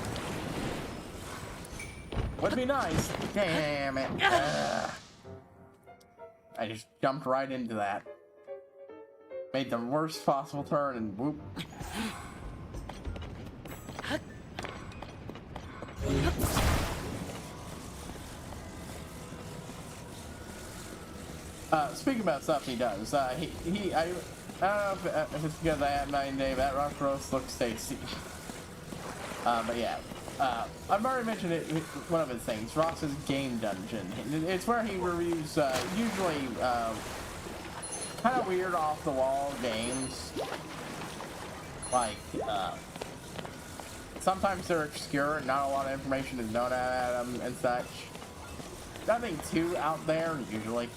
Would be nice. Damn it. Ugh. I just jumped right into that. Made the worst possible turn and whoop. Speaking about stuff he does, I don't know if it's because I had 9 day, that rock roast looks tasty. But yeah, I've already mentioned it. One of his things, Ross's Game Dungeon. It's where he reviews usually kind of weird, off the wall games. Like sometimes they're obscure and not a lot of information is known about them and such. Nothing too out there usually.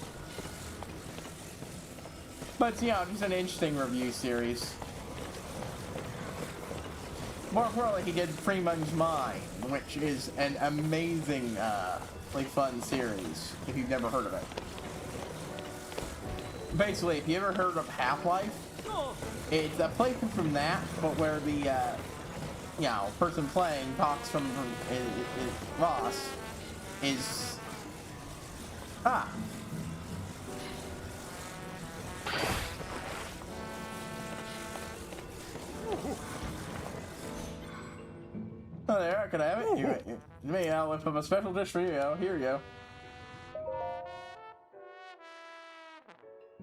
But, you know, just an interesting review series. More importantly, he did Freeman's Mine, which is an amazing, fun series, if you've never heard of it. Basically, if you ever heard of Half-Life, it's a playthrough from that, but where the, person playing talks from Ross is... Oh, there, can I have it? Me, I'll whip up a special dish for you. Here you go.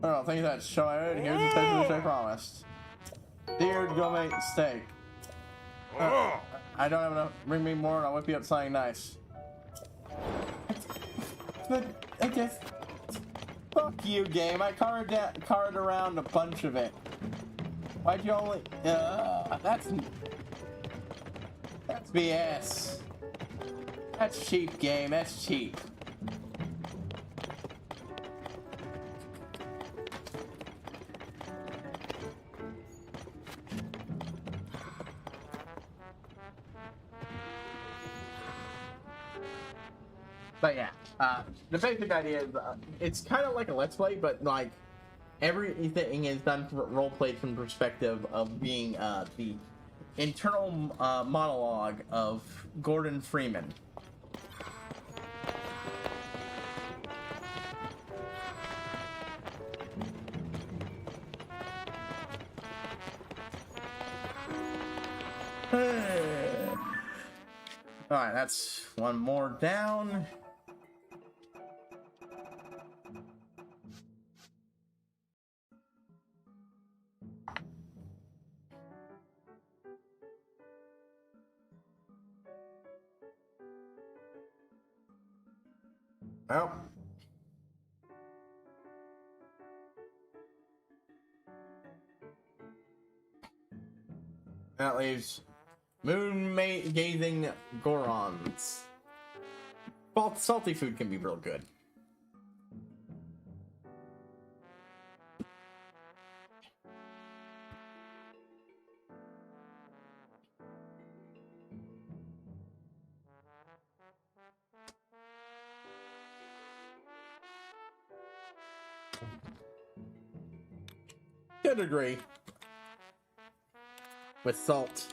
Oh, thank you that show I heard. Here's the special dish I promised. Dear gourmet steak. I don't have enough. Bring me more and I'll whip you up something nice. But I just... Fuck you, game. I carved around a bunch of it. Why'd you only... That's BS. That's cheap, game. That's cheap. But yeah, the basic idea is it's kind of like a Let's Play, but like everything is done role played from the perspective of being the internal monologue of Gordon Freeman. Alright, that's one more down. Well. That leaves moon-gazing Gorons. Salty food can be real good. To a degree. With salt.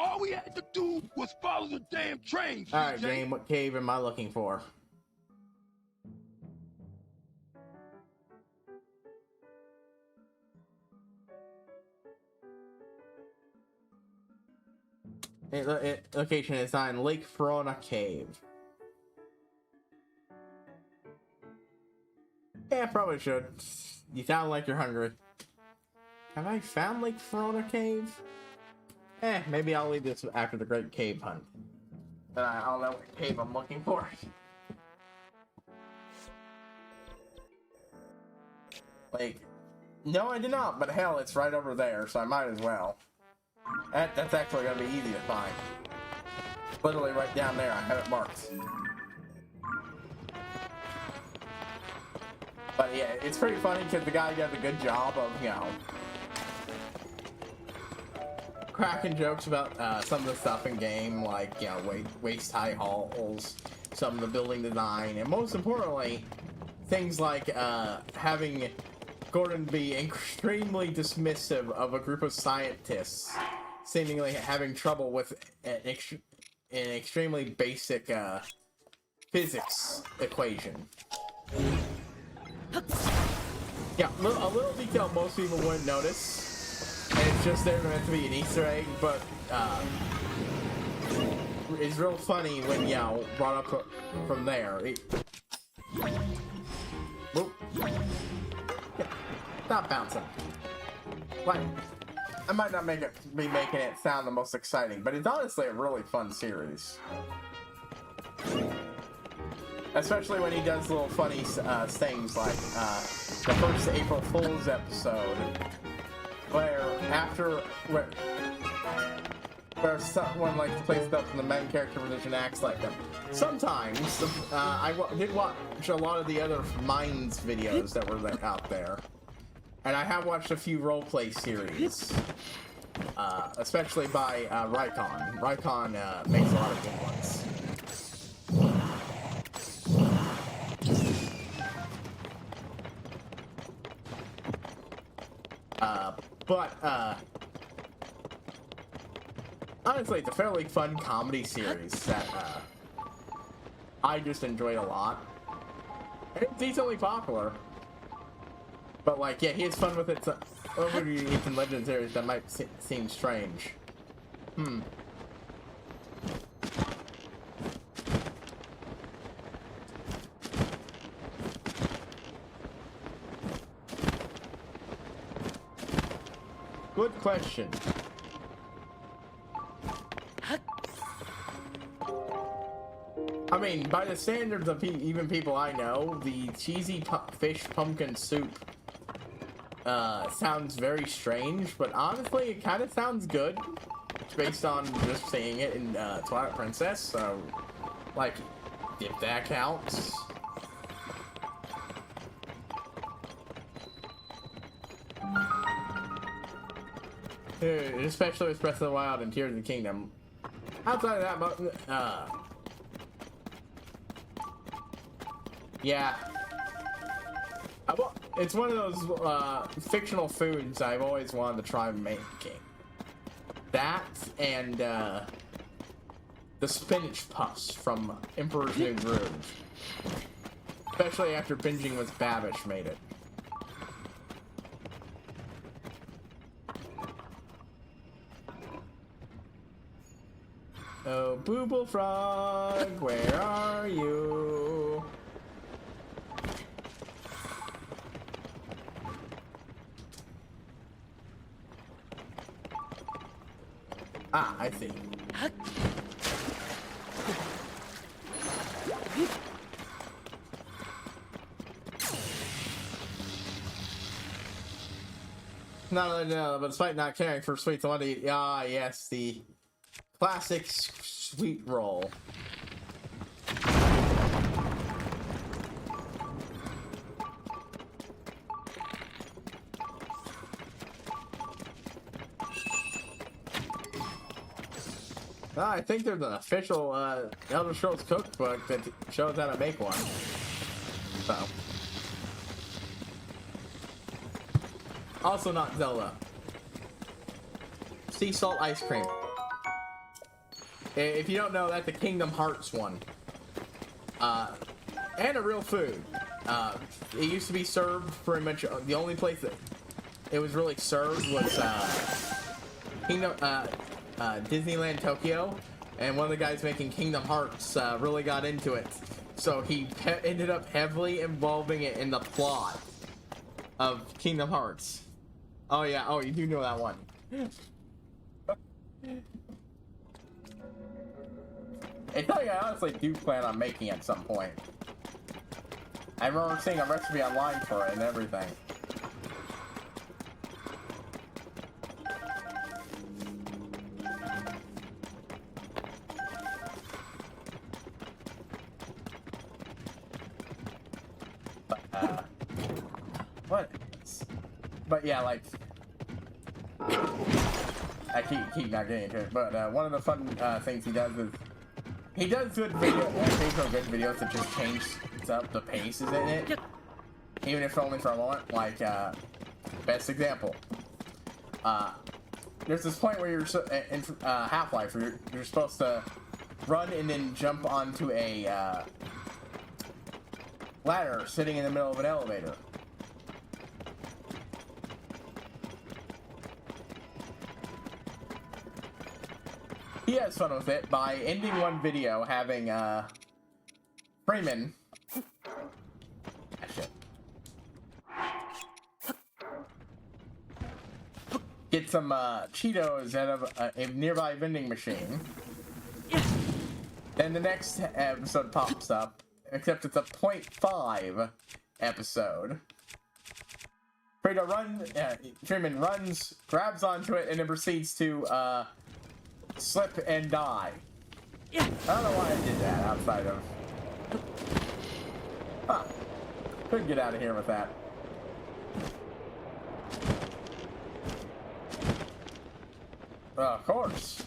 All we had to do was follow the damn train. Alright, CJ. game, what cave am I looking for? Location is on Lake Verona Cave. Yeah, probably should. You sound like you're hungry. Have I found Lake Verona Cave? Maybe I'll leave this after the Great Cave Hunt. Then I'll know what cave I'm looking for. Like, no, I did not, but hell, it's right over there, so I might as well. That's actually gonna be easy to find. Literally right down there, I have it marked. But yeah, it's pretty funny because the guy does a good job of, you know, cracking jokes about some of the stuff in game, like, you know, waist-high halls, some of the building design, and most importantly, things like having Gordon be extremely dismissive of a group of scientists seemingly having trouble with an extremely basic physics equation. Yeah, a little detail most people wouldn't notice, and it's just there meant to be an Easter egg, but it's real funny when, you know, brought up from there. Whoop. Yeah, stop bouncing. Like, I might not be making it sound the most exciting, but it's honestly a really fun series. Especially when he does little funny things like the first April Fool's episode, where someone like to play stuff and the main character position acts like them. Sometimes I did watch a lot of the other Minds videos that were out there, and I have watched a few roleplay series, especially by Rycon. Rycon makes a lot of good ones. Honestly, it's a fairly fun comedy series that I just enjoyed a lot. And it's decently popular. But, like, yeah, he has fun with it. Over the Ancient Legends series that might seem strange. Good question. I mean, by the standards of even people I know, the cheesy fish pumpkin soup sounds very strange, but honestly, it kind of sounds good. It's based on just seeing it in Twilight Princess, so, like, if that counts. especially with Breath of the Wild and Tears of the Kingdom. Outside of that, yeah. It's one of those fictional foods I've always wanted to try making. That and the spinach puffs from Emperor's New Groove. Especially after binging with Babish made it. Oh, Booble Frog, where are you? Ah, I see. No, but despite not caring for sweets, I want to eat. Ah, yes, the classic sweet roll. I think there's an official Elder Scrolls cookbook that shows how to make one. So. Also not Zelda. Sea salt ice cream. If you don't know, that's the Kingdom Hearts one. And a real food. It used to be served pretty much, the only place that it was really served was Disneyland Tokyo, and one of the guys making Kingdom Hearts really got into it, so he ended up heavily involving it in the plot of Kingdom Hearts. Oh yeah, oh, you do know that one. I tell you, I honestly do plan on making it at some point. I remember seeing a recipe online for it and everything. But yeah, like, I keep not getting into it, but one of the fun things he does is he does good occasional good videos that just change up the paces in it, even if only for a moment. Like, best example, there's this point where you're in Half-Life where you're supposed to run and then jump onto a ladder sitting in the middle of an elevator. He has fun with it by ending one video having Freeman get some Cheetos out of a nearby vending machine. Then the next episode pops up, except it's a 0.5 episode. Freeman runs, grabs onto it, and then proceeds to slip and die. I don't know why I did that outside of... Huh. Couldn't get out of here with that. Of course.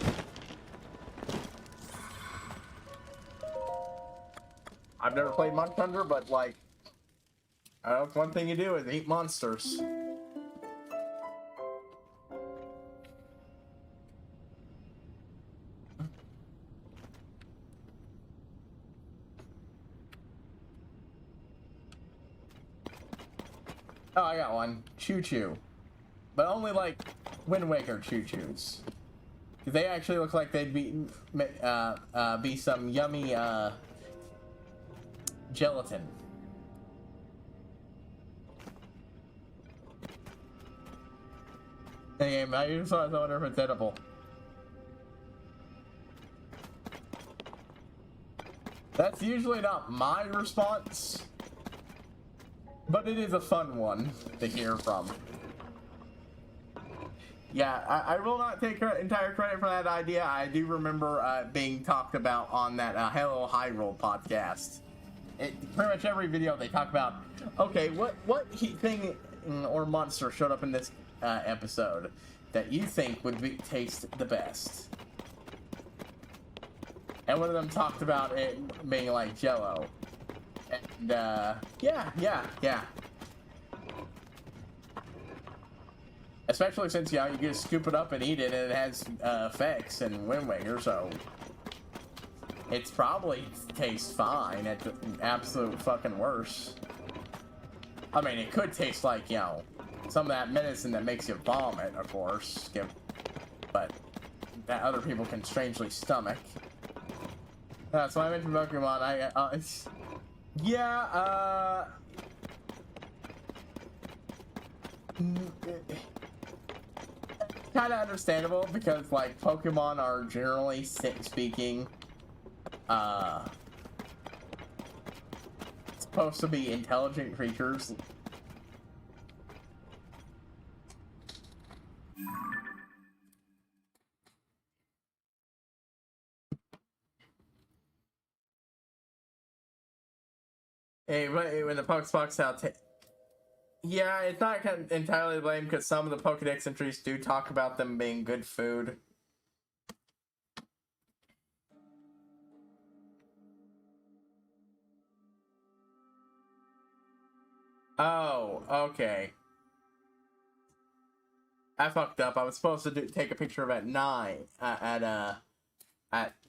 I've never played Monster Hunter, but like, one thing you do is eat monsters. Oh, I got one. Choo Choo. But only like Wind Waker Choo Choos. Because they actually look like they'd be some yummy gelatin. Hey, I just wonder if it's edible. That's usually not my response, but it is a fun one to hear from. Yeah, I will not take entire credit for that idea. I do remember being talked about on that Hello Hyrule podcast. Pretty much every video they talk about, okay, what thing or monster showed up in this episode? that you think would taste the best. And one of them talked about it being like Jell-O. And, yeah. Especially since, you know, you just scoop it up and eat it, and it has effects and Wind Waker, so it's probably tastes fine at the absolute fucking worst. I mean, it could taste like, you know, some of that medicine that makes you vomit, of course, but that other people can strangely stomach. So I mentioned Pokemon. Kind of understandable because, like, Pokemon are generally speaking, supposed to be intelligent creatures. Hey, when the Pokebox out, yeah, it's not entirely blame because some of the Pokedex entries do talk about them being good food. Oh, okay. I fucked up. I was supposed to take a picture of at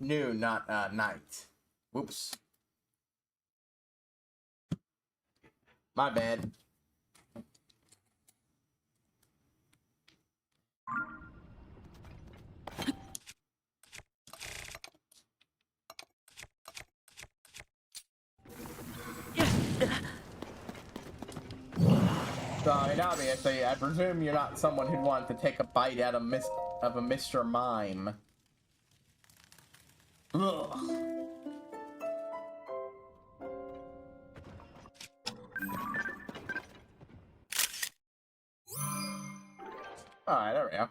noon, not night. Whoops. My bad. So, and obviously, I presume you're not someone who'd want to take a bite out of a Mr. Mime. Ugh. Alright, there we go.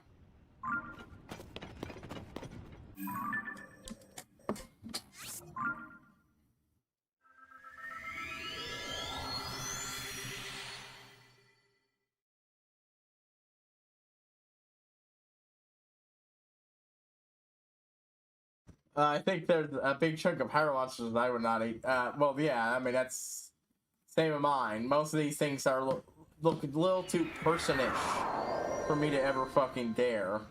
I think there's a big chunk of higher monsters that I would not eat. Well, yeah, I mean, that's same of mine. Most of these things are look a little too personish for me to ever fucking dare,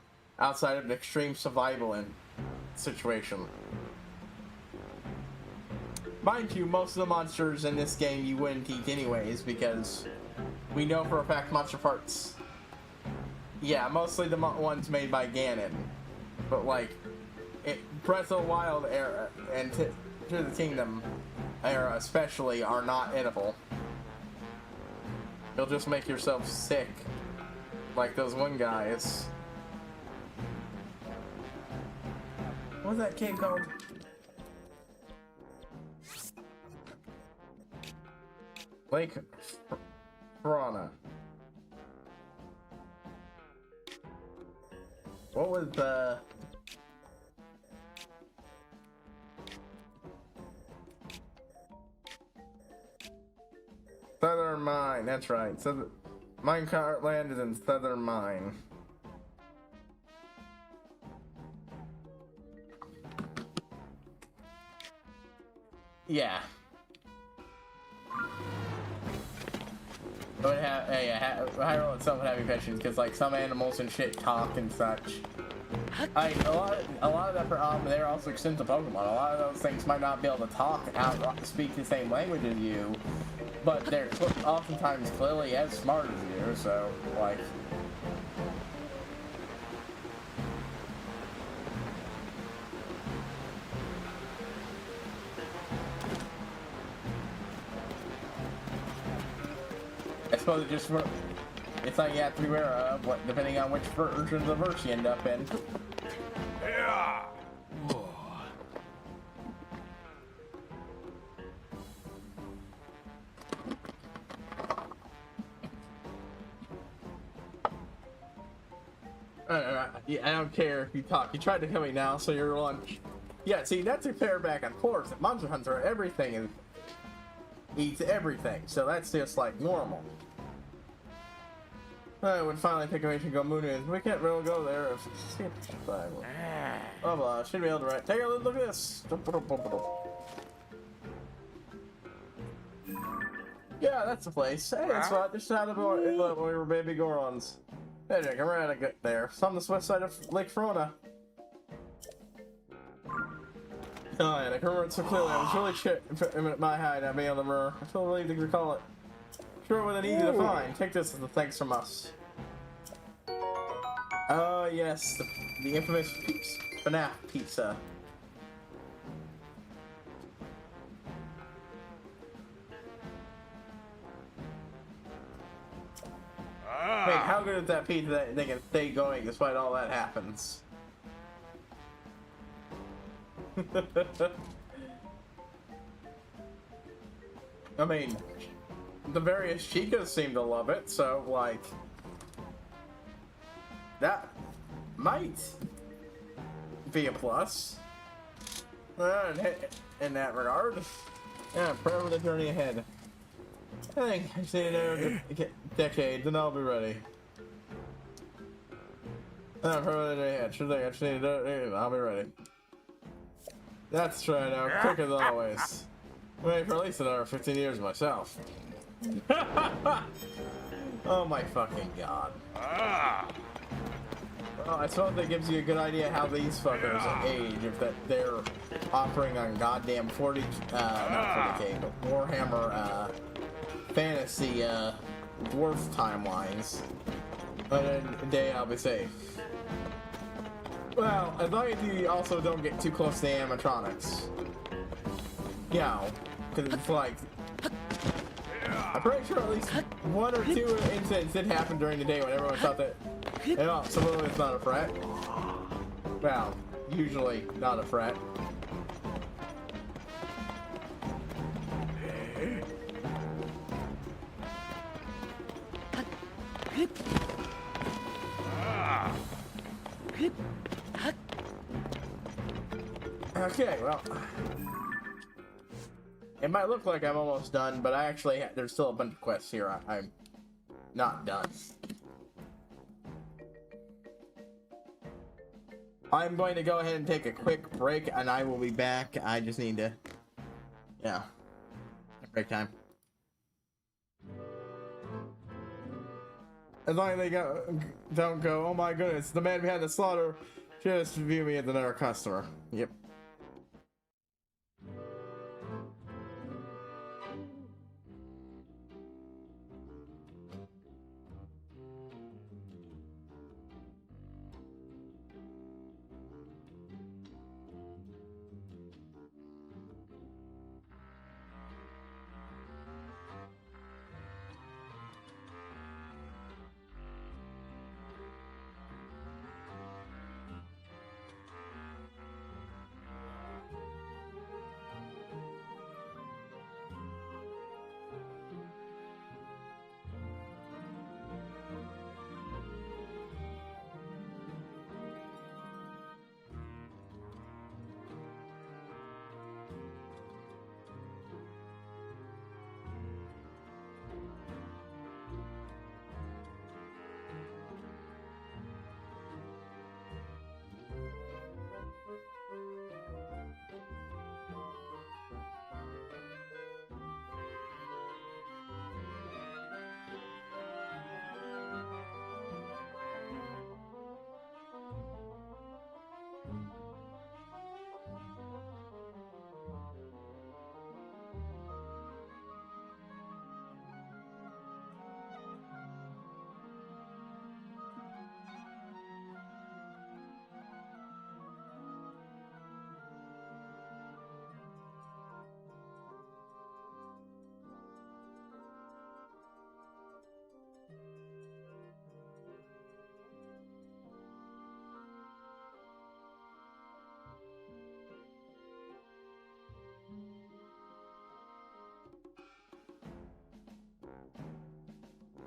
outside of an extreme survival situation. Mind you, most of the monsters in this game you wouldn't eat anyways, because we know for a fact monster parts. Yeah, mostly the ones made by Ganon. But like, Breath of the Wild era and to the Kingdom era especially are not edible. You'll just make yourself sick. Like those one guys. What's that cave called? Lake Piranha. What was the... Southern Mine, that's right. So Minecart Land is in Southern Mine. Yeah. But Hyrule itself would have infections because, like, some animals and shit talk and such. A lot of that, they're also extinct to Pokemon. A lot of those things might not be able to talk and speak the same language as you, but they're oftentimes clearly as smart as you, so, like... I suppose it's something you have to be aware of, depending on which version of the verse you end up in. Yeah. I don't care if you talk. You tried to kill me now, so you're lunch. Yeah, see, that's a fair back and forth. Monster Hunter, everything eats everything, so that's just like normal. I would finally pick a way to go moon in. We can't really go there if blah blah. Should be able to write. Take a look at this. Yeah, that's the place. Hey, that's right. Just out of when we were baby Gorons. Hey, Jake, I'm ready to get there. It's on the west side of Lake Frona. Oh, yeah, I can remember it so clearly. I was really shit at my height at being on the mirror. I feel relieved to recall it. Sure, with an easy to find. Take this as a thanks from us. Oh, yes, the infamous FNAF pizza. Wait, how good is that pizza that they can stay going despite all that happens? I mean, the various chicas seem to love it, so, like, that might be a plus. In that regard. Yeah, pray for the journey ahead. I think I just need another decade, then I'll be ready. Pray for the journey ahead. Sure thing, I just need another, I'll be ready. That's right now, quicker than always. Wait for at least another 15 years myself. Oh my fucking god. Well, I suppose that gives you a good idea how these fuckers age if they're offering on goddamn 40, not 40K, but Warhammer, fantasy, dwarf timelines. But in a day I'll be safe. Well, as long as you also don't get too close to the animatronics. You know, because it's like... I'm pretty sure at least one or two incidents did happen during the day when everyone thought that, you know, someone was not a threat. Well, usually not a threat. Okay, well, it might look like I'm almost done, but I actually there's still a bunch of quests here. I'm not done. I'm going to go ahead and take a quick break, and I will be back. I just need to, yeah, break time. As long as they don't go, oh my goodness, the man behind the slaughter just view me as another customer. Yep.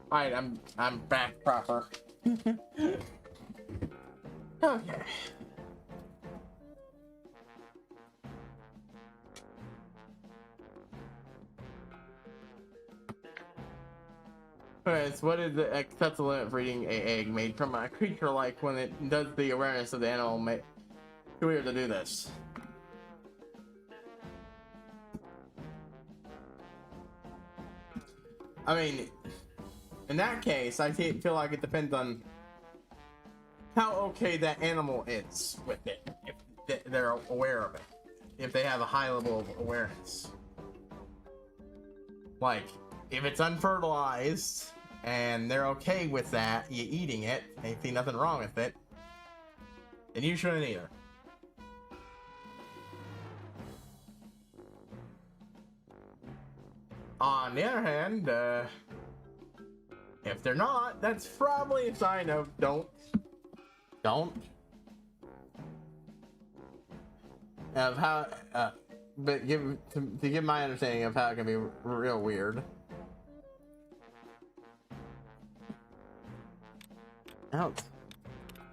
Alright, I'm back proper. Okay. Anyways, what is the acceptable limit for eating an egg made from a creature like when it does the awareness of the animal make too weird to do this? I mean, in that case, I feel like it depends on how okay that animal is with it, if they're aware of it, if they have a high level of awareness. Like, if it's unfertilized and they're okay with that, you eating it, they see nothing wrong with it, then you shouldn't either. On the other hand, if they're not, that's probably a sign of don't. Of how, but to give my understanding of how it can be real weird. Out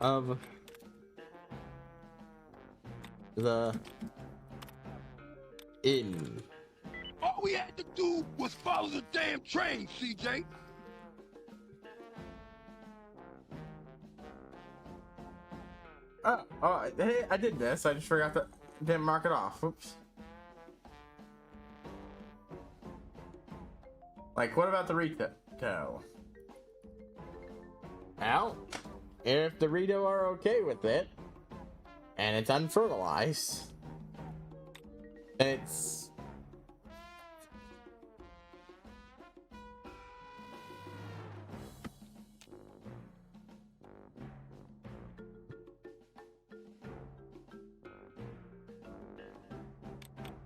of the inn. All we had to do was follow the damn train, CJ. Oh, hey, I did this. I just forgot to didn't mark it off. Oops. Like, what about the Rito? Now, if the Rito are okay with it, and it's unfertilized, then it's...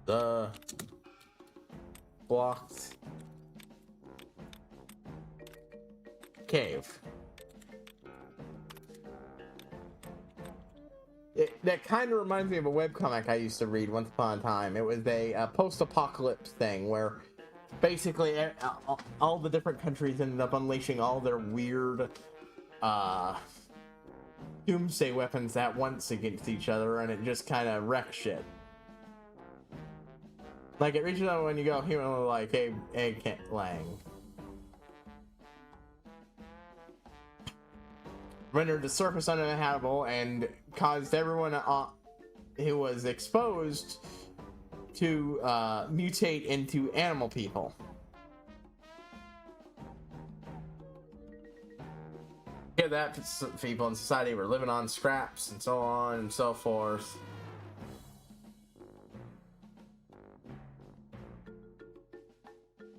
the blocked cave. That kind of reminds me of a webcomic I used to read once upon a time. It was a post-apocalypse thing where basically all the different countries ended up unleashing all their weird doomsday weapons at once against each other, and it just kind of wrecked shit. Like, it reaches out when you go human, like, egg laying. Rendered the surface uninhabitable and caused everyone who was exposed to mutate into animal people. Yeah, that people in society were living on scraps and so on and so forth.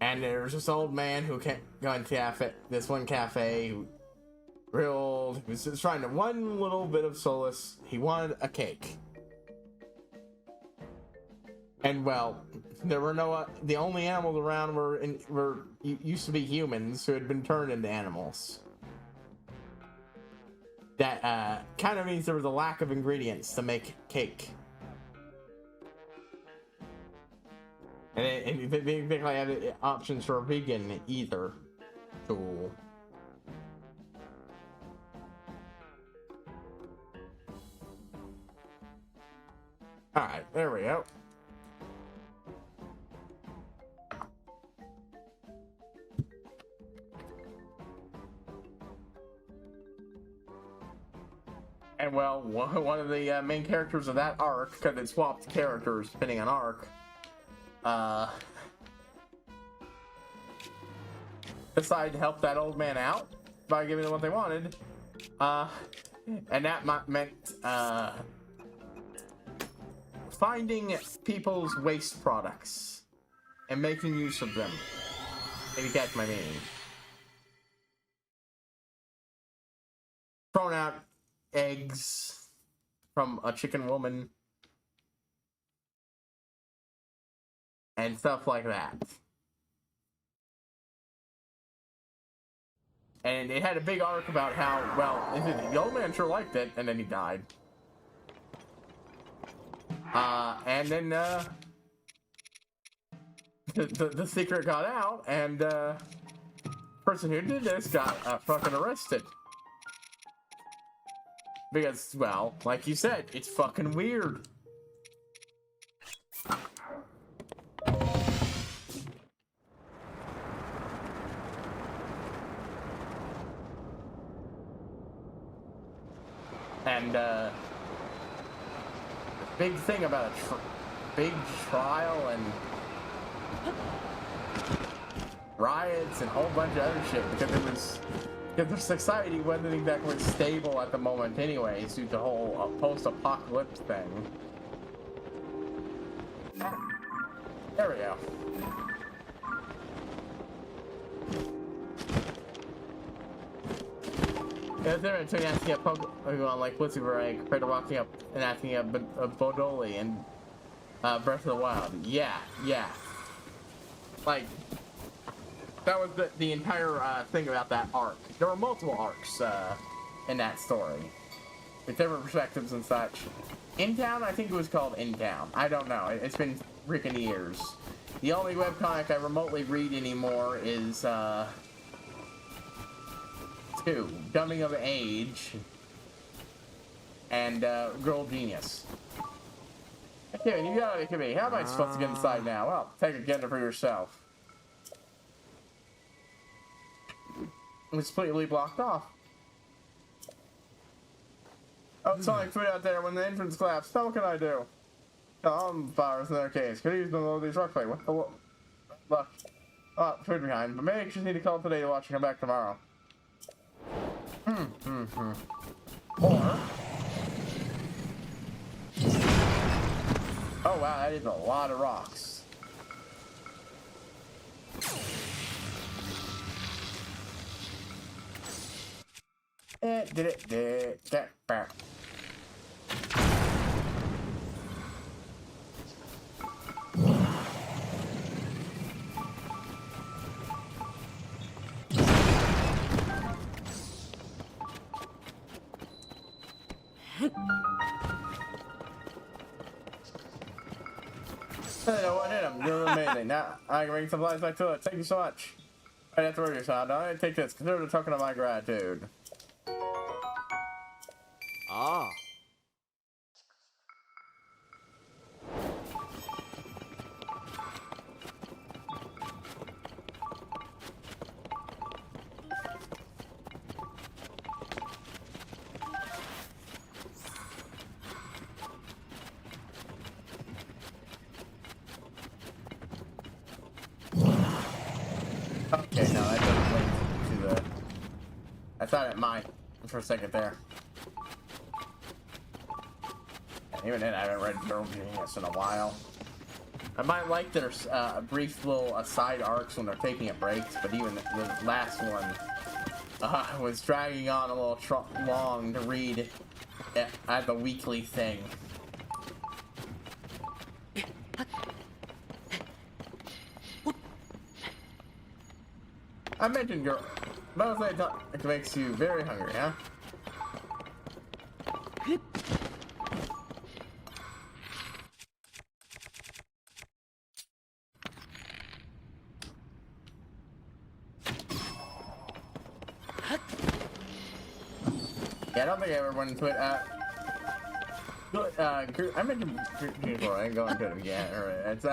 And there was this old man who kept going to this one cafe, who real old, he was just trying to one little bit of solace. He wanted a cake. And well, there were the only animals around were used to be humans who had been turned into animals. That kind of means there was a lack of ingredients to make cake. And it didn't think I had options for a vegan either. Cool. Alright, there we go. And well, one of the main characters of that arc, because it swapped characters depending on arc, decided to help that old man out by giving them what they wanted, and that meant finding people's waste products and making use of them, if you catch my meaning. Throwing out eggs from a chicken woman and stuff like that. And it had a big arc about how, well, the old man sure liked it, and then he died. And then, the secret got out, and, the person who did this got, fucking arrested. Because, well, like you said, it's fucking weird. And the big thing about a big trial and riots and a whole bunch of other shit because the society wasn't exactly stable at the moment anyways due to the whole post-apocalypse thing. There we go. Yeah, it's different between asking a Pokemon like Blissey compared to walking up and asking a Bodoli in Breath of the Wild. Yeah. Like, that was the entire thing about that arc. There were multiple arcs in that story, with different perspectives and such. In Town, I think it was called In Town. I don't know. It's been freaking years. The only webcomic I remotely read anymore is two: Coming of Age and Girl Genius. Okay, you gotta be me. How am I supposed to get inside now? Well, take a gander for yourself. It's completely blocked off. Oh, it's like food out there when the entrance collapsed. What can I do? Fires in their case. Could use the LoZ truck plate. What the look? Oh, food behind. But maybe you just need to call today to watch and come back tomorrow. Or oh wow, that is a lot of rocks. I know what hit him. You're amazing. Now I can bring supplies back to it. Thank you so much. I have to worry yourself. I take this. Consider the token of my gratitude. Ah. Okay, no, that doesn't link to the... I thought it might for a second there. And even then, I haven't read Girl Genius in a while. I might like their brief little aside arcs when they're taking a breaks, but even the last one was dragging on a little long to read as a weekly thing. I mentioned girl. Mostly it makes you very hungry, huh? Yeah, I don't think I ever went into it. I mentioned before. I ain't going to it again. It's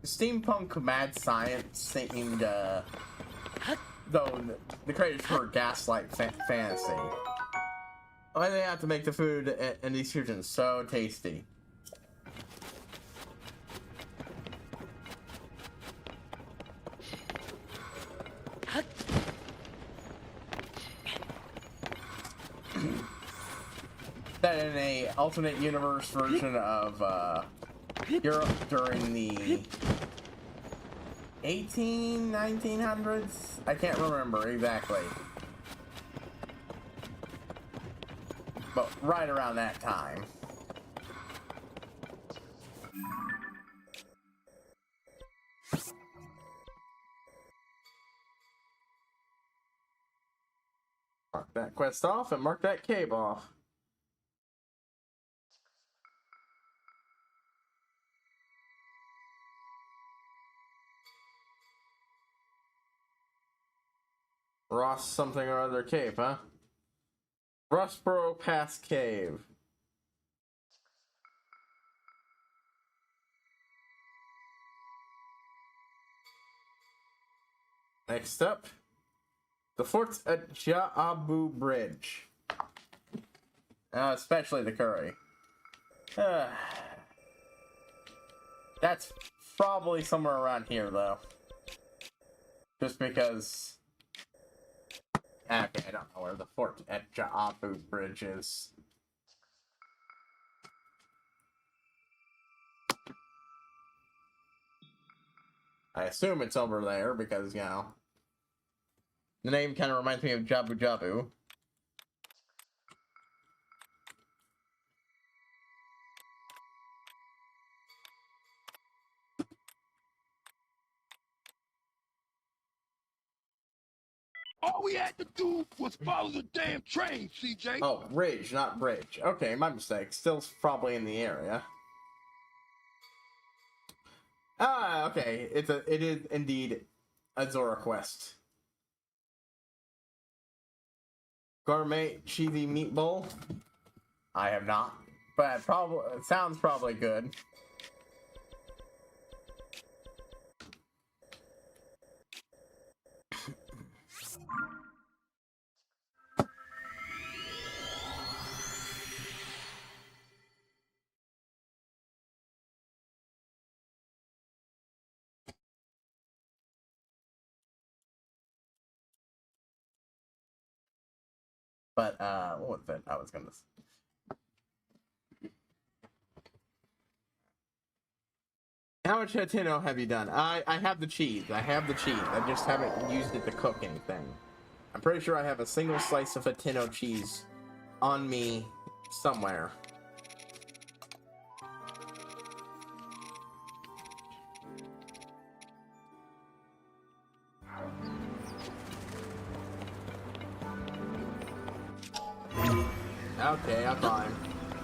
steampunk mad science themed. Though the creators for Gaslight Fantasy. Why do they have to make the food in these fusions so tasty? That in a alternate universe version of Europe during the 1900s? I can't remember exactly. But right around that time. Mark that quest off and mark that cave off. Ross something or other cave, huh? Rustboro Pass Cave. Next up, the Fort at Ja'abu Bridge. Especially the curry. That's probably somewhere around here, though. Just because... Okay, I don't know where the fort at Ja'abu Bridge is. I assume it's over there, because, you know... The name kind of reminds me of Jabu Jabu. All we had to do was follow the damn train, CJ. Oh, Ridge, not Bridge. Okay, my mistake. Still probably in the area. Ah, okay. It is indeed a Zora quest. Gourmet cheesy meatball. I have not, but it sounds probably good. But, what was it? I was gonna... How much Hatino have you done? I have the cheese. I have the cheese. I just haven't used it to cook anything. I'm pretty sure I have a single slice of Hatino cheese on me somewhere. Okay, I'm fine.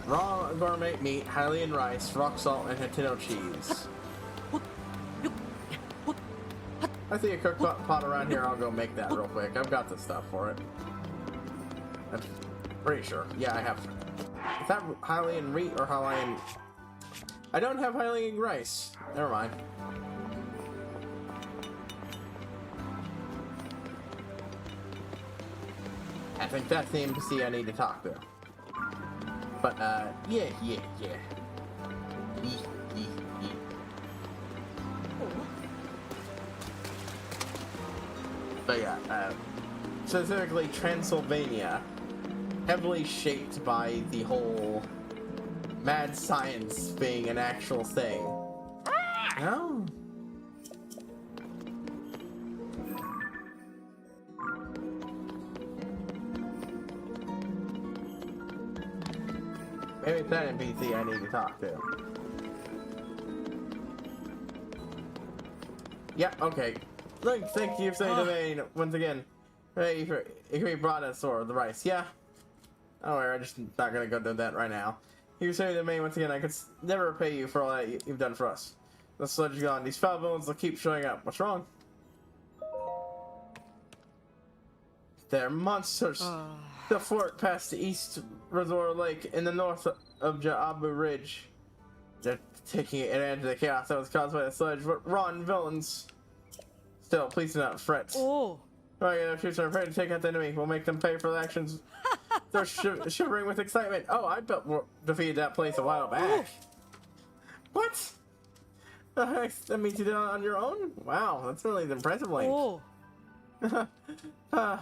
Raw gourmet meat, Hylian rice, rock salt, and Hatino cheese. I see a cook pot around here. I'll go make that real quick. I've got the stuff for it. I'm pretty sure. Yeah, I have. Is that Hylian meat or Hylian? I don't have Hylian rice. Never mind. I think that's the NPC I need to talk to. But, yeah. But yeah, specifically Transylvania, heavily shaped by the whole mad science being an actual thing. Oh. Maybe it's that NPC I need to talk to. Yeah, okay. Look, thank you for saying the main once again. Hey, you brought us or the rice. Yeah. Oh, I'm just not gonna go do that right now. You say the main once again. I could never repay you for all that you've done for us. The sludge is gone. These foul villains will keep showing up. What's wrong? They're monsters. The fort past the East Resort Lake in the north of Ja'abu Ridge. They're taking advantage of the chaos that was caused by the sludge. But rotten villains. Still, please do not fret. Oh. Alright, our troops are afraid to take out the enemy. We'll make them pay for the actions. They're shivering with excitement. Oh, I defeated that place a while back. What? The heck? That means you did it on your own? Wow, that's really impressive, Link. Oh.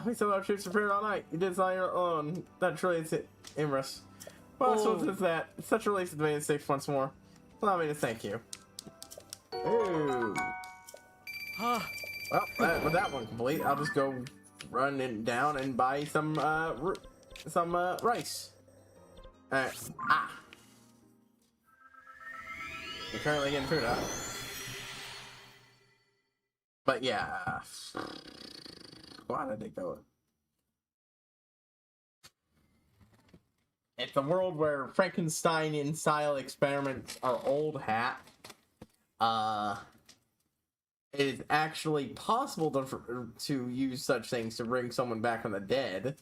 We saw our troops prepared all night. You did this on your own. That truly is humorous. Well, so is that. It's such a relief to be safe once more. Allow me to thank you. Ooh. Well, with that one complete, I'll just go run it down and buy some rice. You're currently getting food, huh? But yeah, why did it go? It's a world where Frankenstein-style experiments are old hat. It is actually possible to use such things to bring someone back from the dead.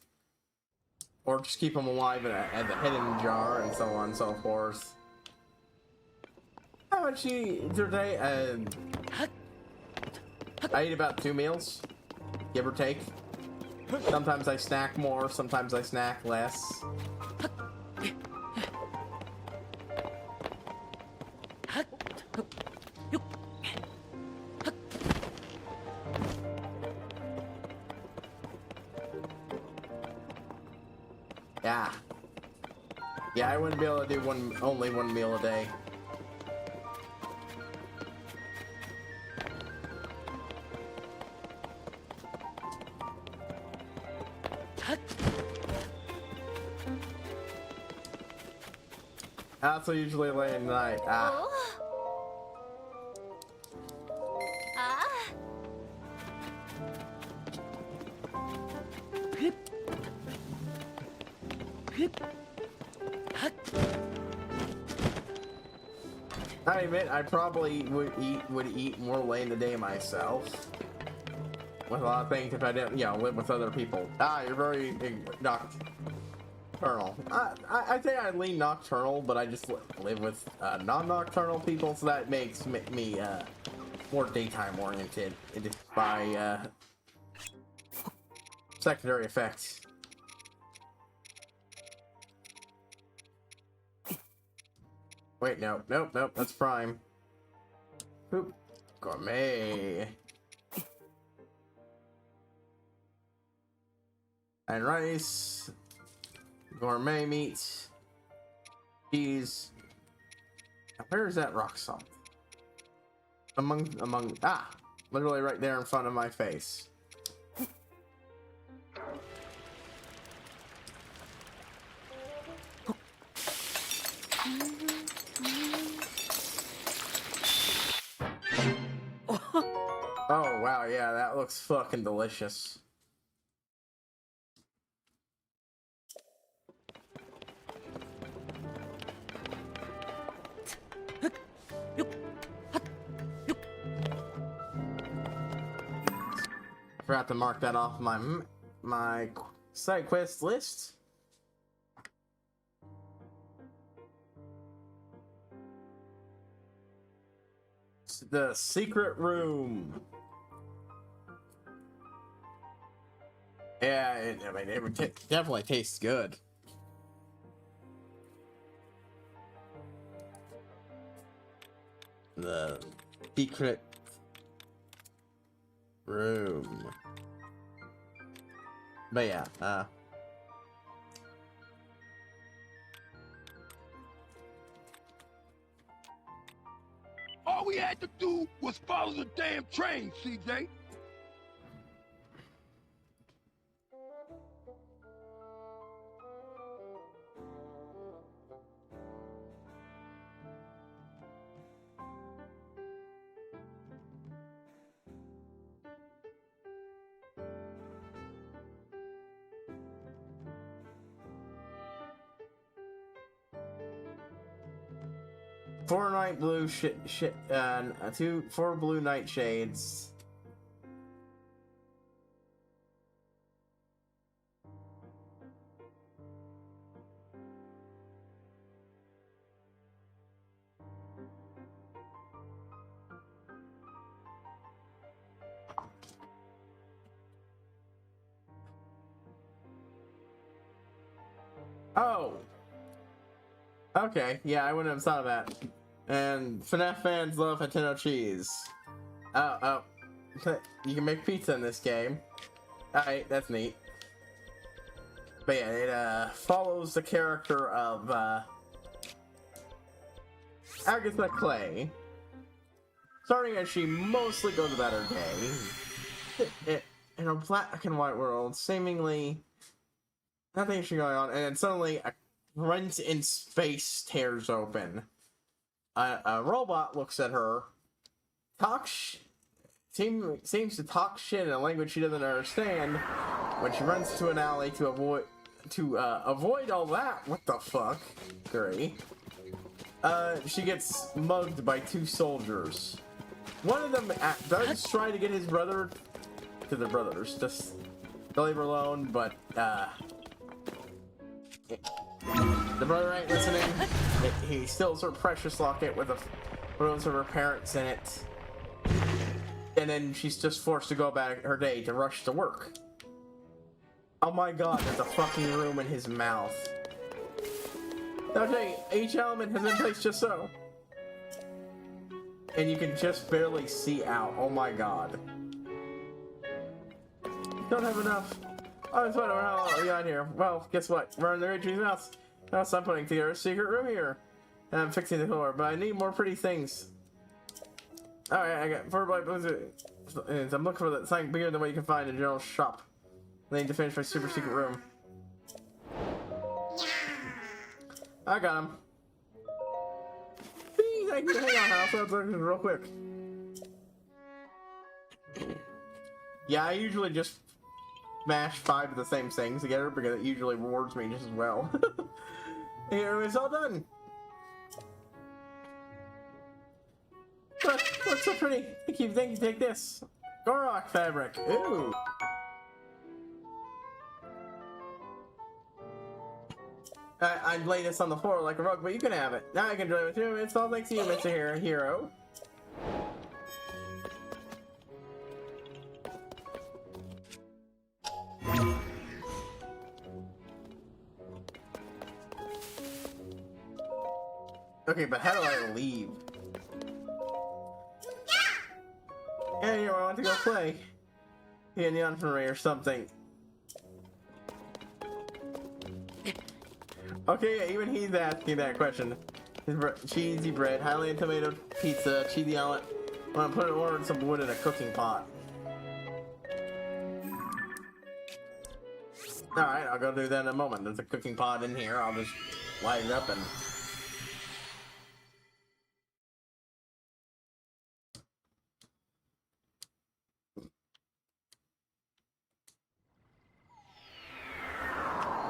Or just keep them alive as a hidden jar and so on and so forth. How much you eat today? I eat about 2 meals, give or take. Sometimes I snack more, sometimes I snack less. Yeah, I wouldn't be able to do only one meal a day. I also usually late at night. I admit I probably would eat more late in the day myself. With a lot of things if I didn't, live with other people. You're very nocturnal. I think I lean nocturnal, but I just live with non-nocturnal people, so that makes me more daytime oriented by secondary effects. Wait, nope, that's prime. Oop, gourmet. And rice, gourmet meat, cheese. Now, where is that rock salt? Literally right there in front of my face. Oh wow, yeah, that looks fucking delicious. Forgot to mark that off my side quest list. The secret room. Yeah, it definitely tastes good. The secret room. But yeah, All we had to do was follow the damn train, CJ. four blue nightshades. Oh. Okay, yeah, I wouldn't have thought of that. And FNAF fans love Nintendo cheese. Oh. You can make pizza in this game. Alright, that's neat. But yeah, it follows the character of Agatha Clay. Starting as she mostly goes about her day. In a black and white world, seemingly nothing interesting going on, and then suddenly a rent in space tears open. A robot looks at her, seems to talk shit in a language she doesn't understand. When she runs to an alley to avoid all that, what the fuck, Gray? She gets mugged by two soldiers. One of them does try to get his brother to the brothers, just to leave her alone, but the brother ain't listening. He steals her precious locket with photos of her parents in it. And then she's just forced to go about her day to rush to work. Oh my god, there's a fucking room in his mouth. Okay, each element has been placed just so. And you can just barely see out. Oh my god. Don't have enough. Oh, it's what? How are you on here? Well, guess what? We're in the Richie's house. Else I'm putting together a secret room here. And I'm fixing the floor, but I need more pretty things. Alright, I got 4 black balloons. I'm looking for something bigger than what you can find in a general shop. I need to finish my super secret room. I got him. Hang on, I'll start looking real quick. Yeah, I usually just smash 5 of the same things together because it usually rewards me just as well. Here, it's all done. Look, looks so pretty. Thank you, take this. Gorok fabric. Ooh. I'd lay this on the floor like a rug, but you can have it. Now I can enjoy it too. It's all thanks to you, Mr. Hero. Okay, but how do I leave? Yeah, you know, I want to go play. In the infirmary or something. Okay, yeah, even he's asking that question. Cheesy bread, highly tomato pizza, cheesy omelet. I'm gonna put it over some wood in a cooking pot. Alright, I'll go do that in a moment. There's a cooking pot in here. I'll just light it up and...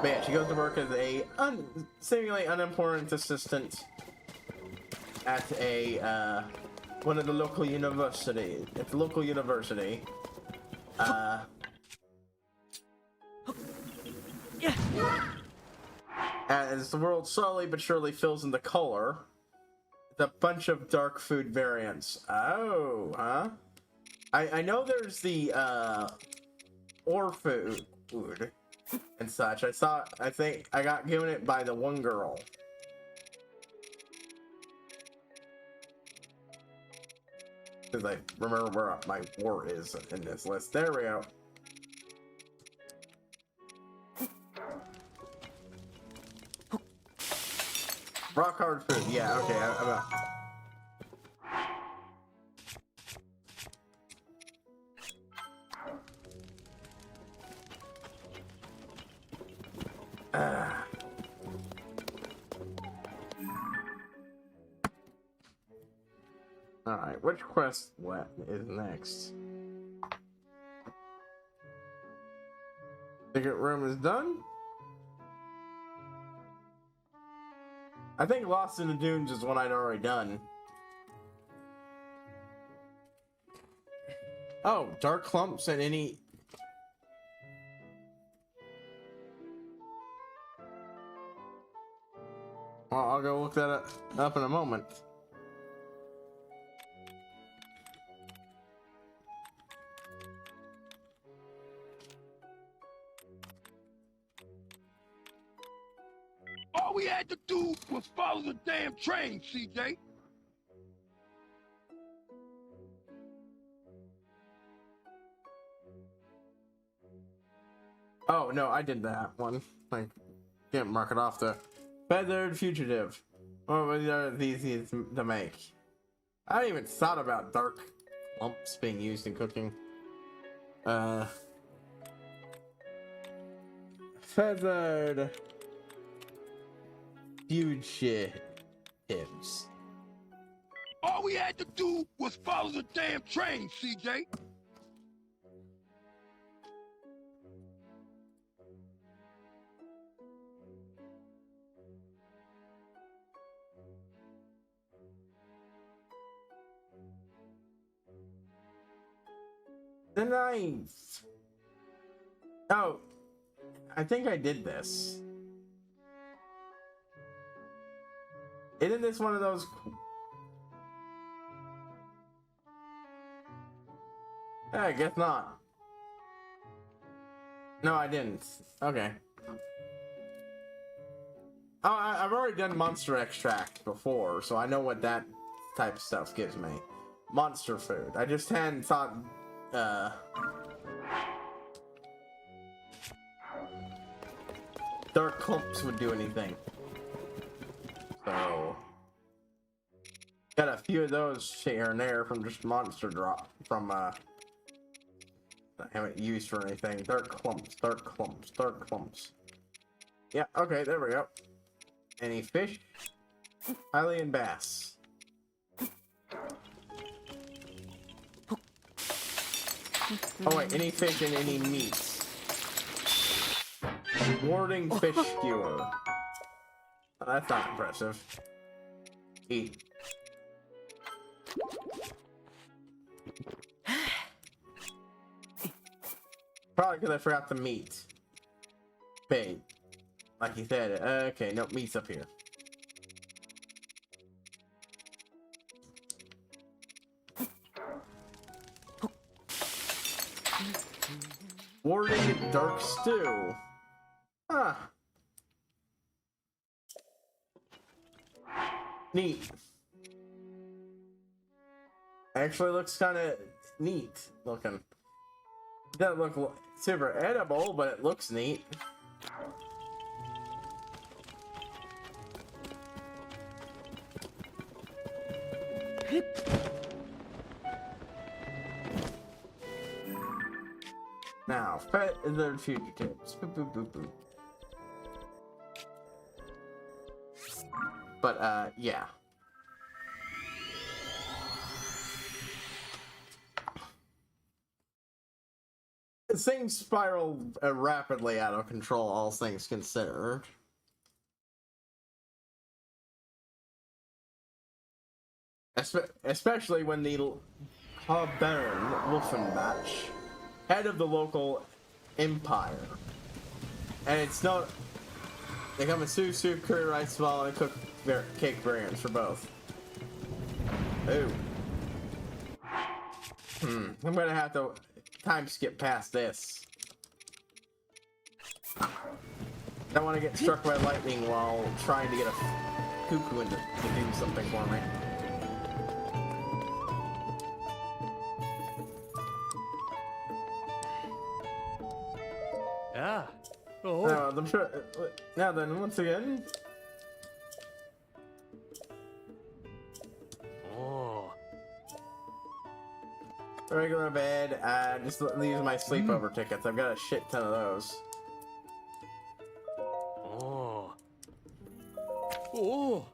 But yeah, she goes to work as a seemingly unimportant assistant at a one of the local universities. It's a local university. As the world slowly but surely fills in the color, it's a bunch of dark food variants. Oh, huh? I know there's the ore food and such. I think I got given it by the one girl. Because I remember where my war is in this list. There we go. Rock hard food. Yeah, okay. I'm Alright, which quest is next? Secret room is done? I think Lost in the Dunes is one I'd already done. Oh, dark clumps at any... Well, I'll go look that up in a moment. All we had to do was follow the damn train, CJ. Oh, no, I did that one. I can't mark it off the feathered fugitive. What were these to make? I hadn't even thought about dark lumps being used in cooking. Feathered fugitives. All we had to do was follow the damn train, CJ. The knife. Oh, I think I did this. Isn't this one of those? I guess not. No, I didn't. Okay. Oh, I've already done monster extract before, so I know what that type of stuff gives me. Monster food. I just hadn't thought, dark clumps would do anything. So got a few of those here and there from just monster drop from I haven't used for anything. Dark clumps, dark clumps, dark clumps. Yeah, okay, there we go. Any fish? Hylian bass. Oh wait, any fish and any meats. Warding fish skewer. That's not impressive. Eat. Probably because I forgot the meat. Bait. Like you said. Okay, no, meat's up here. Warding dark stew. Huh. Neat. Actually looks kind of neat looking. Doesn't look super edible, but it looks neat. Now, pet the fugitives. Boop, boop, boop, boop. But, yeah. Things spiral rapidly out of control, all things considered. Especially when the Baron Wolfenbach, head of the local empire, and it's not. They come in soup, curry rice, small, and cooked cake variants for both. Ooh. I'm gonna have to time skip past this. Don't want to get struck by lightning while trying to get a cuckoo to do something for me. Yeah. Oh. I'm sure. Now then, once again. Oh. Regular bed, just leaves my sleepover tickets. I've got a shit ton of those. Oh. Oh.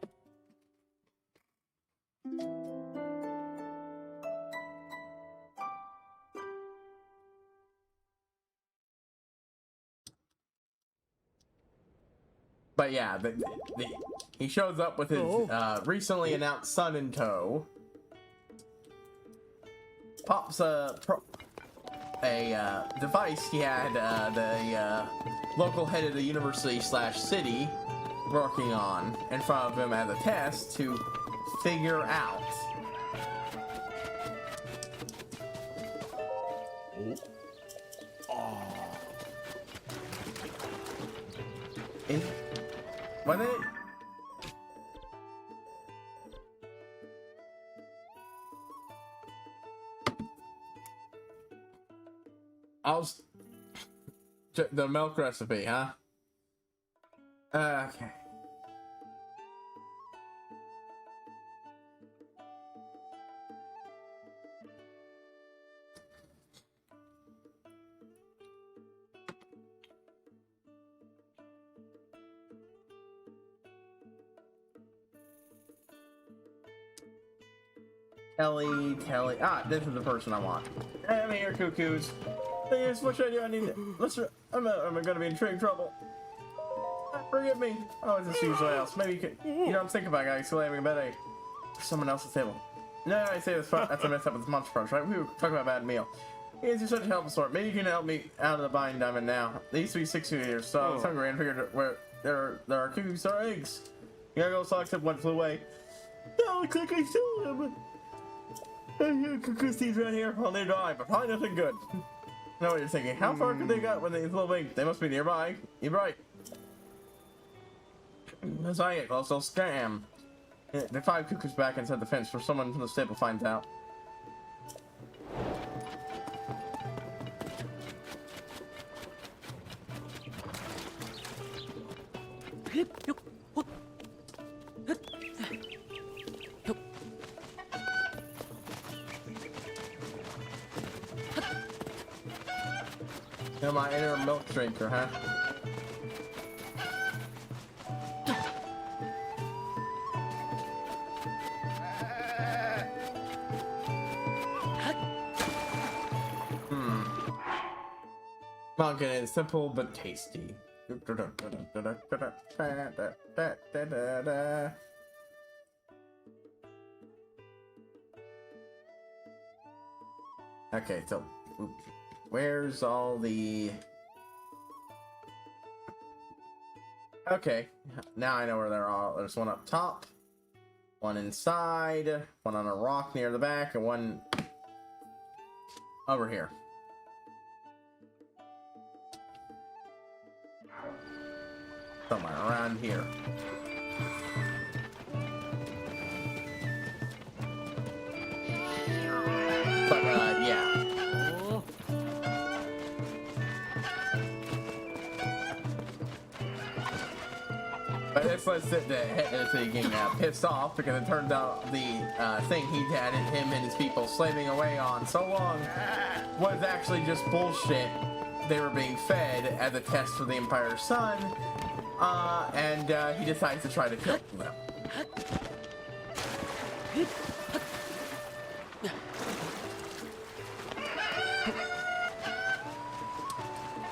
But yeah, he shows up with his recently announced son in tow. Pops a device he had the local head of the university/city working on in front of him as a test to figure out. When it the milk recipe, huh? Okay. Telly. Ah, this is the person I want. Hey, I'm here, cuckoos. Here's what should I do? I need to. I'm gonna be in big trouble. Forgive me. Oh, it's just usually else. Maybe you could. You know, I'm thinking about guys slamming bed someone else's table. No, I say this. That's a mess up with this monster approach, right? We were talking about a bad meal. Yes, you're such a helpful sort. Maybe you can help me out of the bind I'm in now. They used to be 6 years, so I was hungry and figured where there are cuckoos, there are eggs. You gotta go select one flew away. No, looks like I stole them. Cuckoo seeds around here. Well, they die, but probably nothing good. Know what you're thinking? How far could they got when they little big? They must be nearby. You're right. As I get close, they'll scam. The 5 cuckoos back inside the fence for someone from the stable finds out. You're my inner milk drinker, huh? Pumpkin is simple but tasty. Okay, so where's all the... Okay, now I know where they're all. There's one up top, one inside, one on a rock near the back, and one over here. Somewhere around here. But, yeah. Oh. But this lets the head of the getting pissed off because it turns out the thing he had him and his people slaving away on so long was actually just bullshit. They were being fed as a test for the Empire's son. And he decides to try to kill them.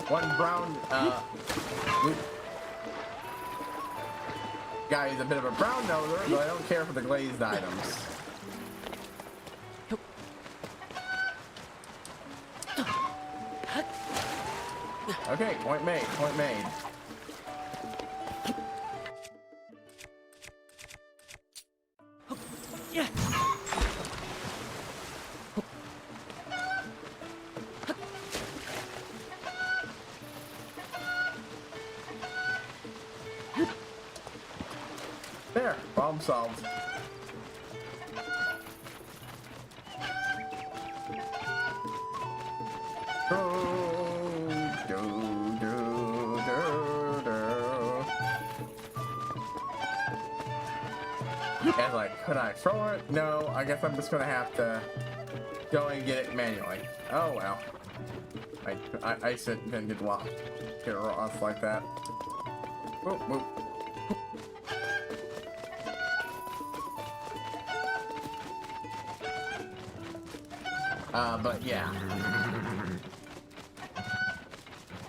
One brown, guy is a bit of a brown noser, but I don't care for the glazed items. Okay, point made, point made. Yeah. There, problem solved. And like, could I throw it? No, I guess I'm just gonna have to go and get it manually. Oh well. I shouldn't get lost. Get lost like that. Whoop, whoop. But yeah.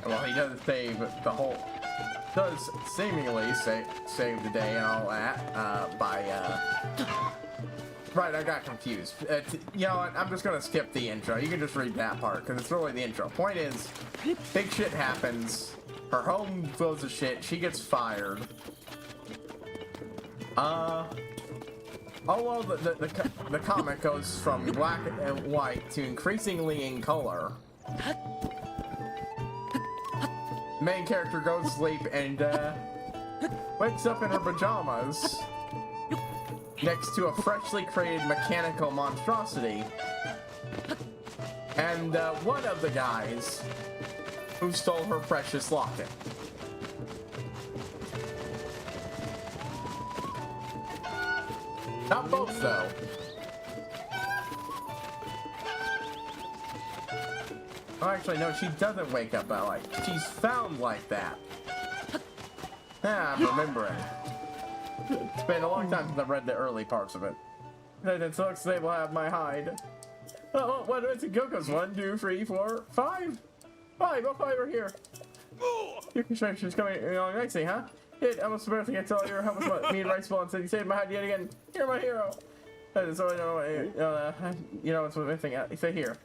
Well, he doesn't save the whole. Does seemingly save the day and all that right, I got confused. You know what, I'm just gonna skip the intro. You can just read that part because it's really the intro. Point is, big shit happens, her home goes to shit, she gets fired. Oh well, the comic goes from black and white to increasingly in color. Main character goes to sleep and wakes up in her pajamas next to a freshly created mechanical monstrosity, and one of the guys who stole her precious locket. Not both though. Oh, actually, no, she doesn't wake up that way. She's found like that. Ah, I'm remembering. It's been a long time since I've read the early parts of it. It's so they will have my hide. Oh, what is it? Goku's 1, 2, 3, 4, 5. 5, all 5 are here. Your construction's coming along nicely, huh? Hit, I was supposed to get to all your help with me and Rice Ball and said you saved my hide yet again. You're my hero. So I know, you know what's missing. Say here.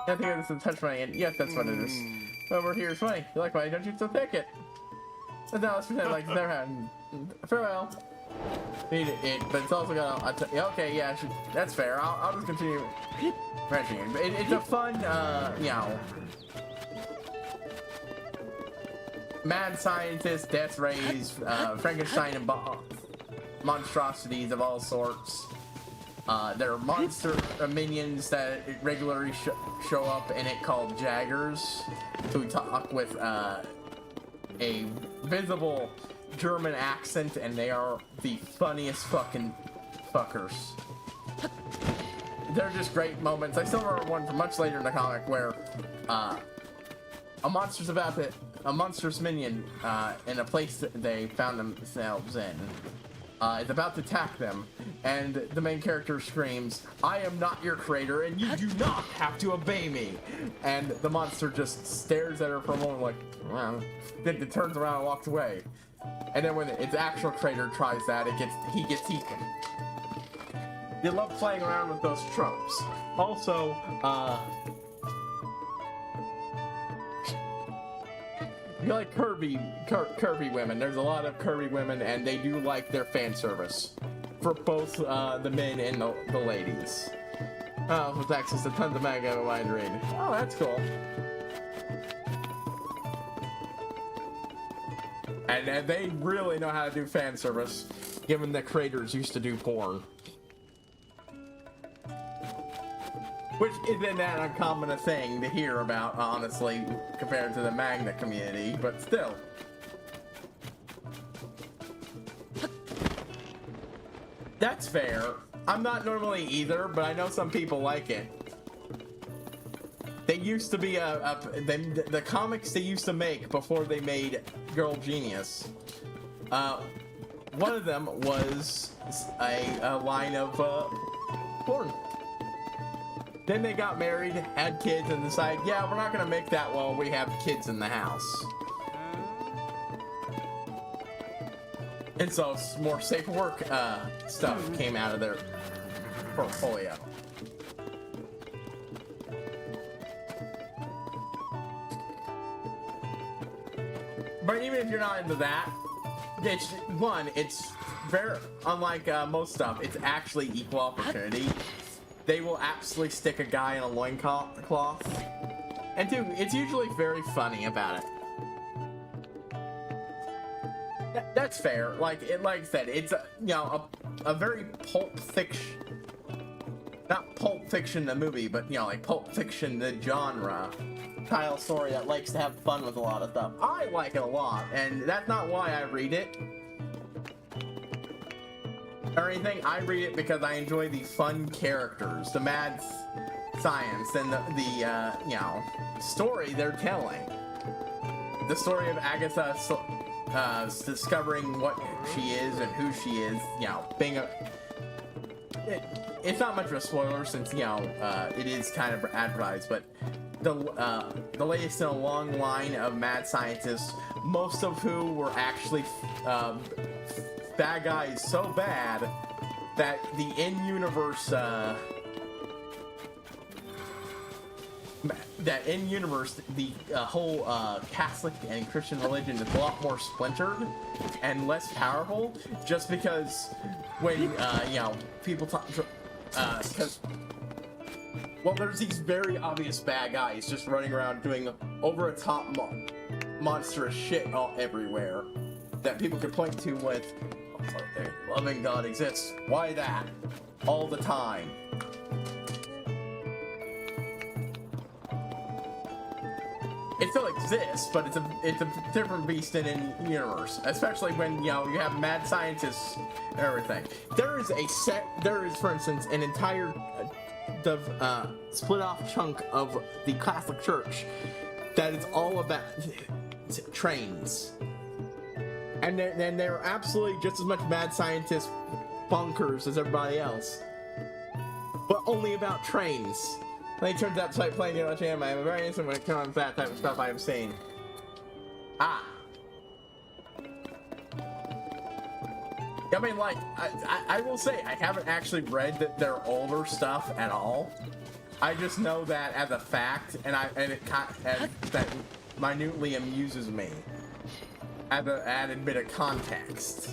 I think this is touch money, and yes, that's what it is. Over here is money. You like money, don't you? So take it. But now let's pretend like it's never happened. Farewell. Need it, but it's also gonna. Okay, yeah, that's fair. I'll just continue mentioning it. It's a fun, you know, mad scientist, death rays, Frankenstein and monstrosities of all sorts. There are monster minions that regularly show up in it called Jaggers, who talk with a visible German accent, and they are the funniest fucking fuckers. They're just great moments. I still remember one from much later in the comic where a monstrous minion in a place that they found themselves in is about to attack them, and the main character screams, "I am not your creator, and you do not have to obey me." And the monster just stares at her for a moment like, well, then it turns around and walks away. And then when its actual creator tries that, he gets eaten. They love playing around with those tropes. Also, you like curvy women. There's a lot of curvy women, and they do like their fan service for both the men and the ladies. With access to tons of manga and wide read. Oh, that's cool. And they really know how to do fan service, given the creators used to do porn. Which isn't that uncommon a thing to hear about, honestly, compared to the manga community, but still. That's fair. I'm not normally either, but I know some people like it. They used to be the comics they used to make before they made Girl Genius. One of them was a line of porn. Then they got married, had kids, and decided, yeah, we're not gonna make that while we have kids in the house. And so more safe work stuff came out of their portfolio. But even if you're not into that, it's very, unlike most stuff, it's actually equal opportunity. They will absolutely stick a guy in a loincloth. And dude, it's usually very funny about it. That's fair. Like I said, it's a very Pulp Fiction, not Pulp Fiction the movie, but like Pulp Fiction the genre style story that likes to have fun with a lot of stuff. I like it a lot, and that's not why I read it or anything. I read it because I enjoy the fun characters, the mad science, and the story they're telling. The story of Agatha discovering what she is and who she is, being it's not much of a spoiler since it is kind of advertised, but the latest in a long line of mad scientists, most of who were actually bad guys so bad that the in-universe the whole Catholic and Christian religion is a lot more splintered and less powerful, just because when people talk, because there's these very obvious bad guys just running around doing over-the-top monstrous shit everywhere that people could point to with, "A loving God exists. Why that? All the time." It still exists, but it's a different beast in universe, especially when you have mad scientists and everything. There is, for instance, an entire split off chunk of the Catholic Church that is all about trains, and they're absolutely just as much mad scientist bonkers as everybody else, but only about trains. And he turns out to start playing too much anime. I'm very innocent when it comes to that type of stuff I have seen. I mean, like, I will say, I haven't actually read their older stuff at all. I just know that as a fact, and that minutely amuses me. As an added bit of context.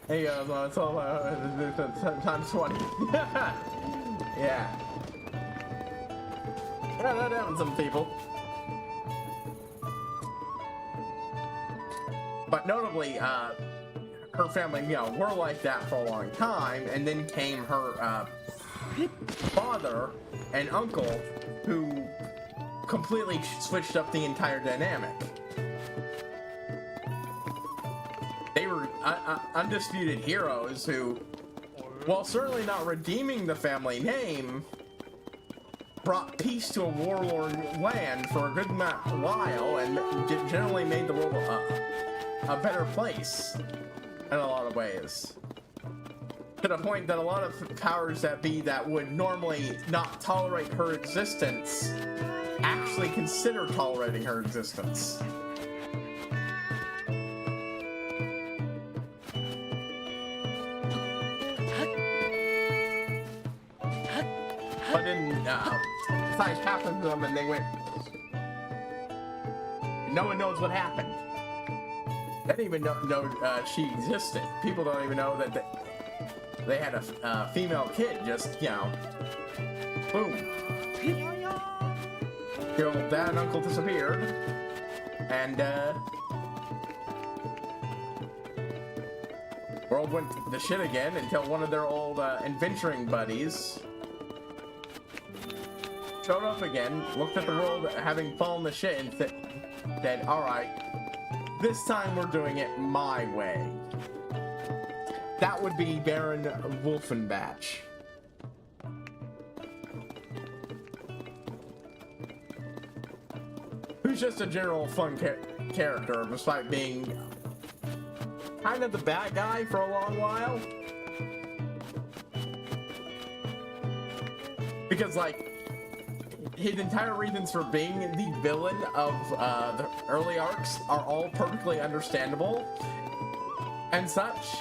Hey, it's all times 20. Yeah. That happens to some people. But notably, her family, were like that for a long time, and then came her father and uncle, who completely switched up the entire dynamic. They were undisputed heroes who, while certainly not redeeming the family name, brought peace to a warlord land for a good while and generally made the world a better place in a lot of ways. To the point that a lot of powers that be that would normally not tolerate her existence actually consider tolerating her existence. But then science happened to them and they went, no one knows what happened. They didn't even know she existed. People don't even know that they had a female kid, just, you know, boom. Your old dad and uncle disappeared, and world went to shit again until one of their old adventuring buddies showed up again, looked at the world having fallen to shit, and said, alright, this time we're doing it my way. That would be Baron Wolfenbach. Who's just a general fun character, despite being kind of the bad guy for a long while. Because, like, his entire reasons for being the villain of the early arcs are all perfectly understandable and such.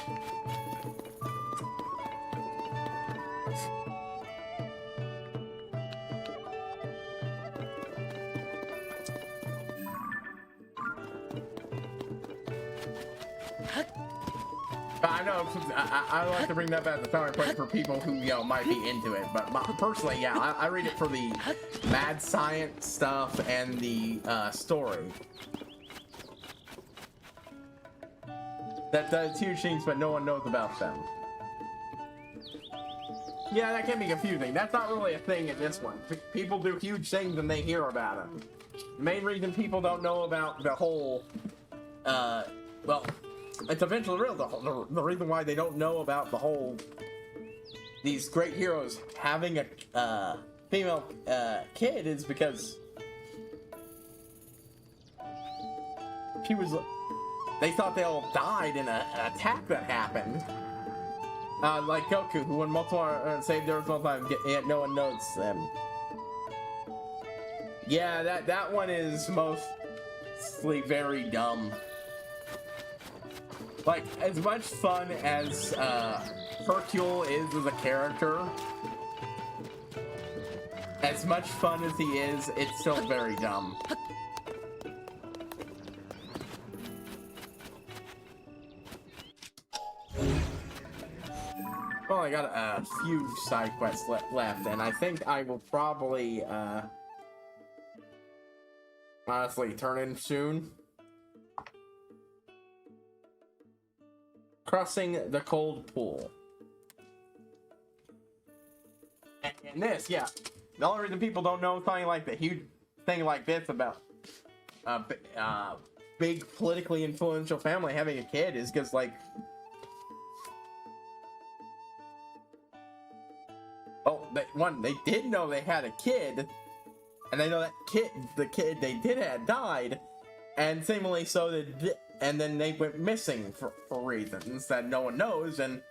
I know I like to bring that back as a starting point for people who, you know, might be into it, but personally, yeah, I read it for the mad science stuff and the story. That does huge things, but no one knows about them. Yeah, that can be confusing. That's not really a thing in this one. People do huge things and they hear about them. The main reason people don't know about the whole, well, it's eventually real. The reason why they don't know about the whole, these great heroes having a female kid is because she was, they thought they all died in an attack that happened. Like Goku, who won multiple saved Earth multiple times, yet no one knows them. Yeah, that one is mostly very dumb. Like, as much fun as Hercule is as a character, as much fun as he is, it's still very dumb. Well, I got a few side quests left, and I think I will probably, honestly, turn in soon. Crossing the cold pool. And this, yeah. The only reason people don't know something like the huge thing like this about big politically influential family having a kid is because, like, they did know they had a kid, and they know that the kid they did have died, and seemingly so did. And then they went missing for reasons that no one knows, and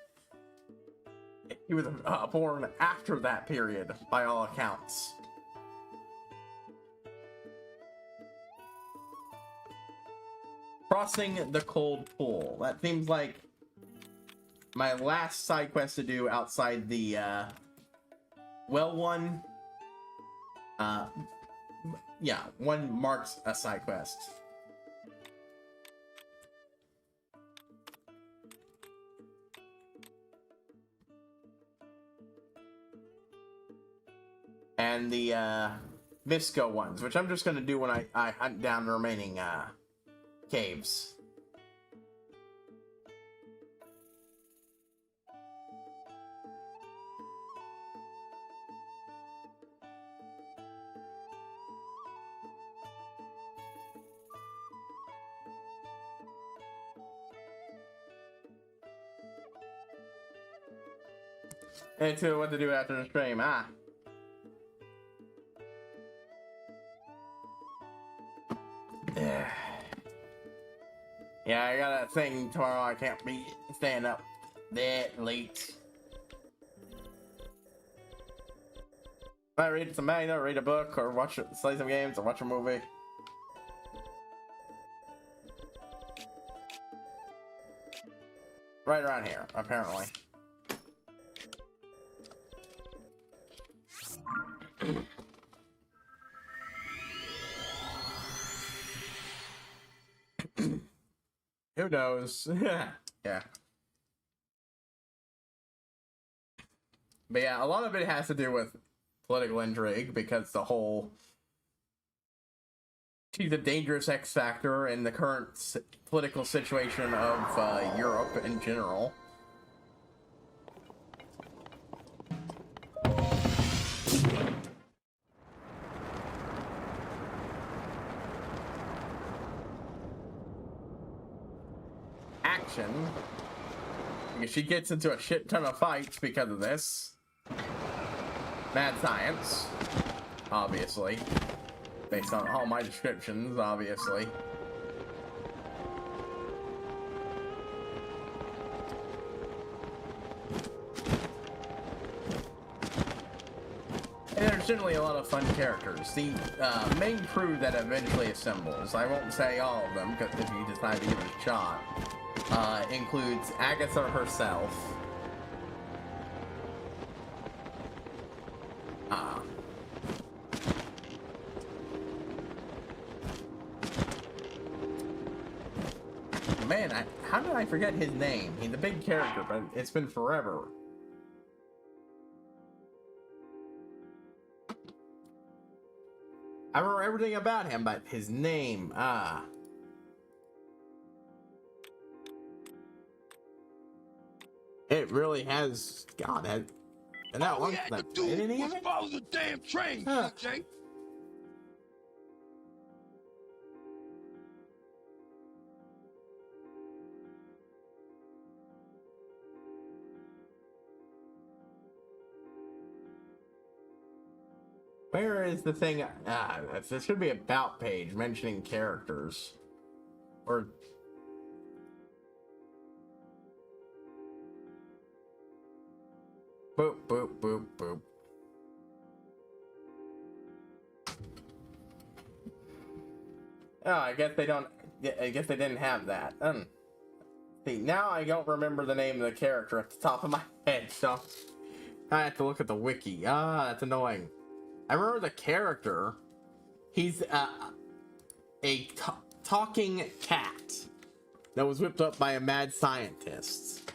he was born after that period, by all accounts. Crossing the cold pool. That seems like my last side quest to do outside the, well one. Yeah, one marks a side quest. And the Visco ones, which I'm just going to do when I hunt down the remaining caves. Into what to do after the stream, ah. Yeah, I got a thing tomorrow. I can't be staying up that late. I read some manga, read a book, or play some games, or watch a movie. Right around here, apparently. Who knows? Yeah. But yeah, a lot of it has to do with political intrigue, because the whole she's a dangerous X factor in the current political situation of Europe in general. Action, because she gets into a shit ton of fights because of this. Mad science, obviously, based on all my descriptions, obviously. And there's generally a lot of fun characters. The main crew that eventually assembles, I won't say all of them, because if you decide to give it a shot, includes Agatha herself, man, how did I forget his name? He's a big character, but it's been forever. I remember everything about him, but his name, it really has, God, and that All one, we had to that, do didn't was even? follow the damn train, Huh. CJ. Where is the thing? There should be a about page mentioning characters. Or... Boop, boop, boop, boop. Oh, I guess they don't... I guess they didn't have that. See, now I don't remember the name of the character at the top of my head, so... I have to look at the wiki. That's annoying. I remember the character. He's a talking cat that was whipped up by a mad scientist.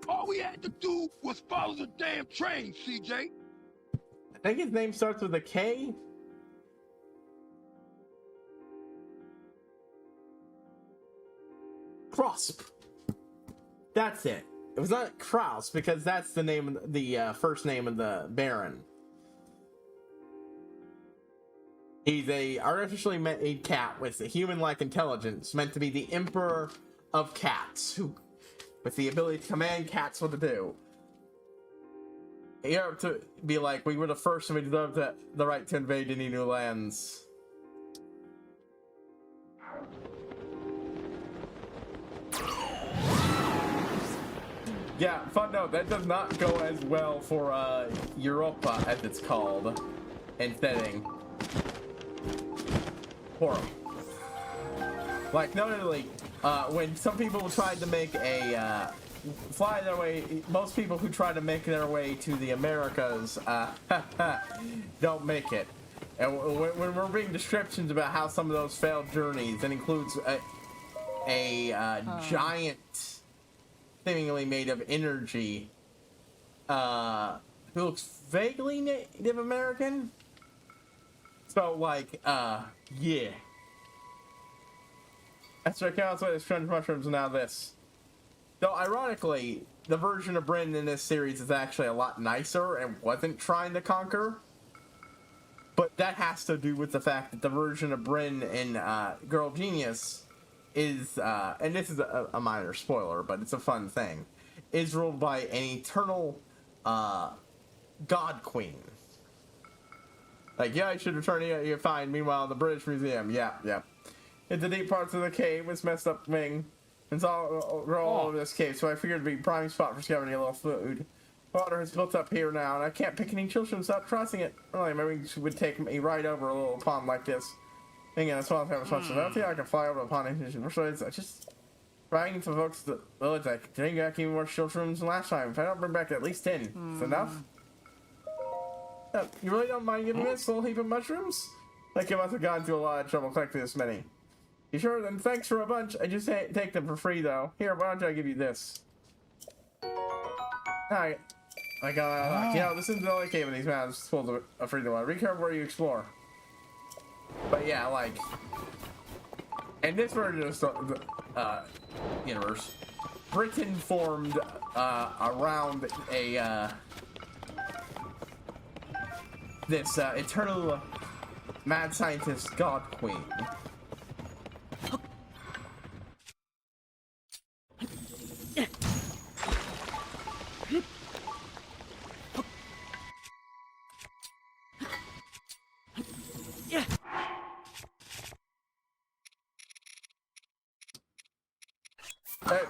All we had to do was follow the damn train, CJ. I think his name starts with a K. Crosp. That's it. It was not Kraus, because that's the name of the first name of the Baron. He's a artificially made cat with a human-like intelligence, meant to be the emperor of cats, who, with the ability to command cats what to do. Here to be like, we were the first and we deserve the right to invade any new lands. Yeah, fun note, that does not go as well for Europa, as it's called, in setting. Horrible. Like, notably, when some people tried to make a, fly their way, most people who try to make their way to the Americas, don't make it. And when we're reading descriptions about how some of those failed journeys, it includes a giant, seemingly made of energy, who looks vaguely Native American. So, like, yeah. That's what counts with strange mushrooms, and now this. Though, ironically, the version of Bryn in this series is actually a lot nicer and wasn't trying to conquer. But that has to do with the fact that the version of Bryn in Girl Genius is, and this is a minor spoiler, but it's a fun thing, is ruled by an eternal god queen. Like, yeah, I should return here, you're fine. Meanwhile, the British Museum, yeah. In the deep parts of the cave, it's messed up wing. It's all over this cave, so I figured it'd be a prime spot for scavenging a little food. Water has built up here now, and I can't pick any children without crossing it. Really, maybe it would take me right over a little pond like this. Thinking as well as have responsibility, I can fly over the pond and persuade. I just writing to folks the village. I can bring back even more children than last time. If I don't bring back at least 10, it's enough. You really don't mind giving me this little heap of mushrooms? Like you must have gone through a lot of trouble collecting this many. You sure? Then thanks for a bunch. I just take them for free though. Here, why don't I give you this? Alright. I got you know, this isn't the only cave in these mountains full of free to Be careful where you explore. But yeah, like, in this version of the universe, Britain formed around a this eternal mad scientist god queen.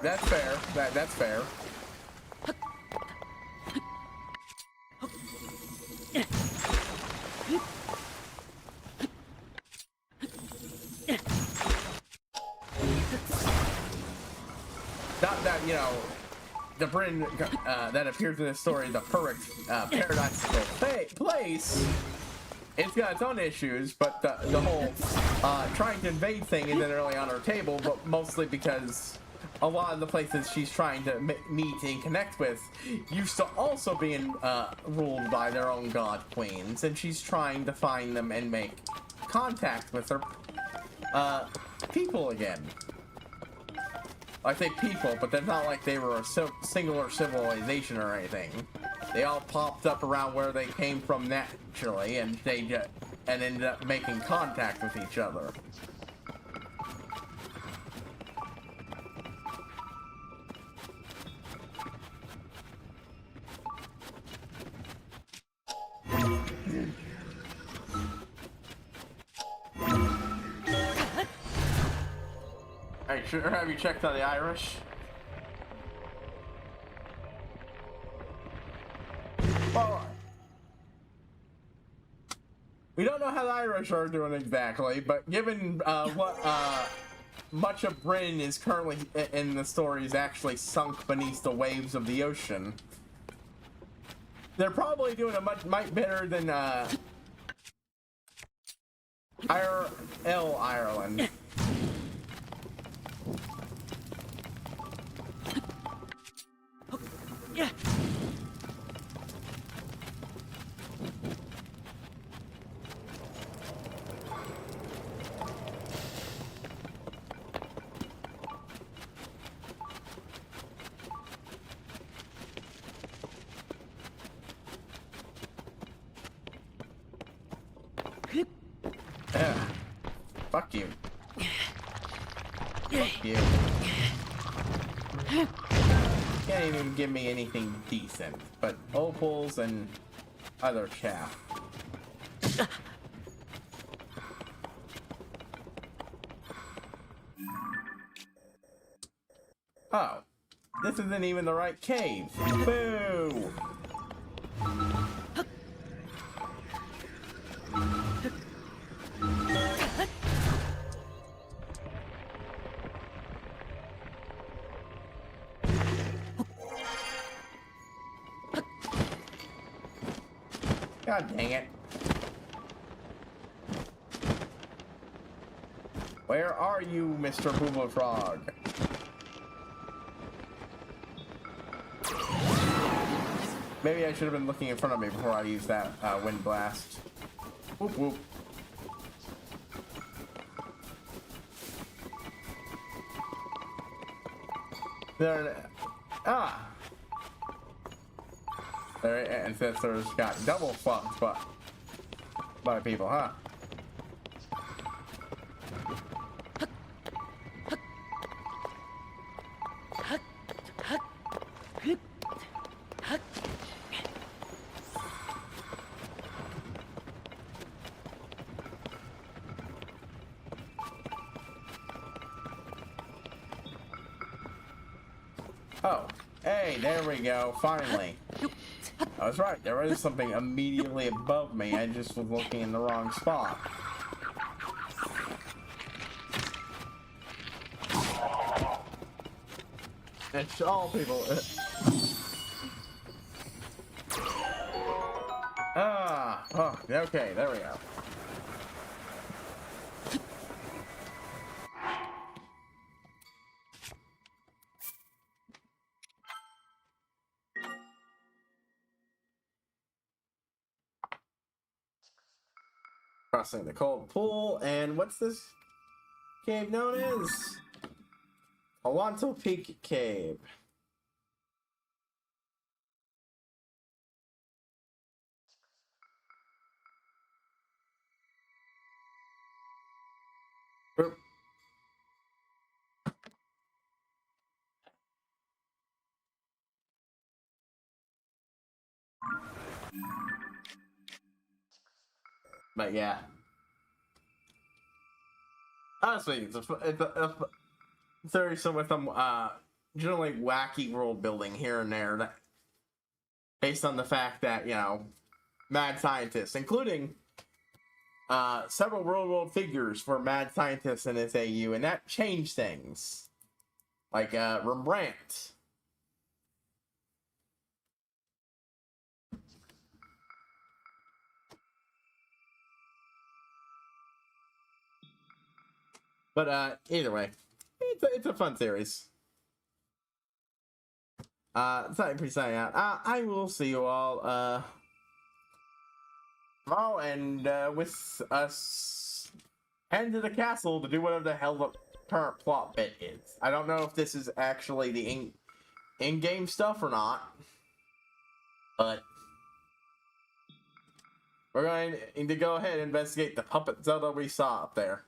That's fair. That's fair. Not that, you know, the Britain that appears in this story, the perfect paradoxical place. It's got its own issues, but the whole trying to invade thing isn't really on her table, but mostly because a lot of the places she's trying to meet and connect with used to also be ruled by their own god queens, and she's trying to find them and make contact with her people again. I say people, but they're not like they were a singular civilization or anything. They all popped up around where they came from naturally, and they ended up making contact with each other. Hey, sure, have you checked on the Irish? Well, we don't know how the Irish are doing exactly, but given what much of Britain is currently in the story is actually sunk beneath the waves of the ocean, they're probably doing a much better than Ireland. Yeah. Fuck you. Fuck you. Can't even give me anything decent, but opals and other chaff. Oh, this isn't even the right cave. Boo! God dang it. Where are you, Mr. Booba Frog? Maybe I should have been looking in front of me before I used that wind blast. Whoop whoop. There. Ah! Their ancestors got double fucked by people, huh? Oh, hey, there we go, finally. I was right, there is something immediately above me, I just was looking in the wrong spot. It's all people. Oh, okay, there we go. Crossing the cold pool, and what's this cave known as? Alonto Peak Cave. Oop. But yeah. Honestly, it's there's some with some generally wacky world building here and there that based on the fact that, you know, mad scientists, including several real world figures for mad scientists in this AU, and that changed things. Like Rembrandt. But either way, it's a fun series. Something pretty signing out. I will see you all tomorrow, and with us heading to the castle to do whatever the hell the current plot bit is. I don't know if this is actually the in-game stuff or not, but we're going to go ahead and investigate the puppet Zelda we saw up there.